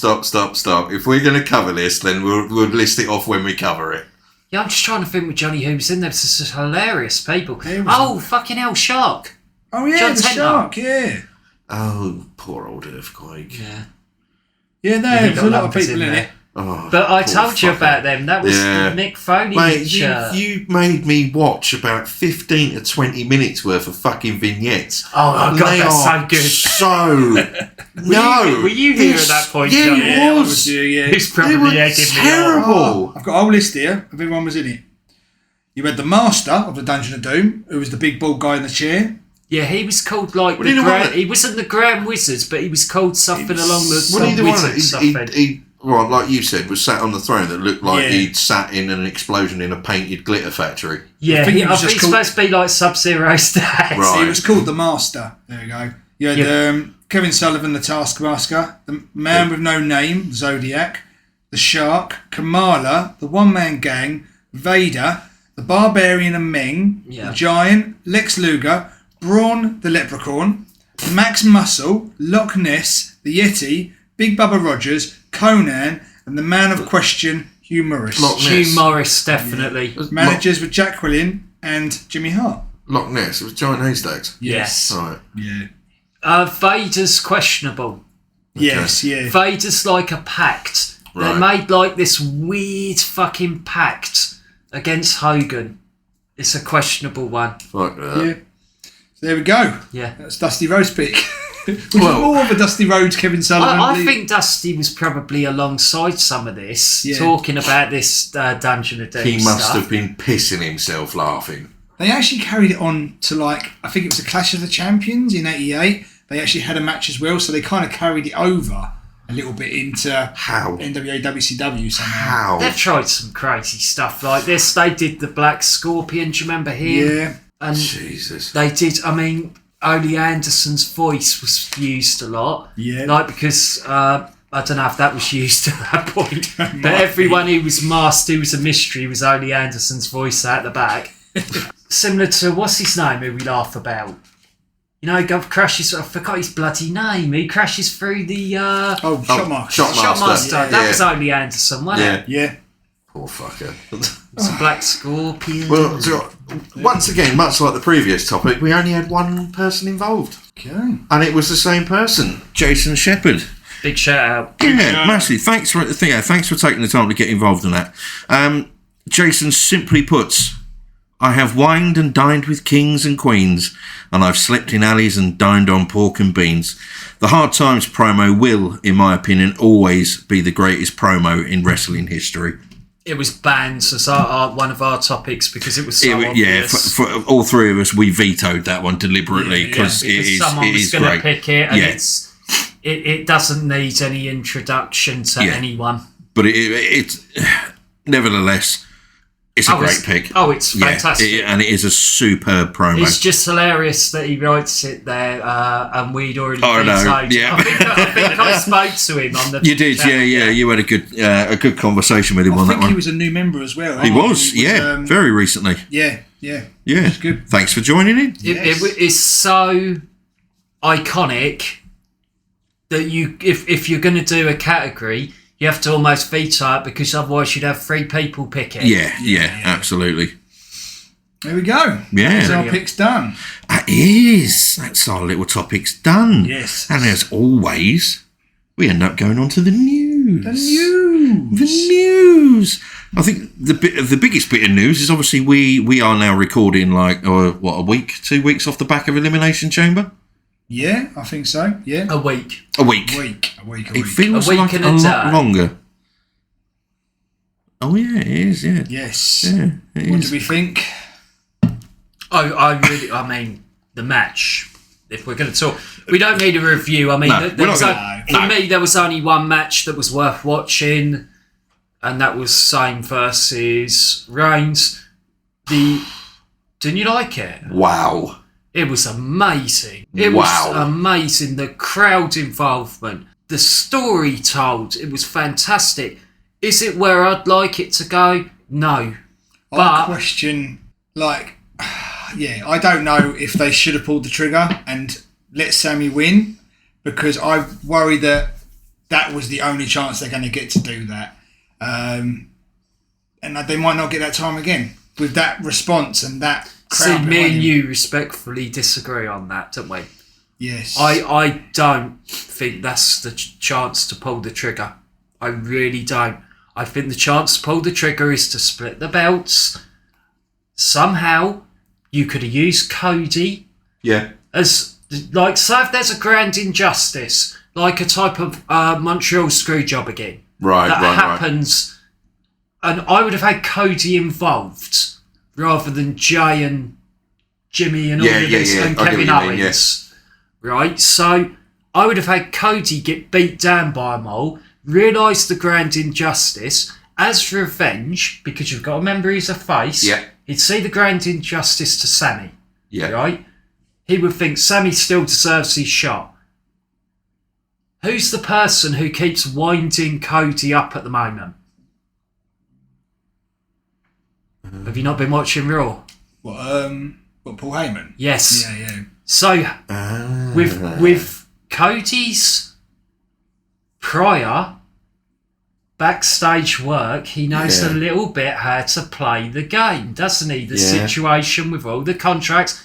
Stop. If we're going to cover this, then we'll list it off when we cover it. Yeah, I'm just trying to think with Johnny who was in there. It's just hilarious people. There was Oh, fucking hell, Shark. Oh, yeah, John the Tentner. shark, yeah. Oh, poor old earthquake. Yeah. Yeah, He there's got a lot of lumpers people in there. it. Oh, But I poor told you fucker. about them. That was Yeah. the Mick Foley Mate, shirt. you made me watch about 15 to 20 minutes worth of fucking vignettes. Oh, my God, They that's so are good. So Were you here at that point, Yeah, Johnny? it Yeah, I was. was here, yeah. Who's They probably were egging me on. terrible. I've got a whole list here of everyone was in it. You had the master of the Dungeon of Doom, who was the big bald guy in the chair. Yeah, he was called like What did he want? he wasn't the Grand Wizard, but he was called something along the What did he want? wizard something. He, well, like you said, was sat on the throne that looked like Yeah. he'd sat in an explosion in a painted glitter factory. Yeah, I think I he was think just he's called- supposed to be like Sub-Zero's dad. Right. He was called the Master. There you go. You had Kevin Sullivan, the Taskmaster, the Man with No Name, Zodiac, the Shark, Kamala, the One-Man Gang, Vader, the Barbarian and Meng, the Giant, Lex Luger, Braun the Leprechaun, Max Muscle, Loch Ness, the Yeti, Big Bubba Rogers, Conan, and the Man of Question, Hugh Morris. Loch Ness. Hugh Morris, definitely. Managers with Jack Quillian and Jimmy Hart. Loch Ness. It was giant haystacks. Yes. Right. Yeah. Vader's questionable. Yes, yeah. Vader's like a pact. They Right. made like this weird fucking pact against Hogan. It's a questionable one. Fuck that. Yeah. So there we go. Yeah. That's Dusty Rhodes' pick. Which Well- was more of a Dusty Rhodes, Kevin Sullivan. I think Dusty was probably alongside some of this, talking about this Dungeon of Doom He must stuff. have been pissing himself laughing. They actually carried it on to I think it was a Clash of the Champions in '88. They actually had a match as well, so they kind of carried it over a little bit into How? NWA WCW somehow. How? They've tried some crazy stuff like this. They did the Black Scorpion, do you remember him? Yeah. And Jesus. they did, Ole Anderson's voice was used a lot. Yeah. Because I don't know if that was used at that point. But everyone who was masked, who was a mystery, was Ole Anderson's voice out the back. Similar to, what's his name, who we laugh about? He crashes, I forgot his bloody name. He crashes through the Shotmaster. Shotmaster. Yeah, That was Ole Anderson, wasn't it? Yeah. Poor fucker. It's a Black Scorpion. Well, so, once again, much like the previous topic, we only had one person involved. Okay. And it was the same person, Jason Shepherd. Big shout out. Yeah, massive. Thanks for taking the time to get involved in that. Jason simply puts, I have wined and dined with kings and queens, and I've slept in alleys and dined on pork and beans. The Hard Times promo will, in my opinion, always be the greatest promo in wrestling history. It was banned as one of our topics because it was so Yeah, obvious. for all three of us, we vetoed that one deliberately because someone was great. going to pick it, and Yeah. it doesn't need any introduction to anyone. But it nevertheless, it's a great pick. Oh, it's fantastic. And it is a superb promo. It's just hilarious that he writes it there, and we'd already Oh, no, vetoed. yeah. I think I spoke to him on the. You did, channel, yeah. You had a good conversation with him I on that think one. he was a new member as well. He was, very recently. Yeah. Yeah, It's good. Thanks for joining in. It is so iconic that if you're going to do a category, you have to almost veto it because otherwise you'd have three people pick it. Yeah, absolutely. There we go. Yeah. That's our picks done. That is. That's our little topics done. Yes. And as always, we end up going on to the news. The news. I think the biggest bit of news is obviously we are now recording a week, 2 weeks off the back of Elimination Chamber. Yeah, I think so. Yeah. A week. A week. It feels A week like and a a lot day. longer. Oh yeah, it is. Yeah. Yes. Yeah. It What is. do we think? I mean, the match. If we're going to talk, we don't need a review. I mean, No, we're not for me, there was only one match that was worth watching, and that was Zayn versus Reigns. Didn't you like it? Wow. It was amazing. It Wow. was amazing. The crowd involvement, the story told, it was fantastic. Is it where I'd like it to go? No. I But question, I don't know if they should have pulled the trigger and let Sami win, because I worry that was the only chance they're going to get to do that. And they might not get that time again with that response and that crowd. see, me behind and him. you respectfully disagree on that, don't we? Yes. I don't think that's the chance to pull the trigger. I really don't. I think the chance to pull the trigger is to split the belts. Somehow, you could have used Cody Yeah. as, say if there's a grand injustice, like a type of Montreal Screwjob again. Right. That Right. happens. And I would have had Cody involved rather than Jey and Jimmy and all of this and I get Kevin what you mean, Owens. Right? So I would have had Cody get beat down by them all, realise the grand injustice as revenge, because you've got to remember he's a face. Yeah. He'd see the grand injustice to Sami. Yeah. Right? He would think Sami still deserves his shot. Who's the person who keeps winding Cody up at the moment? Have you not been watching Raw? What, Paul Heyman? Yes. Yeah. So, with Cody's prior backstage work, he knows a little bit how to play the game, doesn't he? The situation with all the contracts.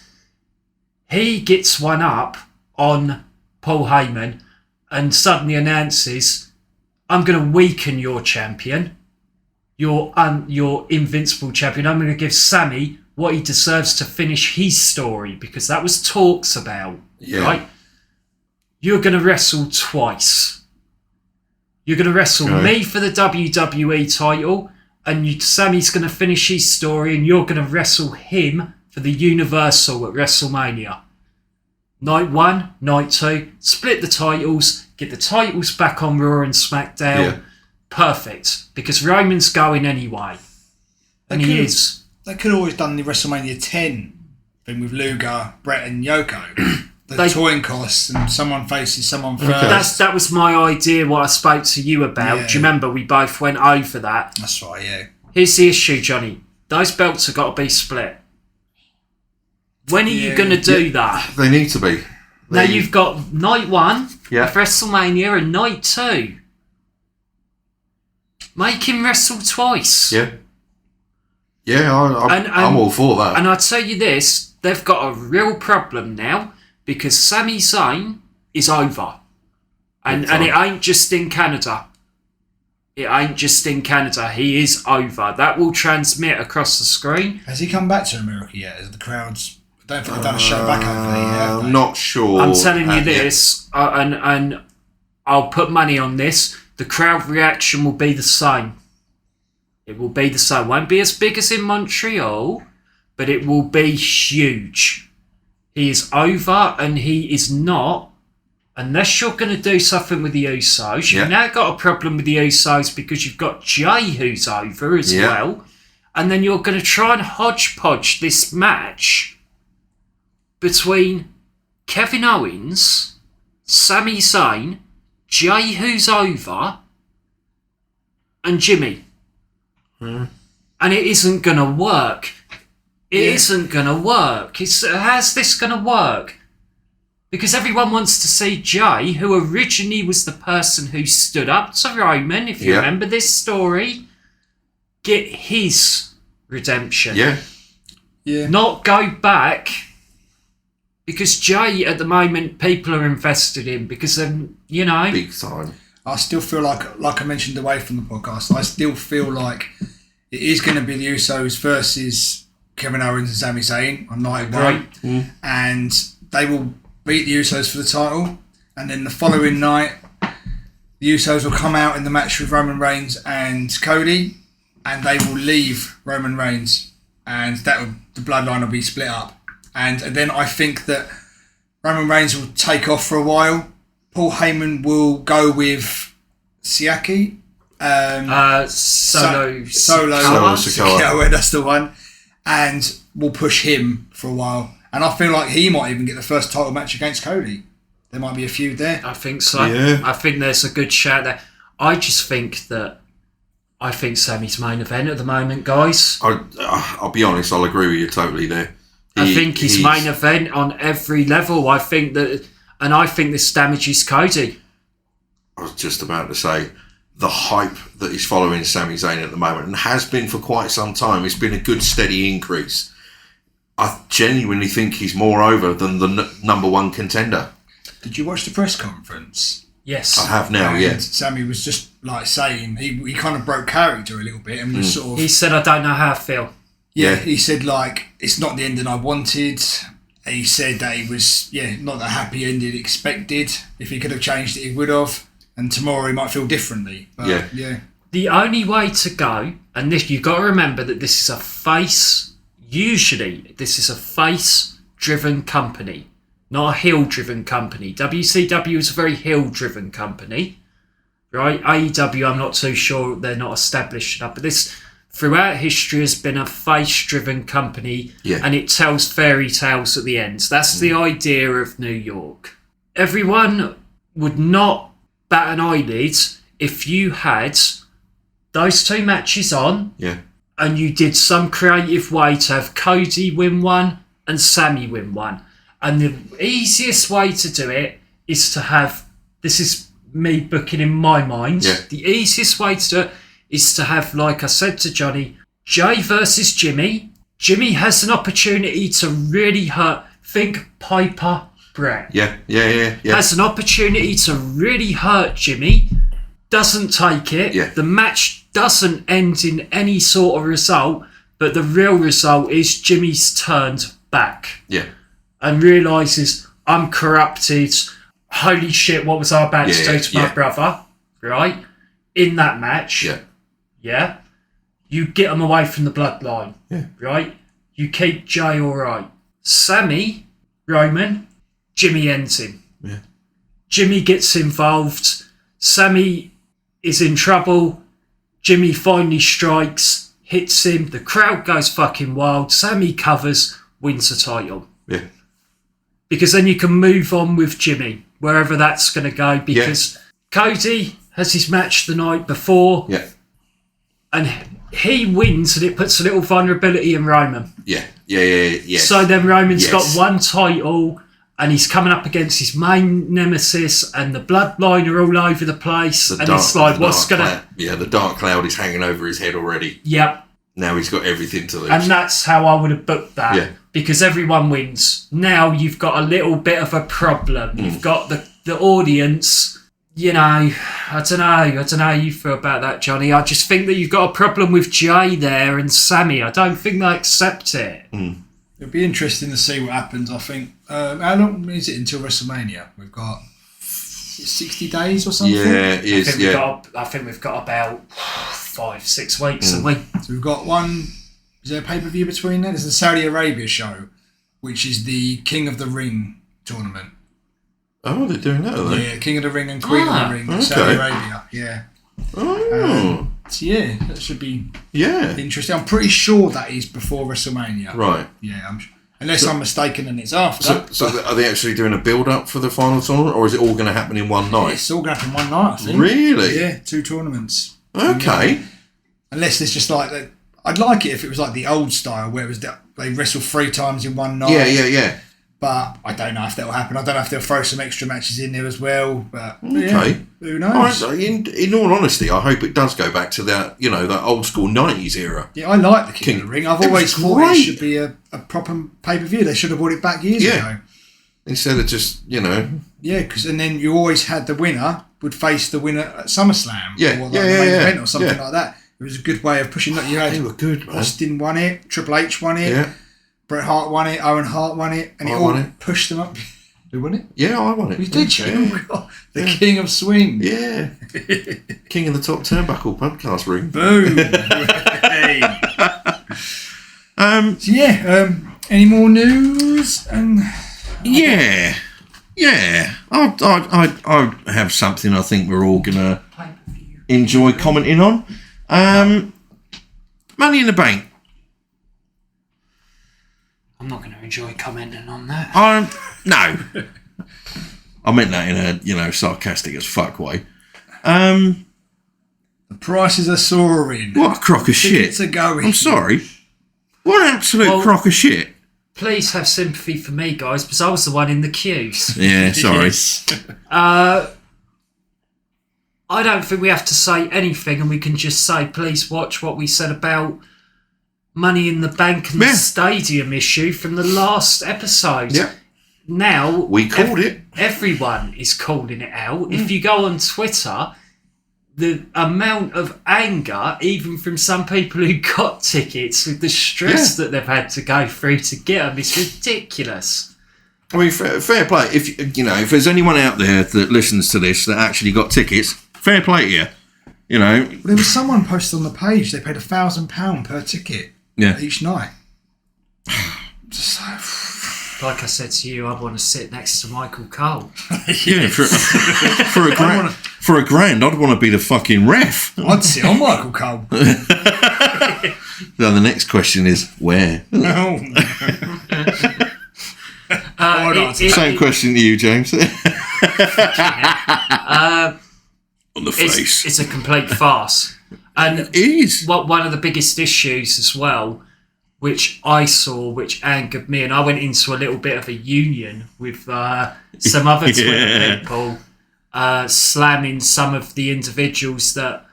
He gets one up on Paul Heyman and suddenly announces, I'm going to weaken your champion, your invincible champion. I'm going to give Sami what he deserves to finish his story, because that was talks about, right? You're going to wrestle twice. You're going to wrestle me for the WWE title, and Sami's going to finish his story, and you're going to wrestle him for the Universal at WrestleMania. Night 1, Night 2, split the titles, get the titles back on Raw and SmackDown. Yeah. Perfect, because Roman's going anyway. And he is. They could have always done the WrestleMania 10 thing with Luger, Brett and Yoko. The touring costs, and someone faces someone first. That was my idea, what I spoke to you about. Yeah. Do you remember? We both went over that. That's right, yeah. Here's the issue, Johnny. Those belts have got to be split. When are you going to do that? They need to be. Now you've got Night 1 of Yeah. WrestleMania and Night 2. Make him wrestle twice. Yeah. Yeah, I'm all for that. And I tell you this, they've got a real problem now, because Sami Zayn is over. And it ain't just in Canada. It ain't just in Canada. He is over. That will transmit across the screen. Has he come back to America yet? As the crowds... I don't think they've done a show back over there yet. I'm not sure. I'm telling you this, and I'll put money on this. The crowd reaction will be the same. It will be the same. Won't be as big as in Montreal, but it will be huge. He is over, and he is not, unless you're going to do something with the Usos. You've now got a problem with the Usos because you've got Jey who's over as well, and then you're going to try and hodgepodge this match between Kevin Owens, Sami Zayn, Jey who's over, and Jimmy. And it isn't going to work. It isn't going to work. How's this going to work? Because everyone wants to see Jey, who originally was the person who stood up to Roman, if you remember this story, get his redemption. Yeah. Not go back. Because Jey, at the moment, people are invested in, because then, Big time. I still feel like I mentioned away from the podcast, I still feel like it is going to be the Usos versus Kevin Owens and Sami Zayn on night 1. And they will beat the Usos for the title. And then the following night, the Usos will come out in the match with Roman Reigns and Cody, and they will leave Roman Reigns. And the bloodline will be split up. And then I think that Roman Reigns will take off for a while. Paul Heyman will go with Siaki. Solo Sikoa, that's the one. And we'll push him for a while. And I feel like he might even get the first title match against Cody. There might be a feud there. I think so. Yeah. I think there's a good shout there. I think Sami's main event at the moment, guys. I'll be honest, I'll agree with you totally there. I think he's main event on every level. I think this damages Cody. I was just about to say, the hype that is following Sami Zayn at the moment, and has been for quite some time, it's been a good steady increase. I genuinely think he's more over than the number one contender. Did you watch the press conference? Yes. I have now, yeah. Sami was just like saying, he kind of broke character a little bit and was sort of... He said, I don't know how I feel. Yeah, he said, like, it's not the ending I wanted. He said that he was, not the happy ending expected. If he could have changed it, he would have. And tomorrow he might feel differently. But, yeah. The only way to go, and this, you've got to remember that this is a face-driven company, not a heel-driven company. WCW is a very heel-driven company, right? AEW, I'm not too sure, they're not established enough, but this... throughout history has been a face-driven company, and it tells fairy tales at the end. That's the idea of New York. Everyone would not bat an eyelid if you had those two matches on, and you did some creative way to have Cody win one and Sami win one. And the easiest way to do it is to have, this is me booking in my mind. Yeah. The easiest way to do it is to have, like I said to Johnny, Jey versus Jimmy. Jimmy has an opportunity to really hurt. Think Piper Brett. Yeah. Has an opportunity to really hurt Jimmy. Doesn't take it. Yeah. The match doesn't end in any sort of result, but the real result is Jimmy's turned back. Yeah. And realises, I'm corrupted. Holy shit, what was I about to do to my brother? Right? In that match. Yeah. Yeah. You get him away from the bloodline. Yeah. Right? You keep Jey alright. Sami, Roman, Jimmy ends him. Yeah. Jimmy gets involved. Sami is in trouble. Jimmy finally strikes, hits him. The crowd goes fucking wild. Sami covers, wins the title. Yeah. Because then you can move on with Jimmy, wherever that's going to go. Because Cody has his match the night before. Yeah. And he wins, and it puts a little vulnerability in Roman. Yeah. So then Roman's got one title, and he's coming up against his main nemesis, and the bloodline are all over the place. It's like, what's going to... Yeah, the dark cloud is hanging over his head already. Yep. Now he's got everything to lose. And that's how I would have booked that. Yeah. Because everyone wins. Now you've got a little bit of a problem. You've got the audience, you know, I don't know how you feel about that, Johnny. I just think that you've got a problem with Jey there and Sami. I don't think they accept it. It'll be interesting to see what happens, I think. How long is it until WrestleMania? We've got 60 days or something? Yeah, it is, I think we've got about 5-6 weeks, haven't we? So we've got one... Is there a pay-per-view between there? There's the Saudi Arabia show, which is the King of the Ring tournament. Oh, they're doing that, are they? Yeah, King of the Ring and Queen of the Ring in Saudi Arabia. Yeah. Oh. So yeah, that should be Yeah. interesting. I'm pretty sure that is before WrestleMania. Right. Yeah, unless I'm mistaken and it's after. So are they actually doing a build-up for the final tournament, or is it all going to happen in one night? It's all going to happen one night, I think. Really? Yeah, 2 tournaments. Okay. Unless it's just like... I'd like it if it was like the old style, where it was they wrestle 3 times in one night. Yeah. But I don't know if that will happen. I don't know if they'll throw some extra matches in there as well. But Okay. Who knows? In all honesty, I hope it does go back to that, that old school 90s era. Yeah, I like the King of the Ring. I've always thought it should be a proper pay-per-view. They should have brought it back years ago. Instead of just, Yeah, and then you always had the winner would face the winner at SummerSlam. Yeah, or the main event or something yeah. like that. It was a good way of pushing that. You had They were good, man. Austin won it, Triple H won it, Yeah. Bret Hart won it, Owen Hart won it, and I it all won it. pushed them up. Who won it? Yeah, I won it. You did, you? Yeah. Oh, God. The King of Swing. Yeah. King of the Top Turnbuckle podcast ring. Boom. Hey. So any more news? Yeah. I have something I think we're all going to enjoy commenting on. Money in the Bank. I'm not going to enjoy commenting on that. No. I meant that in a, sarcastic as fuck way. The prices are soaring. What a crock of shit. Tickets are going. I'm sorry. What an absolute crock of shit. Please have sympathy for me, guys, because I was the one in the queues. Yeah, sorry. I don't think we have to say anything, and we can just say, please watch what we said about Money in the Bank and the stadium issue from the last episode. Yeah. Now, We called it. Everyone is calling it out. If you go on Twitter, the amount of anger, even from some people who got tickets, with the stress that they've had to go through to get them, is ridiculous. I mean, fair play. If there's anyone out there that listens to this that actually got tickets, fair play to you. There was someone posted on the page, they paid £1,000 per ticket each night. Like I said to you, I want to sit next to Michael Cole. Yeah, for a grand, I'd want to be the fucking ref. I'd sit on Michael Cole. Then the next question is, where? No. Same question to you, James. On the face. It's a complete farce. And it is. One of the biggest issues as well, which I saw, which angered me, and I went into a little bit of a union with some other Twitter people. slamming some of the individuals that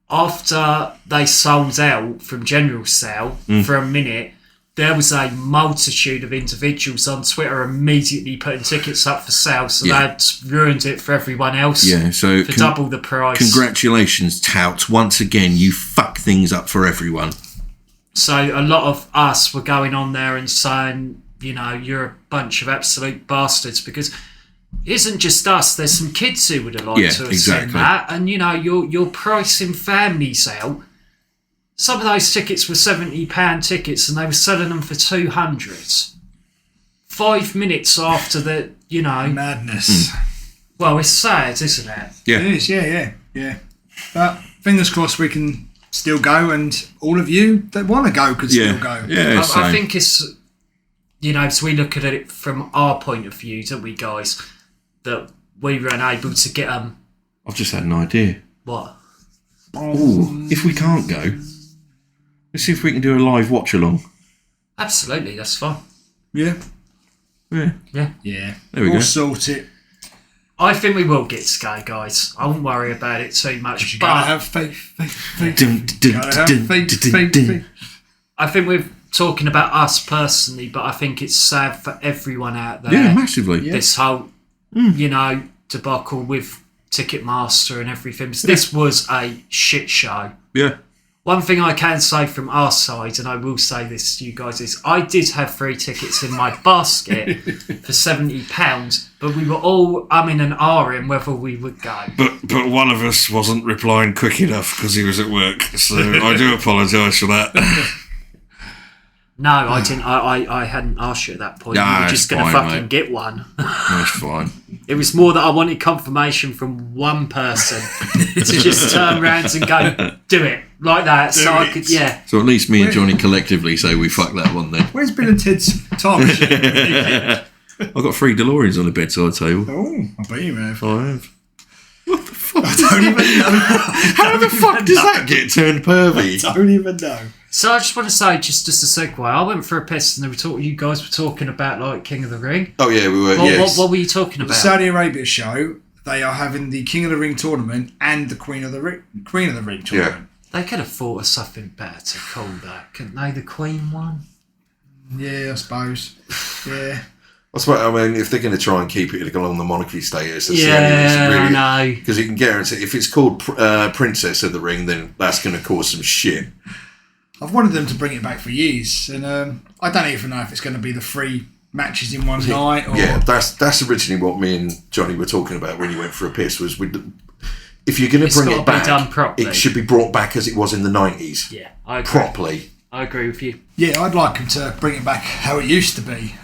after they sold out from general sale for a minute, there was a multitude of individuals on Twitter immediately putting tickets up for sale, so that ruined it for everyone else. Yeah, so for double the price. Congratulations, tout. Once again, you fuck things up for everyone. So a lot of us were going on there and saying, you know, you're a bunch of absolute bastards, because it isn't just us. There's some kids who would have liked to have seen that, and you know, you're pricing families out. Some of those tickets were £70 tickets, and they were selling them for 200. 5 minutes after the, you know, madness. Well, it's sad, isn't it? Yeah, it is. Yeah. But fingers crossed we can still go, and all of you that want to go could still go. Yeah, I think it's, you know, so we look at it from our point of view, don't we, guys? That we were unable to get them. I've just had an idea. What? Ooh, if we can't go, let's see if we can do a live watch along. Absolutely, that's fine. Yeah. Yeah. There we go. We'll sort it. I think we will get to go, guys. I won't worry about it too much. You But gotta have faith. Gotta have faith. I think we're talking about us personally, but I think it's sad for everyone out there. Yeah, massively. This whole, you know, debacle with Ticketmaster and everything. So this was a shit show. Yeah. One thing I can say from our side, and I will say this to you guys, is I did have 3 tickets in my basket for £70, but we were all umming and ahhing whether we would go. But one of us wasn't replying quick enough because he was at work, so I do apologise for that. No, I didn't. I hadn't asked you at that point. Nah, you were just going to fucking get one. That's fine. It was more that I wanted confirmation from one person to just turn around and go, do it, like that. So I could, yeah. So at least me and Johnny collectively say we fucked that one then. Where's Bill and Ted's time machine? I've got 3 DeLoreans on the bedside table. Oh, I bet you have. I have. What the fuck? I don't even know. How the fuck does that get turned pervy? I don't even know. So I just want to say, just as a segue, I went for a piss and you guys were talking about like King of the Ring. Oh yeah, we were. What were you talking about? The Saudi Arabia show. They are having the King of the Ring tournament and the Queen of the Ring tournament. Yeah. They could have thought of something better to call that, couldn't they? The Queen one. Yeah, I suppose. Yeah. I mean, if they're going to try and keep it along the monarchy status, that's I know. Because you can guarantee if it's called Princess of the Ring, then that's going to cause some shit. I've wanted them to bring it back for years, and I don't even know if it's going to be the 3 matches in one night. Or... Yeah, that's originally what me and Johnny were talking about when you went for a piss. Was if you're going to bring it back, done properly. It should be brought back as it was in the 90s. Yeah, I agree. Properly. I agree with you. Yeah, I'd like them to bring it back how it used to be,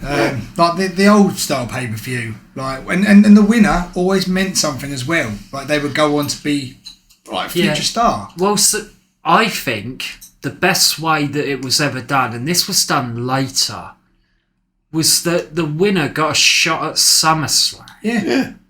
like the old style pay-per-view. Like, and the winner always meant something as well. Like they would go on to be like future star. Well, so I think the best way that it was ever done, and this was done later, was that the winner got a shot at SummerSlam.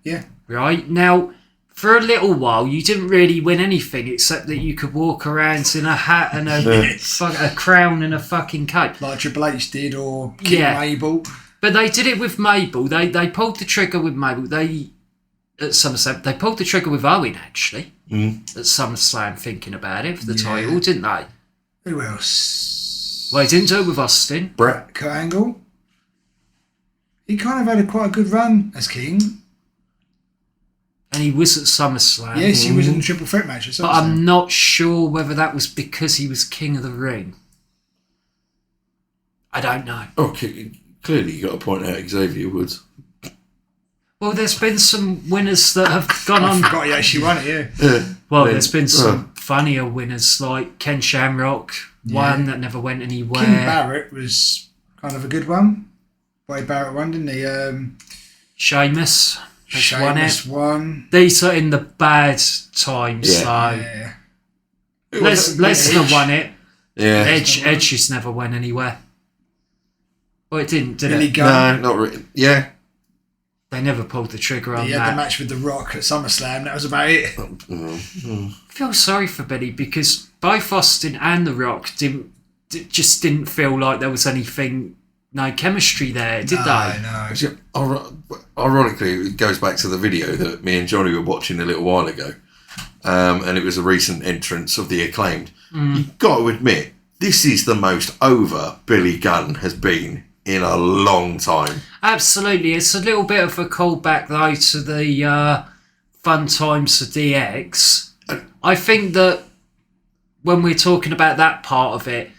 Yeah. Right? Now, for a little while, you didn't really win anything except that you could walk around in a hat and a crown and a fucking cape. Like Triple H did, or King Mabel. But they did it with Mabel. They pulled the trigger with Mabel. At SummerSlam, they pulled the trigger with Owen, actually, at SummerSlam, thinking about it, for the title, didn't they? Who else? Well, he didn't do it with Austin. Kurt Angle. He kind of had quite a good run as King. And he was at SummerSlam. Yes, he was in the triple threat match at SummerSlam. But I'm not sure whether that was because he was King of the Ring. I don't know. Okay, clearly you got to point out Xavier Woods. Well, there's been some winners that have gone on. I forgot he actually won it, yeah. Well, there's been some funnier winners like Ken Shamrock, one that never went anywhere. King Barrett was kind of a good one. Boy Barrett won, didn't he? Sheamus won. These are in the bad times, so. Yeah. Lesnar won it. Yeah. Edge just never went anywhere. Well, it didn't, did Billy it? Gunn. No, not really. Yeah. They never pulled the trigger on He that. had the match with The Rock at SummerSlam. That was about it. I feel sorry for Billy because both Austin and The Rock just didn't feel like there was anything no chemistry there, did they? No. Ironically, it goes back to the video that me and Johnny were watching a little while ago, and it was a recent entrance of the Acclaimed. You've got to admit, this is the most over Billy Gunn has been in a long time. Absolutely. It's a little bit of a callback, though, to the Fun Times for DX. I think that when we're talking about that part of it,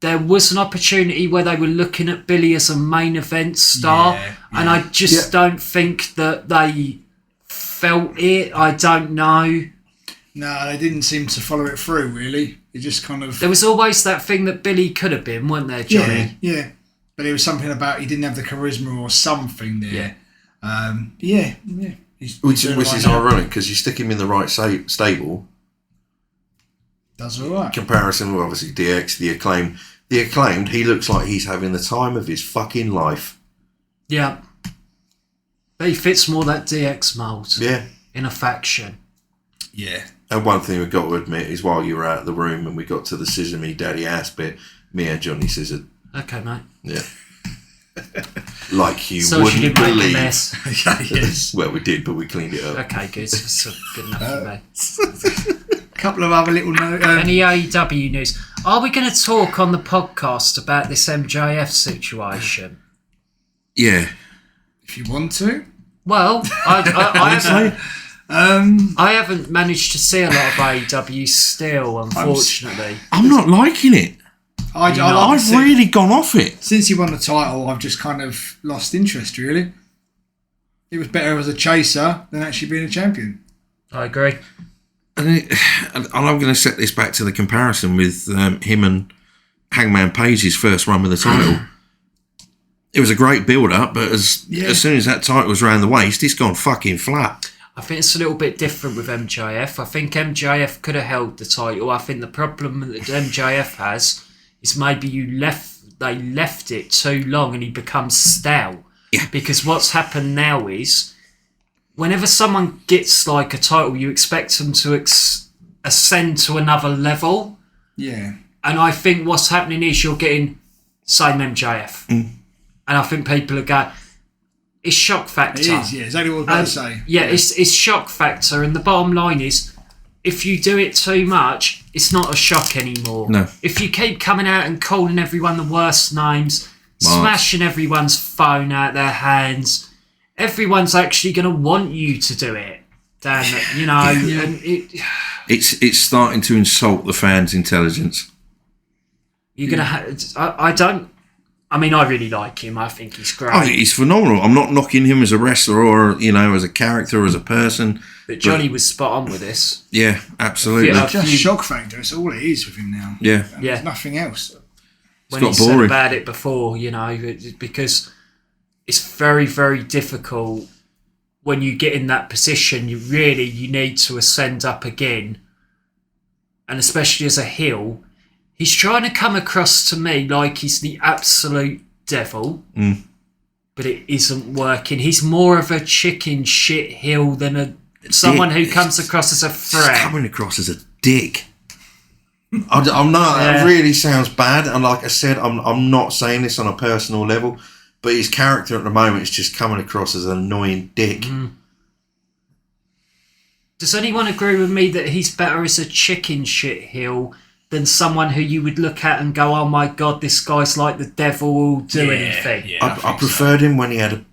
there was an opportunity where they were looking at Billy as a main event star, and I just don't think that they felt it. I don't know. No, they didn't seem to follow it through, really. It just kind of... There was always that thing that Billy could have been, wasn't there, Johnny? Yeah. But it was something about he didn't have the charisma or something there. Which is ironic, because you stick him in the right stable. Does all right. Comparison with obviously DX, the Acclaimed. The Acclaimed, he looks like he's having the time of his fucking life. Yeah. But he fits more that DX mould. Yeah. In a faction. Yeah. And one thing we've got to admit is while you were out of the room and we got to the scissor me daddy ass bit, me and Johnny scissored. Okay, mate. Yeah. Like you so wouldn't she didn't believe. Make a mess. Yes. Well, we did, but we cleaned it up. Okay, good. That's good enough for me. A couple of other little notes. Any AEW news? Are we going to talk on the podcast about this MJF situation? Yeah. If you want to. Well, I haven't managed to see a lot of AEW still, unfortunately. I'm not liking it. I've really gone off it. Since he won the title, I've just kind of lost interest, really. It was better as a chaser than actually being a champion. I agree. And I'm going to set this back to the comparison with him and Hangman Page's first run with the title. It was a great build-up, but as soon as that title was around the waist, it's gone fucking flat. I think it's a little bit different with MJF. I think MJF could have held the title. I think the problem that MJF has is maybe they left it too long and he becomes stale. Yeah. Because what's happened now is whenever someone gets like a title, you expect them to ascend to another level. Yeah. And I think what's happening is you're getting same MJF. And I think people are going, it's shock factor. It is, yeah. Exactly what I was about to say. Yeah, it's shock factor. And the bottom line is, if you do it too much, it's not a shock anymore. No. If you keep coming out and calling everyone the worst names, smashing everyone's phone out their hands, everyone's actually going to want you to do it. Dan, you know, and it's starting to insult the fans' intelligence. You're going to I really like him. I think he's great. Oh, he's phenomenal. I'm not knocking him as a wrestler or, as a character or as a person. But Johnny was spot on with this. Yeah, absolutely. Yeah, just shock factor. It's all it is with him now. Yeah. There's nothing else. When he said about it before, because it's very, very difficult when you get in that position. You need to ascend up again. And especially as a heel, he's trying to come across to me like he's the absolute devil. But it isn't working. He's more of a chicken shit heel than someone who comes across as a threat. He's coming across as a dick. I'm not. It really sounds bad. And like I said, I'm not saying this on a personal level, but his character at the moment is just coming across as an annoying dick. Does anyone agree with me that he's better as a chicken shit heel than someone who you would look at and go, oh my god, this guy's like the devil, will do anything? Yeah, I preferred him when he had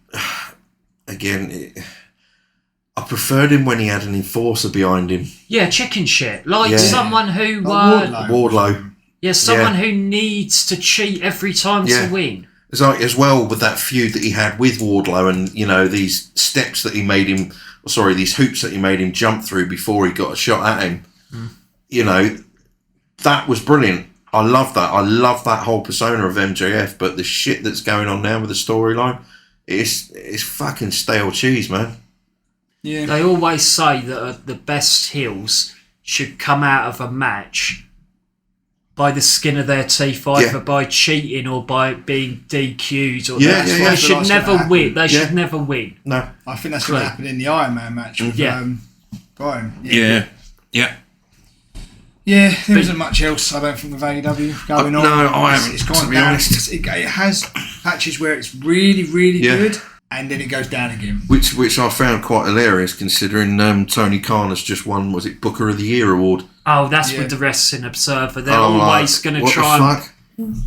I preferred him when he had an enforcer behind him. Yeah, chicken shit. Like someone who... Wardlow. Yeah, someone who needs to cheat every time to win. It's like, as well with that feud that he had with Wardlow and, these steps that he made him... these hoops that he made him jump through before he got a shot at him. That was brilliant. I love that. I love that whole persona of MJF, but the shit that's going on now with the storyline, it's fucking stale cheese, man. Yeah. They always say that the best heels should come out of a match by the skin of their teeth, either by cheating or by being DQ'd. They should never win. They should never win. No. I think that's what happened in the Iron Man match with Bryan. Yeah. Yeah, there isn't much else, I don't think, with AEW going on. No, I haven't, It's gone to be down. honest. It has patches where it's really, really good, and then it goes down again. Which I found quite hilarious, considering Tony Khan has just won, was it Booker of the Year award? Oh, that's with the Wrestling Observer. They're Oh, always going to what try. the fuck?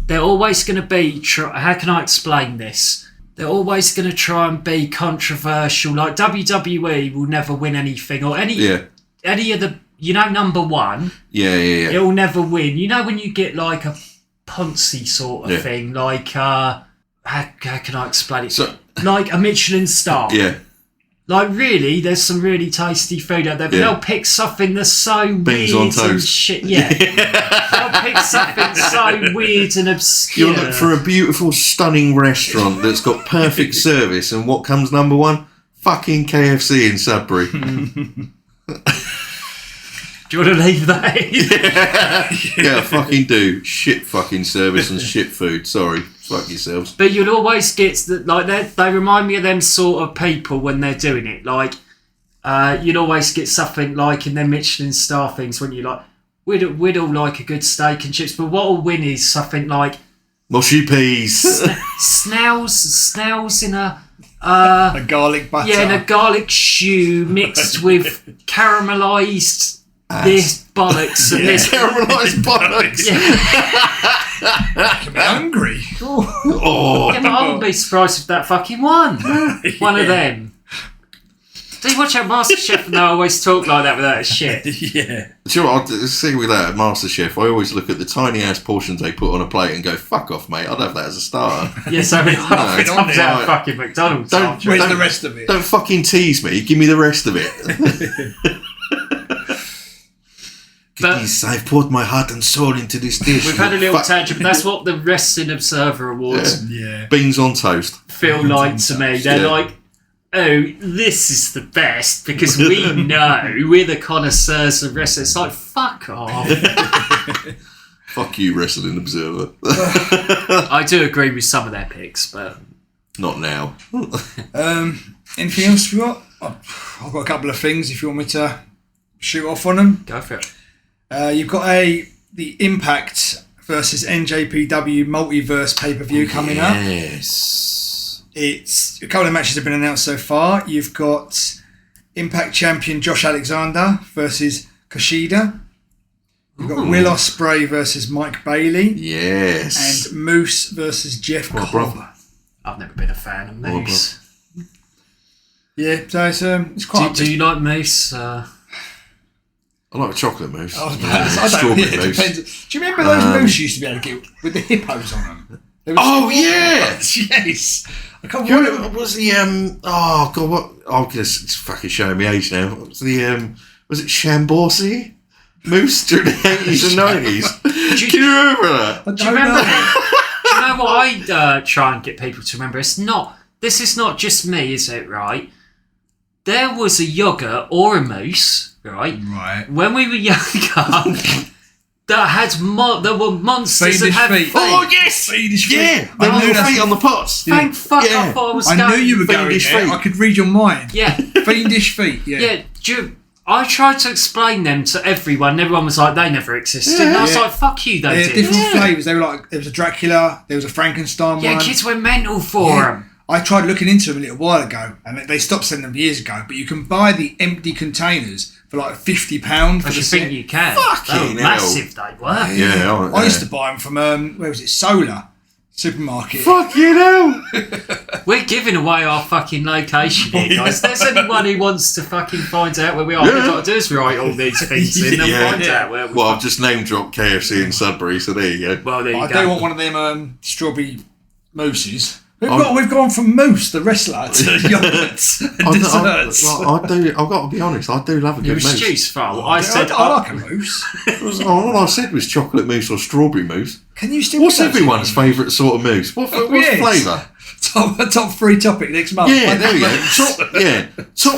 They're always going to be. How can I explain this? They're always going to try and be controversial. Like WWE will never win anything, or any of the. Number one. Yeah. It'll never win. You know when you get like a Ponzi sort of thing, like how can I explain it? So, like a Michelin star. yeah. Like really, there's some really tasty food out there, but they'll pick something that's so Beans weird on toast. and shit. Yeah. They'll pick something so weird and obscure. You look for a beautiful, stunning restaurant that's got perfect service, and what comes number one? Fucking KFC in Sudbury. Do you want to leave that in? Yeah, fucking do. Shit fucking service and shit food. Sorry. Fuck yourselves. But you'll always get they remind me of them sort of people when they're doing it. Like you'd always get something like in their Michelin star things when you're like, we'd all like a good steak and chips, but what'll win is something like Mushy peas. snails in a garlic butter. yeah, in a garlic stew mixed with caramelised this bollocks and this Caramelised bollocks. I'm hungry. Oh. Yeah, but I wouldn't be surprised if that fucking won. One of them. Do you watch out MasterChef and they always talk like that without a shit? Yeah. Do you know what? I'll see with that at MasterChef, I always look at the tiny ass portions they put on a plate and go, fuck off, mate, I'd have that as a starter. Yes, I mean, it comes out of Right. fucking McDonald's. Where's the rest of it? Don't fucking tease me, give me the rest of it. But I've poured my heart and soul into this dish. we've had a little tangent, but that's what the Wrestling Observer Awards Beans on toast. feel like to me. They're like, oh, this is the best because we know we're the connoisseurs of wrestling. It's like, fuck off. Fuck you, Wrestling Observer. I do agree with some of their picks, but Not now. Anything else we got? I've got a couple of things if you want me to shoot off on them. go for it. You've got the Impact versus NJPW multiverse pay-per-view coming up. Yes. It's a couple of matches have been announced so far. You've got Impact champion Josh Alexander versus Kushida. You've got Will Ospreay versus Mike Bailey. Yes. And Moose versus Jeff Cobb. brother. I've never been a fan of Moose. Yeah, so it's quite. Do you like Moose? I like chocolate mousse. I don't Strawberry it mousse. depends. Do you remember those moose you used to be able to get with the hippos on them? Oh, yeah! Yes. I can't You remember. know, what was the oh god, what? Oh, it's fucking showing me age now. What was the was it Shamborsi mousse during the 80s and 90s? Can you remember that? Do you remember? Do you know what I try and get people to remember? This is not just me, is it? Right? There was a yogurt or a mousse, right? Right. When we were younger, that had there were monsters that Fiendish had feet. feet. Oh yes! Fiendish feet. Yeah, I the knew little that's- feet on the pots. Thank fuck Yeah. I thought I was I going. knew you were going Fiendish there. feet. I could read your mind. Yeah. Fiendish feet. Yeah. Yeah, I tried to explain them to everyone. Everyone was like, they never existed. And I was Yeah. like, fuck you, they They're did. different flavours. They were like, there was a Dracula, there was a Frankenstein Yeah, one. kids went mental for them. I tried looking into them a little while ago, and they stopped selling them years ago. But you can buy the empty containers for like £50 for I the just set. think you can. Fucking They were hell. massive, they were. Yeah, I used to buy them from where was it? Solar supermarket. Fuck you know. We're giving away our fucking location here, guys. If there's anyone who wants to fucking find out where we are, all we've got to do is write all these things in and Yeah. find out where we Well, I've just name dropped KFC in Sudbury, so there you go. Well, there you I go. do want one of them strawberry mousses. We've gone from Moose, the wrestler, to yogurts and desserts. I've got to be honest, I do love a You're good a mousse. juice file. I like a moose. All I said was chocolate mousse or strawberry mousse. Can you still? What's do that? everyone's favourite sort of mousse? What's Yes. flavour? Top three topic next month. Yeah, there we go. Top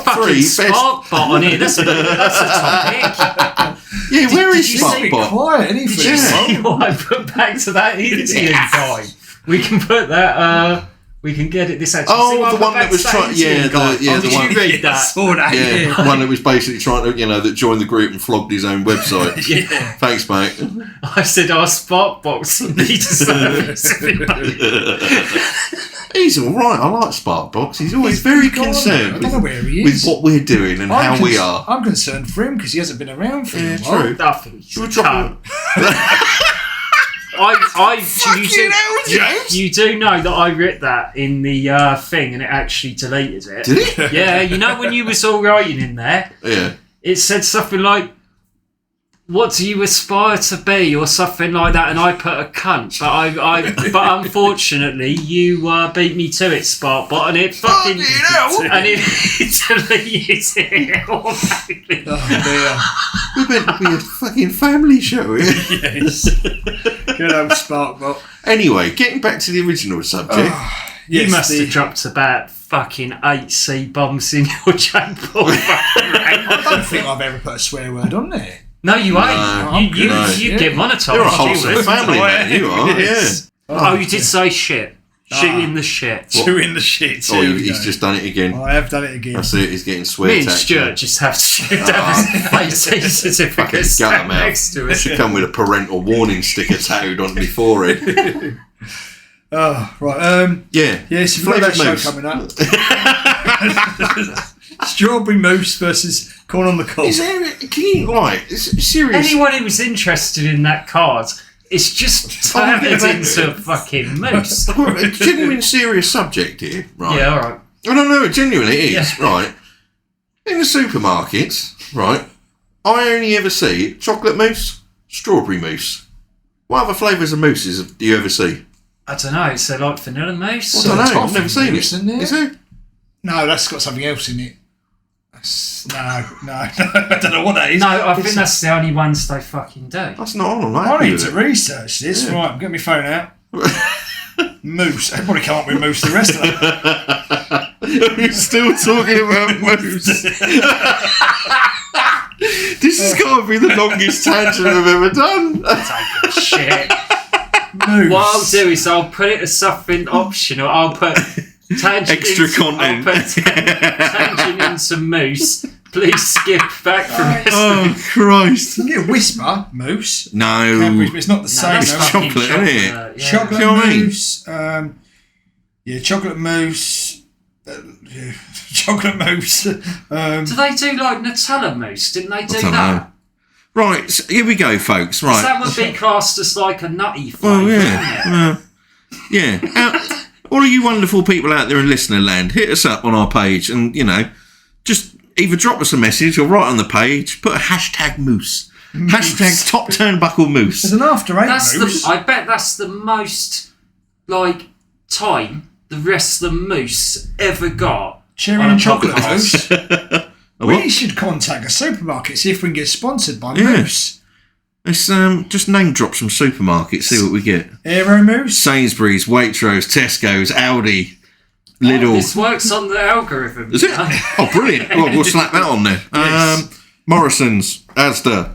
Fucking three best. Sparkbot on here. That's a topic. Yeah, where is did you see Sparkbot? Quiet, anything. Did you see what I put back to that Indian guy? We can put that. We can get it this out. See Oh, what the I one put that was back trying. to you, Yeah, guys? the Did one. you read I that? saw that. Yeah, one that was basically trying to, that joined the group and flogged his own website. Yeah. Thanks, mate. I said our Sparkbox needs a service. He's all right. I like Sparkbox. He's always very concerned I don't know where he is. with what we're doing and how we are. I'm concerned for him because he hasn't been around for a while. True. Nothing. You were dropping. You do know that I writ that in the thing and it actually deleted it. Did he? Yeah, you know when you was all writing in there, Yeah. it said something like, "What do you aspire to be?" or something like that, and I put a cunt. But unfortunately, you beat me to it, Sparkbot, and it fucking and it deleted it automatically. Oh dear. We're meant to be a fucking family show here. Yes. Good old Sparkbot. Anyway, getting back to the original subject. You must have dropped about fucking 8 C-bombs in your J-ball. I don't think I've ever put a swear word on there. No, you ain't. No, You get monetised. You're a wholesome you family, man. You are, Yes. Oh, you did say shit. Shit in the shit. Two in the shit. Oh, he's just done it again. I have done it again. That's it. He's getting swear Me and tax. Stuart just have to shoot down his face certificate Gut him out. next to It it. should come with a parental warning sticker tattooed on my forehead. Oh, right. Yeah. Yes, you've got that Flavoured show mousse. coming up. Strawberry mousse versus corn on the cob. Is there, can you, like, seriously? Anyone who was interested in that card, it's just turned it into a fucking moose. A genuine serious subject here, right? Yeah, alright. I don't know, genuinely it is, Yeah. right? In the supermarkets, right, I only ever see chocolate mousse, strawberry mousse. What other flavours of mousses do you ever see? I don't know, it's like vanilla mousse. I don't know, I've toffee never seen mousse, it. isn't there? Is there? No, that's got something else in it. No, I don't know what that is. No, I think that's the only ones they fucking do. That's not on, I'm I happy need with to it. research this. Yeah. Right, I'm getting my phone out. Mousse. Everybody come up with mousse the rest of them. We're still talking about mousse. This has got to be the longest tangent I've ever done. Take a shit. Mousse. What I'll do is I'll put it as something optional. I'll put tangent Extra into, content. I'll put tangent into moose. Please skip back from this. Oh, Christ. You can get a whisper mousse. No. Cadbury's, but it's not the same. that's though. fucking chocolate, isn't it? Yeah. Chocolate Do you know what I mean? mousse. Chocolate mousse. Chocolate mousse. Do they do like Nutella mousse? Didn't they do I don't that? know. Right, so here we go, folks. So Right. that would be classed as like a nutty flavour, Well, wouldn't yeah. it? Yeah. All of you wonderful people out there in listener land, hit us up on our page and, just either drop us a message or write on the page, put a hashtag moose. Hashtag top turnbuckle moose. There's an after eight That's mousse. I bet that's the most time the wrestler moose ever got. Cherry on a and chocolate podcast. mousse. A We what? should contact a supermarket, see if we can get sponsored by Yeah. Mousse. Let's just name drop some supermarkets, see what we get. Aero Mousse. Sainsbury's, Waitrose, Tesco's, Aldi, Lidl. This works on the algorithm. Is it? Oh, brilliant. Well, we'll slap that on there. Yes. Morrison's, Asda.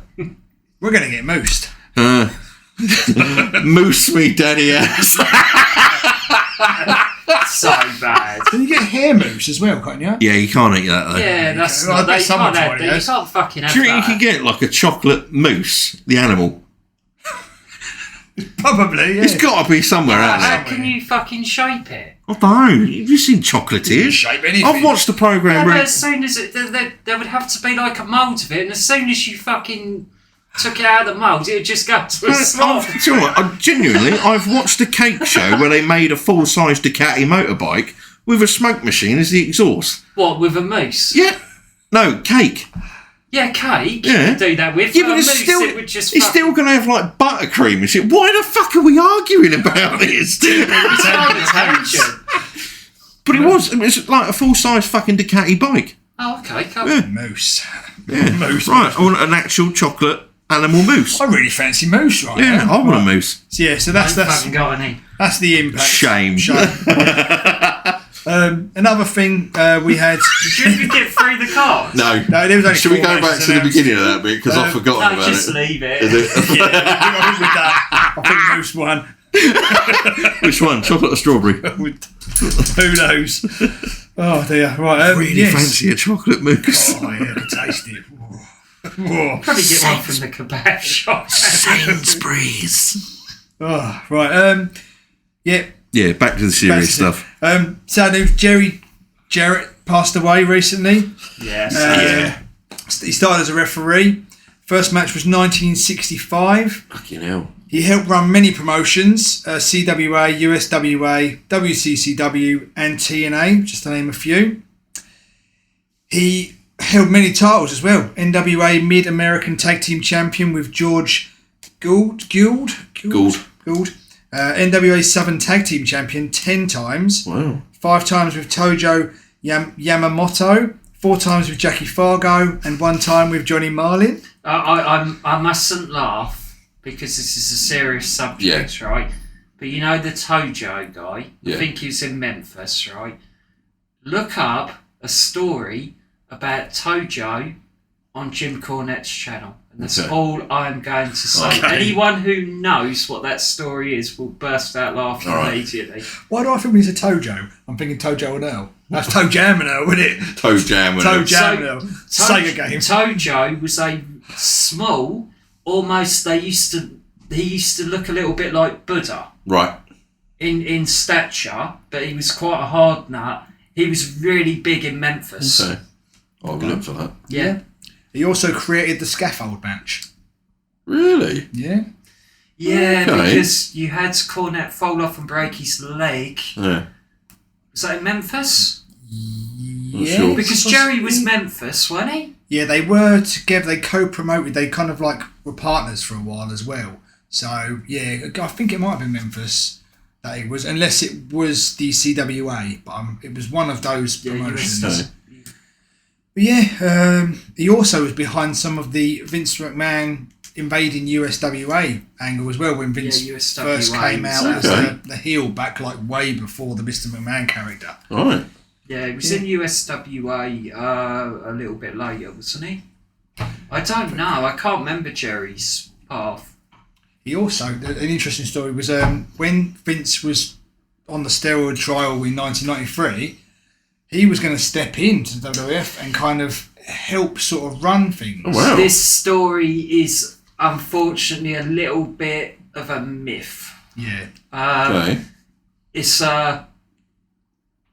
We're going to get moosed. Moose me daddy ass. So bad. Can you get hair mousse as well, can't you? Yeah, you can't eat that though. Yeah, that's Well, I not. bet They someone can't have tried that. it, You yes. can't fucking have Do you think you that. can get like a chocolate moose, the animal? Probably, yeah. It's got to be somewhere out How there. can you fucking shape it? I don't know. Have you seen chocolatiers? Shape anything. I've watched the programme. Yeah, but where as soon as there would have to be like a mould of it, and as soon as you fucking took it out of the mould, it would just go to a slot. Do you know what? I've watched a cake show where they made a full-size Ducati motorbike with a smoke machine as the exhaust. What, with a moose? Yeah. No, cake. Yeah, cake. Yeah. You could do that with. Yeah, but but a it's moose, still, it would just it's still going to have like buttercream and shit. Why the fuck are we arguing about this? It's not a tangent. But it was like a full-size fucking Ducati bike. Oh, okay, come. Yeah. Mousse. Yeah. Mousse. Right, I want an actual chocolate animal mousse. I really fancy mousse right Yeah, now. I want a Right. mousse. So, yeah, so I that's haven't got any. that's the impact. Shame. Another thing we had. Did you get through the cards? No. No, there was only Should we 4 go back matches to the announced. beginning of that bit because I've forgotten No, about just it. leave it. Is it? Yeah, I think we're done. I think Moose won. Which one? Chocolate or strawberry? Who knows? Oh dear. Right. Really fancy a chocolate mousse. Oh yeah, I can taste it. Probably get one from the kebab shop. Sainsbury's. Oh, right. Yeah, back to the serious stuff. Sad news, Jarrett passed away recently. Yes. He started as a referee. First match was 1965. Fucking hell. He helped run many promotions, CWA, USWA, WCCW and TNA, just to name a few. He held many titles as well. NWA Mid-American Tag Team Champion with George Gould. NWA Southern Tag Team Champion 10 times. Wow. 5 times with Tojo Yamamoto. 4 times with Jackie Fargo. And 1 time with Johnny Marlin. I mustn't laugh because this is a serious subject, right? But you know the Tojo guy? I think he was in Memphis, right? Look up a story about Tojo on Jim Cornette's channel. And that's all I'm going to say. Okay. Anyone who knows what that story is will burst out laughing immediately. Why do I think when you say Tojo, I'm thinking Tojo and Earl? That's Toe Jam and Earl, isn't it? Toe Jam and Earl. Sega game. Tojo was a small, almost, he used to look a little bit like Buddha. Right. In stature, but he was quite a hard nut. He was really big in Memphis. Okay. I'll look for that. Yeah. He also created the scaffold match. Really? Yeah. Yeah, because you had Cornette fall off and break his leg. Yeah. Was that in Memphis? Yeah. Sure. Because Jerry was Memphis, wasn't he? Yeah, they were together. They co-promoted. They kind of like were partners for a while as well. So, yeah, I think it might have been Memphis that it was, unless it was the CWA. But it was one of those promotions. But yeah, he also was behind some of the Vince McMahon invading USWA angle as well when Vince first came out as the heel back like way before the Mr. McMahon character. All right. Yeah, he was in USWA a little bit later, wasn't he? I don't know. I can't remember Jerry's path. He also, an interesting story was when Vince was on the steroid trial in 1993, he was going to step into the WWF and kind of help sort of run things. Oh, wow. This story is unfortunately a little bit of a myth. Yeah. It's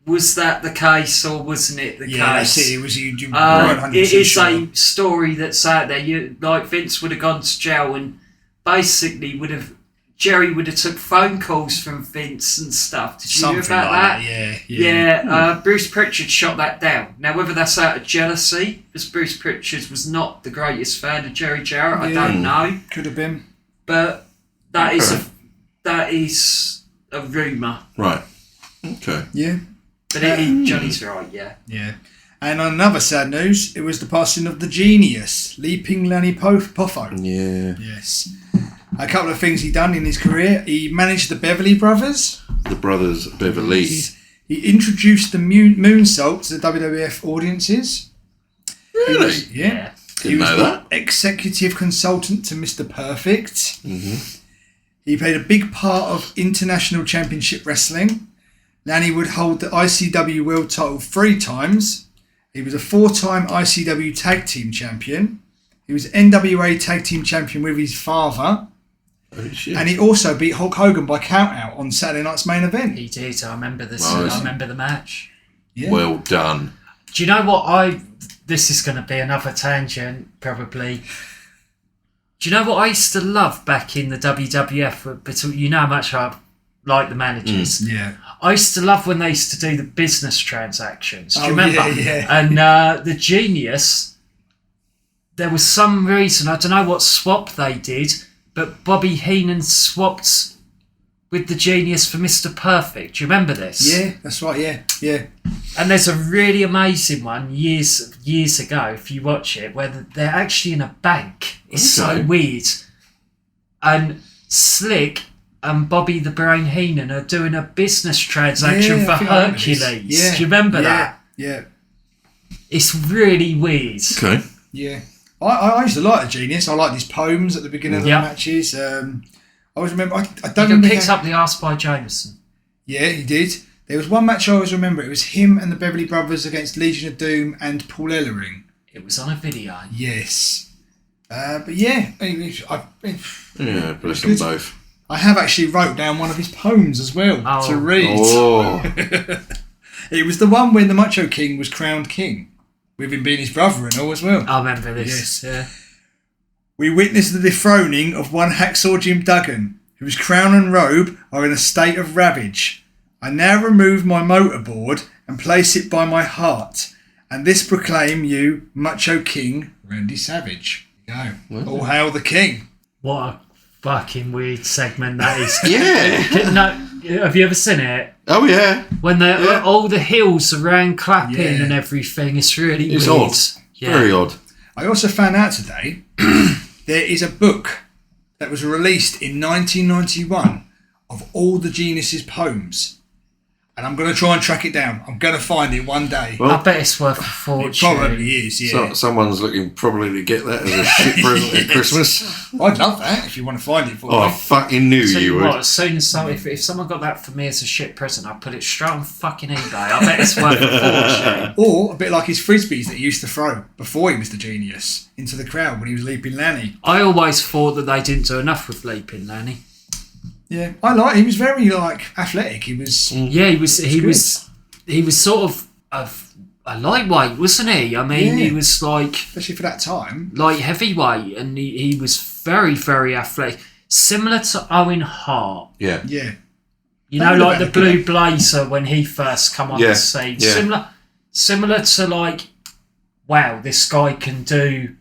was that the case or wasn't it the case? Yeah, that's it. It was you weren't 100% it is sure. a story that's out there. Like Vince would have gone to jail and basically Jerry would have took phone calls from Vince and stuff. Did you hear about that? Yeah. Bruce Pritchard shot that down. Now, whether that's out of jealousy, because Bruce Pritchard was not the greatest fan of Jerry Jarrett, I don't know. Could have been. But that is a rumour. Right. Okay. Yeah. But Johnny's right, yeah. Yeah. And on another sad news, it was the passing of the genius, Leaping Lanny Poffo. Yeah. Yes. A couple of things he done in his career. He managed the Beverly Brothers. The Brothers Beverly. He introduced the moonsault to the WWF audiences. Really? Yeah. Didn't know that. Executive consultant to Mr. Perfect. Mm-hmm. He played a big part of International Championship Wrestling. Lanny would hold the ICW World title 3 times. He was a 4-time ICW Tag Team Champion. He was NWA Tag Team Champion with his father. Oh, shit. And he also beat Hulk Hogan by countout on Saturday night's main event. He did. I remember this. Nice. I remember the match. Yeah. Well done. Do you know what this is going to be another tangent, probably. Do you know what I used to love back in the WWF? But you know how much I like the managers. Yeah. I used to love when they used to do the business transactions. Do you remember? Yeah. And the Genius, there was some reason, I don't know what swap they did, but Bobby Heenan swapped with the Genius for Mr. Perfect. Do you remember this? Yeah, that's right, yeah. And there's a really amazing one years ago, if you watch it, where they're actually in a bank. It's so weird. And Slick and Bobby the Brain Heenan are doing a business transaction for Hercules. Yeah. Do you remember that? Yeah. It's really weird. Okay. Yeah. I used to like the Genius. I liked his poems at the beginning of the matches. I always remember. I don't He got remember. picked up the arse by Jameson. Yeah, he did. There was one match I always remember. It was him and the Beverly Brothers against Legion of Doom and Paul Ellering. It was on a video. Yes. But yeah, Bless them both. I have actually wrote down one of his poems as well to read. Oh. It was the one when the Macho King was crowned king, with him being his brother and all as well. I remember this. Yes. Yeah. We witnessed the dethroning of one Hacksaw Jim Duggan, whose crown and robe are in a state of ravage. I now remove my motorboard and place it by my heart, and this proclaim you Macho King Randy Savage. There you go. All hail the king. What a fucking weird segment that is. Yeah. No, have you ever seen it? Oh, yeah. When all the hills around clapping and everything, it's really It's weird. odd. Yeah. Very odd. I also found out today there is a book that was released in 1991 of all the Genius's poems. And I'm going to try and track it down. I'm going to find it one day. Well, I bet it's worth a It fortune. probably is, yeah. So, someone's looking probably to get that as a shit present at Christmas. I'd love that if you want to find it for Oh, I me. fucking knew Tell you you would. what, as soon as if someone got that for me as a shit present, I'd put it straight on fucking eBay. I bet it's worth a fortune. Or a bit like his frisbees that he used to throw before he was the genius into the crowd when he was leaping Lanny. I always thought that they didn't do enough with leaping Lanny. Yeah, I like. He was very athletic. He was. Yeah, he was sort of a lightweight, wasn't he? I mean, Yeah. he was Especially for that time. like heavyweight, and he was very, very athletic, similar to Owen Hart. Yeah. Yeah. You know, Tell me like the about Blue Blazer when he first come on Yeah, the scene. yeah. Similar to wow, this guy can do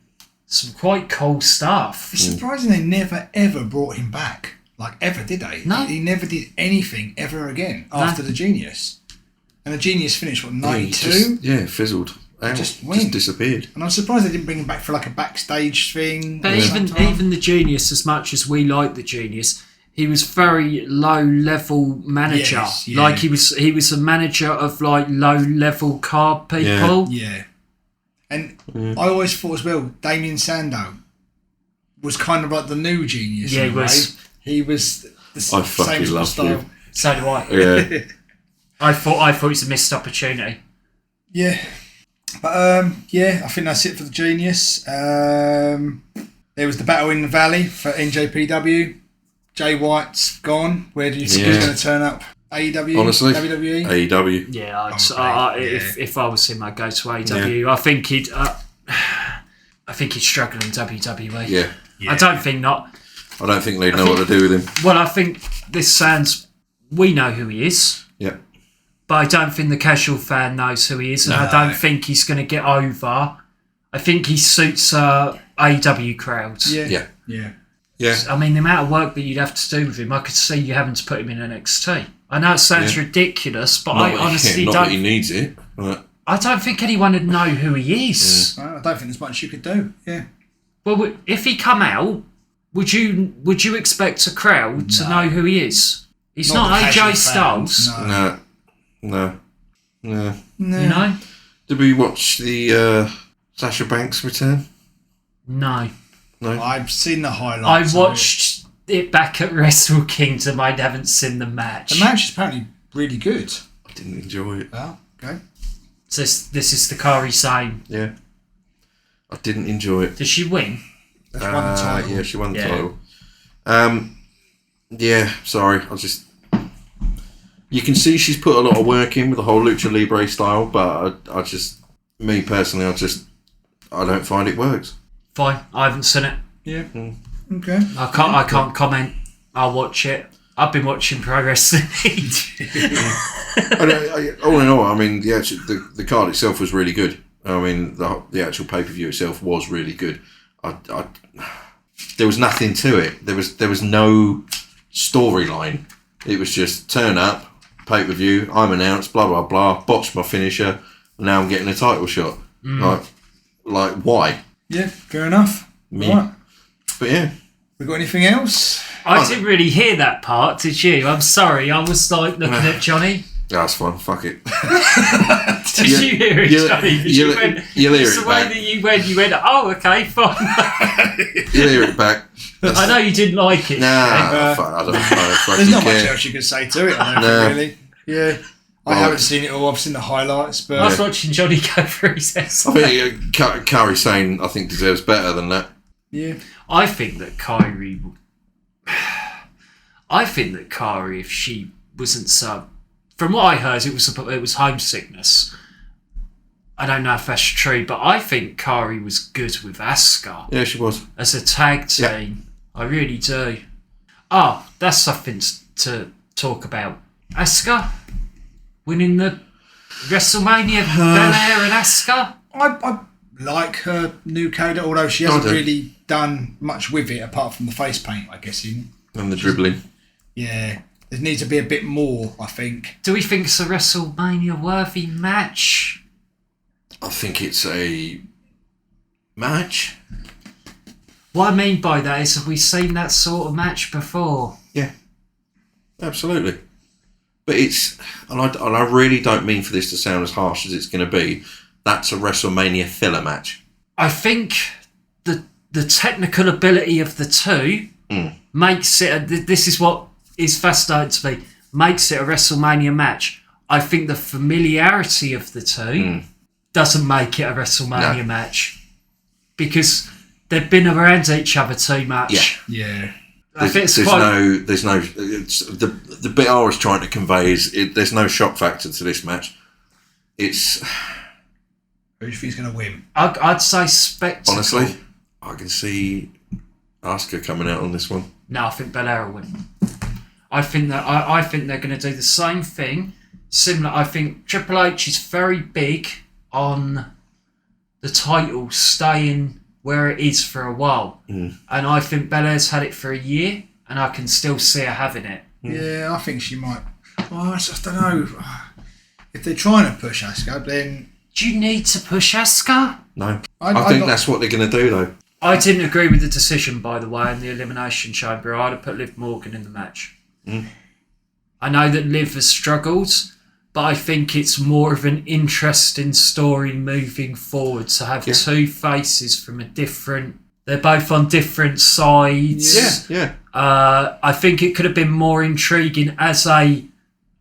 some quite cool stuff. It's surprising they never ever brought him back. Ever, did they? No. He never did anything ever again after the Genius. And the Genius finished, 92? Yeah, fizzled. Out. Just went. Disappeared. And I'm surprised they didn't bring him back for a backstage thing. But or sometime. even the Genius, as much as we like the Genius, he was very low level manager. Yes, yeah. He was a manager of low level card people. Yeah. And I always thought as well, Damien Sandow was kind of like the new Genius. Yeah, in a way. He was the I same fucking sort of love style. you. So do I. Yeah. I thought it was a missed opportunity. Yeah. But I think that's it for the Genius. There was the battle in the Valley for NJPW. Jay White's gone. Where do you think he's going to turn up? AEW? Honestly, WWE? AEW. Yeah, Okay, if I was him, I'd go to AEW. I think he'd struggle in WWE. Yeah. I don't think not. I don't think they'd know what to do with him. Well, I think this sounds. We know who he is, Yeah. but I don't think the casual fan knows who he is, and I don't think he's going to get over. I think he suits AEW crowds. Yeah. I mean, the amount of work that you'd have to do with him, I could see you having to put him in NXT. I know it sounds ridiculous, but I honestly not don't. that he needs it. But I don't think anyone would know who he is. I don't think there's much you could do. Yeah. Well, if he come out, would you expect a crowd to know who he is? He's not the AJ casual Styles. fans, no. You know? Did we watch the Sasha Banks return? No. I've seen the highlights. I watched it back at Wrestle Kingdom. I haven't seen the match. The match is apparently really good. I didn't enjoy it. Oh, okay. So this is the Kari Sane. Yeah. I didn't enjoy it. Did she win? She won the title. Yeah, she won the title. Yeah, sorry. You can see she's put a lot of work in with the whole Lucha Libre style, but me personally, I don't find it works. Fine. I haven't seen it. Yeah. Okay. I can't comment. I'll watch it. I've been watching pro wrestling. All in all, I mean, the card itself was really good. I mean, the actual pay-per-view itself was really good. There was nothing to it. There was no storyline. It was just turn up, pay-per-view, I'm announced, blah, blah, blah, botched my finisher, and now I'm getting a title shot. Like why? Yeah, fair enough. Right. But yeah. We got anything else? I didn't really hear that part, did you? I'm sorry. I was looking at Johnny. That's fine. Fuck it. Did you hear it, Johnny? You'll hear it the way back. that you went, oh, okay, fine. You'll hear it back. I know you didn't like it. Nah, I don't fucking There's not care. much else you can say to it, I don't think, really. Yeah. I haven't seen it all. I've seen the highlights, but I was watching Johnny go through his I think Kairi Sane, I think, deserves better than that. yeah. I think that Kairi, if she wasn't so, from what I heard, it was homesickness. I don't know if that's true, but I think Kairi was good with Asuka. Yeah, she was. As a tag team. Yeah. I really do. Oh, that's something to talk about. Asuka winning the WrestleMania, Belair and Asuka. I like her new character, although she hasn't really done much with it apart from the face paint, I guess. And the dribbling. Yeah. There needs to be a bit more, I think. Do we think it's a WrestleMania worthy match? I think it's a match. What I mean by that is, have we seen that sort of match before? Yeah, absolutely. But it's, and I really don't mean for this to sound as harsh as it's going to be, that's a WrestleMania filler match. I think the technical ability of the two makes it, this is what is fascinating to me, makes it a WrestleMania match. I think the familiarity of the two doesn't make it a WrestleMania match. Because they've been around each other too much. Yeah. There's no. The bit I was trying to convey is there's no shock factor to this match. It's. Who do you think is going to win? I'd say spectacle. Honestly, I can see Asuka coming out on this one. No, I think Belair will win. I think they're going to do the same thing. Similar. I think Triple H is very big on the title staying where it is for a while. And I think Belair's had it for a year, and I can still see her having it. Yeah, I think she might. Oh, I just don't know. If they're trying to push Asuka, then... Do you need to push Asuka? No. I think that's what they're going to do, though. I didn't agree with the decision, by the way, in the Elimination Chamber. I'd have put Liv Morgan in the match. I know that Liv has struggled, but I think it's more of an interesting story moving forward to have two faces from a different... They're both on different sides. Yeah. I think it could have been more intriguing as a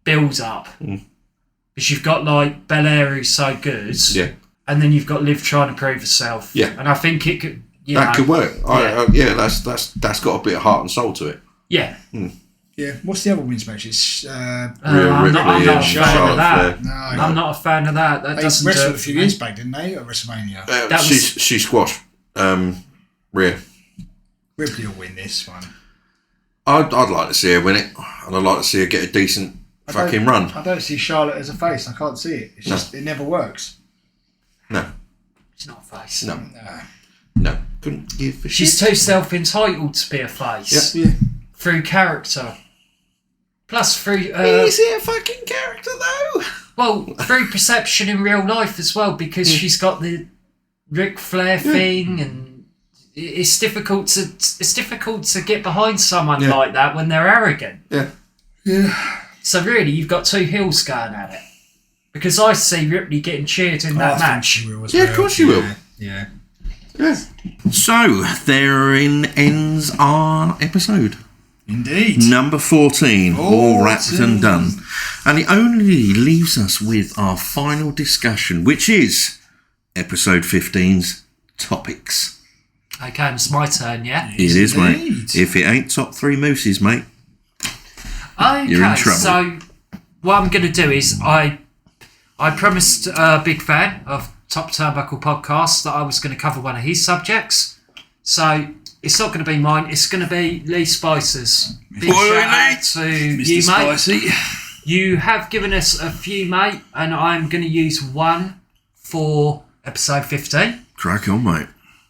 build-up. Because you've got, like, Belair who's so good. Yeah. And then you've got Liv trying to prove herself. Yeah. And I think it could... That could work. That's got a bit of heart and soul to it. Yeah. Yeah. What's the other women's match? It's... Rhea I'm Ripley not a fan of Charlotte that. Flair. No. I'm not a fan of that. That They doesn't wrestled do a it few for me. years back, didn't they, at WrestleMania? She squashed Rhea. Ripley will win this one. I'd like to see her win it, and I'd like to see her get a decent fucking run. I don't see Charlotte as a face. I can't see it. It's just, it never works. No. She's not a face. No. Couldn't give a She's shit. too self-entitled to be a face. Yeah. Through character. Plus through... Is it a fucking character, though? well, through perception in real life as well, because she's got the Ric Flair thing, and it's difficult to get behind someone like that when they're arrogant. Yeah. So really, you've got two heels going at it. Because I see Ripley getting cheered in that match. She will as Yeah, well. of course she will. Yeah. So, therein ends our episode. Indeed. Number 14, all wrapped and done. And it only leaves us with our final discussion, which is episode 15's topics. Okay, it's my turn, yeah? It is, mate. Indeed. If it ain't top three mooses, mate. Okay, You're in trouble. so what I'm going to do is I promised a big fan of Top Turnbuckle Podcast that I was going to cover one of his subjects. So it's not going to be mine. It's going to be Lee Spicer's. Big shout out to you, mate. Spicy. You have given us a few, mate, and I'm going to use one for episode 15. Crack on, mate.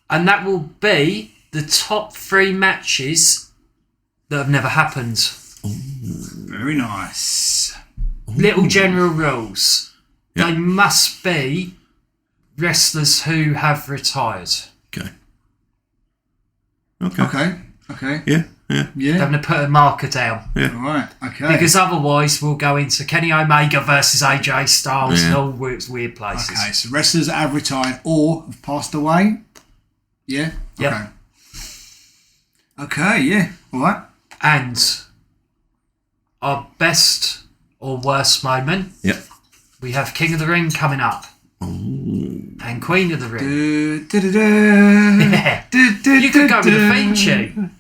And that will be the top 3 matches that have never happened. Very nice. Little general rules. Yep. They must be wrestlers who have retired. Okay. Okay. Yeah. Yeah. Yeah. I'm going to put a marker down. All right. Okay. Because otherwise we'll go into Kenny Omega versus AJ Styles and Yeah. all weird places. Okay, so wrestlers that have retired or have passed away. Yeah? Yep. Okay. Okay, yeah. All right. And our best or worst moment, Yep. we have King of the Ring coming up. And Queen of the Ring. Yeah. You could go with the theme tune.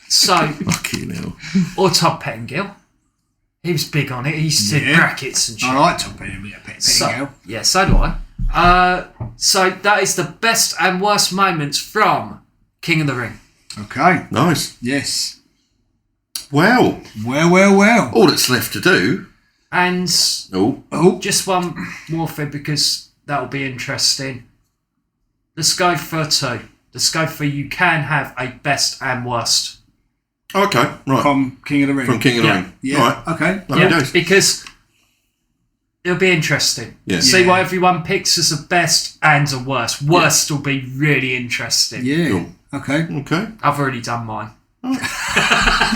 So, Fucking hell. or Todd Pettengill. He was big on it. He used to do brackets and shit. I like Tom Pettingill. Yeah, so do I. So that is the best and worst moments from King of the Ring. Okay. Nice. Yes. Well, Well. all that's left to do. And Oh. just one more thing because that'll be interesting. Let's go for two. Let's go for you can have a best and worst. Okay. Right. From King of the Ring. From King of the Yeah. Ring. Yeah. All right. Okay. Lovely days. Because it'll be interesting. Yeah. See Yeah. what everyone picks as a best and a worst. Worst will be really interesting. Yeah. Cool. Okay. Okay. I've already done mine.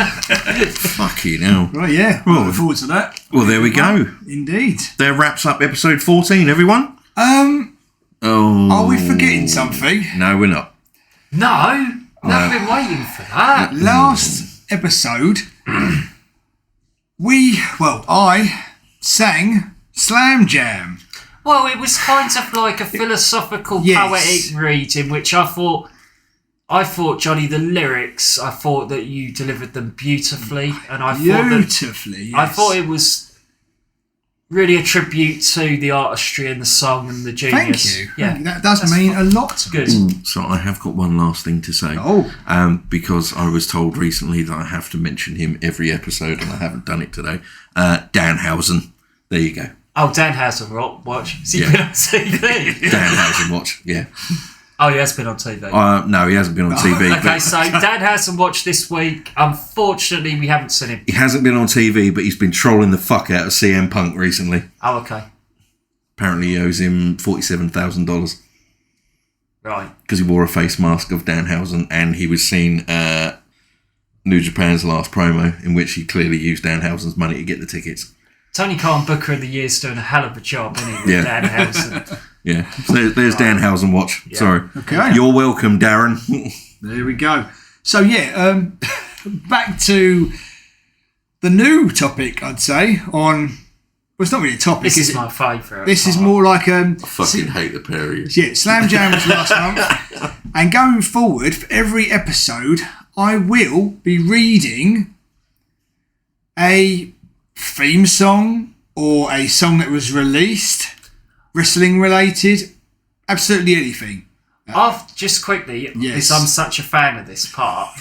Fucking hell. Right, yeah. Well, Look forward to that. Well, there we go. Indeed. There wraps up episode 14, everyone. Oh. Are we forgetting something? No, we're not. No, I've been waiting for that. Last episode, I sang Slam Jam. Well, it was kind of like a philosophical, Yes. poetic reading, which I thought, Johnny, the lyrics, I thought that you delivered them beautifully, and I Beautifully, I yes. thought it was really a tribute to the artistry and the song and the genius. Thank you. Yeah, That does mean a lot to me. good. So I have got one last thing to say. Oh. Because I was told recently that I have to mention him every episode, and I haven't done it today. Danhausen. There you go. Oh, Dan has a watch. Has he Yeah. been on TV? Danhausen watch. Yeah. Oh, he has been on TV. No, he hasn't been on TV. Okay, but so Dan hasn't watched this week. Unfortunately, we haven't seen him. he hasn't been on TV, but he's been trolling the fuck out of CM Punk recently. Oh, okay. Apparently, he owes him $47,000 Right. because he wore a face mask of Danhausen, and he was seen New Japan's last promo, in which he clearly used Danhausen's money to get the tickets. Tony Khan, Booker of the Year's doing a hell of a job, isn't he, with Yeah. Dan Housen? Yeah, so there's Danhausen watch. Yeah. Sorry. Okay. You're welcome, Darren. There we go. So, back to the new topic, I'd say, on... Well, it's not really a topic, This is is it? my favourite. This is more like... Fucking hate the pair of you. Yeah, Slam Jam was last month. And going forward, for every episode, I will be reading a theme song or a song that was released, wrestling related, absolutely anything. Just quickly, Yes. because I'm such a fan of this part.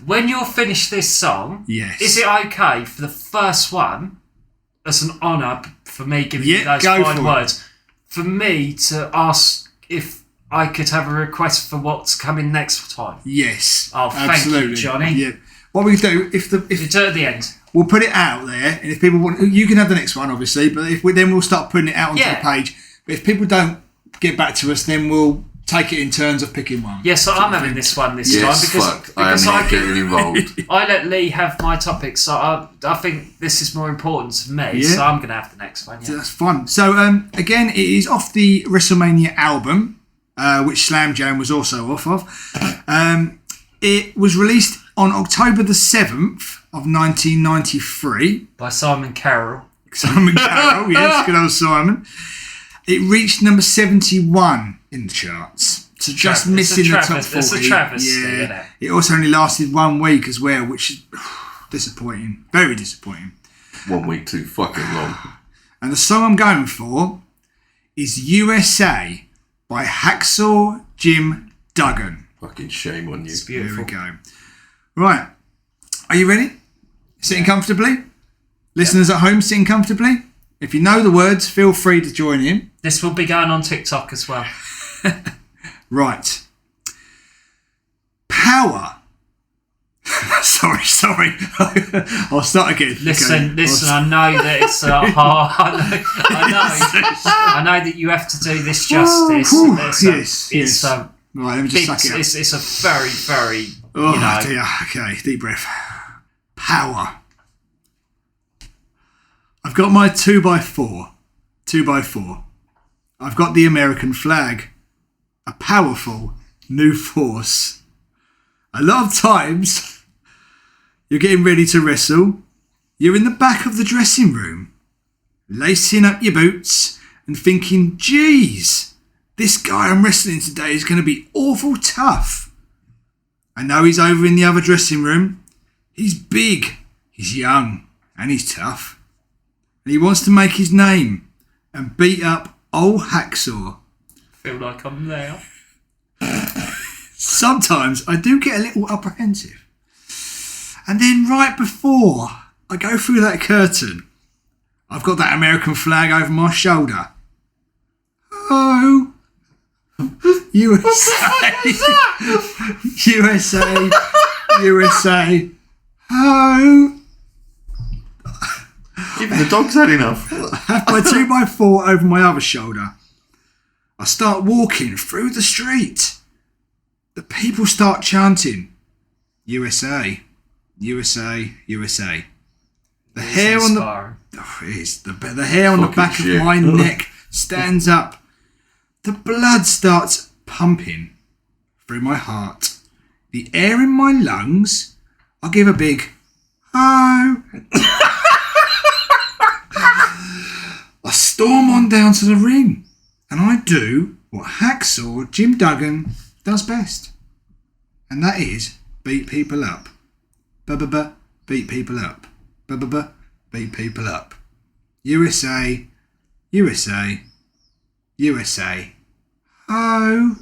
When you're finished this song, Yes. is it okay for the first one, as an honour for me giving you those go fine for it. words, for me to ask if I could have a request for what's coming next time? Yes. Oh, thank you, absolutely. Johnny. Yeah. What we do, if You do it at the end. we'll put it out there, and if people want, you can have the next one, obviously. But then we'll start putting it out onto Yeah. the page. But if people don't get back to us, then we'll take it in turns of picking one. Yes, so I'm having this one this time Yes, because fuck. I am not getting involved. I let Lee have my topic, so I think this is more important to me. Yeah. So I'm going to have the next one. So Yeah. that's fun. So again, it is off the WrestleMania album, which Slam Jam was also off of. It was released on October the 7th of 1993. By Simon Carroll. Simon Carroll, yes, good old Simon. It reached number 71 in the charts. So just missing the top 40. It's a travesty, isn't it? It also only lasted 1 week as well, which is disappointing. Very disappointing. 1 week too fucking long. And the song I'm going for is USA by Hacksaw Jim Duggan. Fucking shame on you. It's There beautiful. we go. Right. Are you ready? Sitting comfortably? Listeners at home, sitting comfortably? If you know the words, feel free to join in. This will be going on TikTok as well. Right. Power. sorry. I'll start again. Listen. Okay. I know that it's hard. I know that you have to do this justice. Whew, It's yes. a Right, let me just big. suck it up. It's a very, very Oh, dear. Okay, deep breath. Power. I've got my 2x4. 2x4. I've got the American flag. A powerful new force. A lot of times, you're getting ready to wrestle. You're in the back of the dressing room, lacing up your boots and thinking, geez, this guy I'm wrestling today is going to be awful tough. I know he's over in the other dressing room. He's big, he's young, and he's tough. And he wants to make his name and beat up old Hacksaw. Feel like I'm there. Sometimes I do get a little apprehensive. And then right before I go through that curtain, I've got that American flag over my shoulder. Oh, USA, USA, USA. Oh, Even the dog's had enough. I have my 2x4 over my other shoulder. I start walking through the street. The people start chanting, USA, USA, USA. The hair on the hair on the back of my neck stands up. The blood starts pumping through my heart. The air in my lungs. I give a big oh. I storm on down to the ring, and I do what Hacksaw Jim Duggan does best, and that is beat people up. Beat people up. Beat people up. USA, USA, USA. Oh.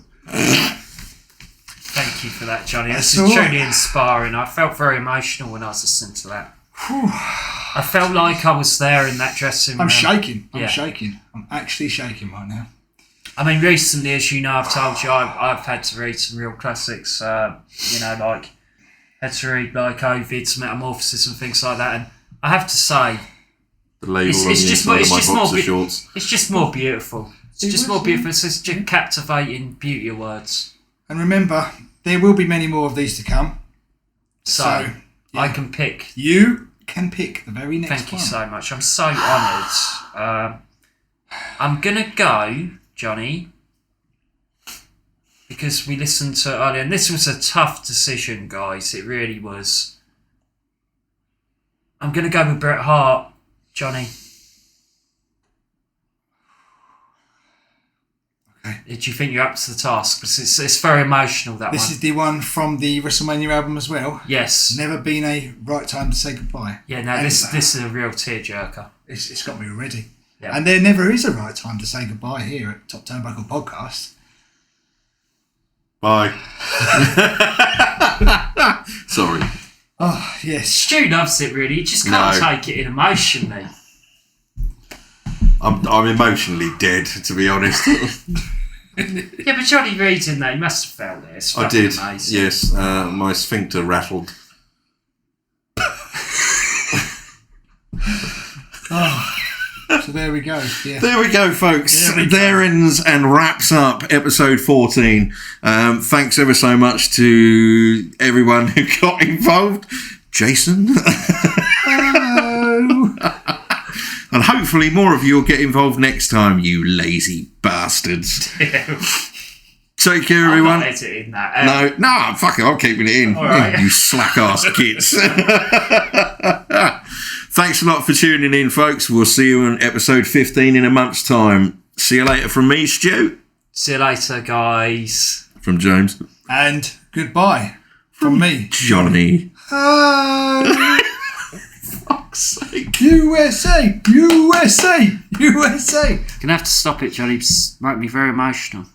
Thank you for that, Johnny. This is truly inspiring. I felt very emotional when I was listening to that. I felt like I was there in that dressing room. I'm shaking. I'm shaking. I'm actually shaking right now. I mean, recently, as you know, I've told you I've had to read some real classics. Like had to read like Ovid's Metamorphosis and things like that. And I have to say, the label it's just more shorts. It's just more beautiful. It's just more beautiful. It's just captivating beauty of words. And remember, there will be many more of these to come. So yeah. I can pick. You can pick the very next one. Thank you so much. I'm so honoured. I'm going to go, Johnny, because we listened to it earlier, and this was a tough decision, guys. It really was. I'm going to go with Bret Hart, Johnny. Okay. Do you think you're up to the task? Because it's very emotional, that This is the one from the WrestleMania album as well. Yes. Never been a right time to say goodbye. Yeah, no, this is a real tearjerker. It's got me already. Yeah. And there never is a right time to say goodbye here at Top Turnbuckle Podcast. Bye. Sorry. Oh, yes. Stu loves it, really. He just can't take it in emotionally. I'm emotionally dead, to be honest. Yeah, but Johnny Reed's in that. He must have felt it. It's I did. amazing. Yes, my sphincter rattled. So there we go. Yeah. There we go, folks. There ends and wraps up episode 14. Thanks ever so much to everyone who got involved. Jason. Hello. And hopefully more of you will get involved next time, you lazy bastards. Take care, everyone. I'm not editing that. No, fuck it, I'm keeping it in. Right. You slack-ass kids. Thanks a lot for tuning in, folks. We'll see you on episode 15 in a month's time. See you later from me, Stu. See you later, guys. From James. And goodbye from me, Johnny. Oh. Fuck's sake. USA, USA, USA. Gonna have to stop it, Johnny. It's making me very emotional.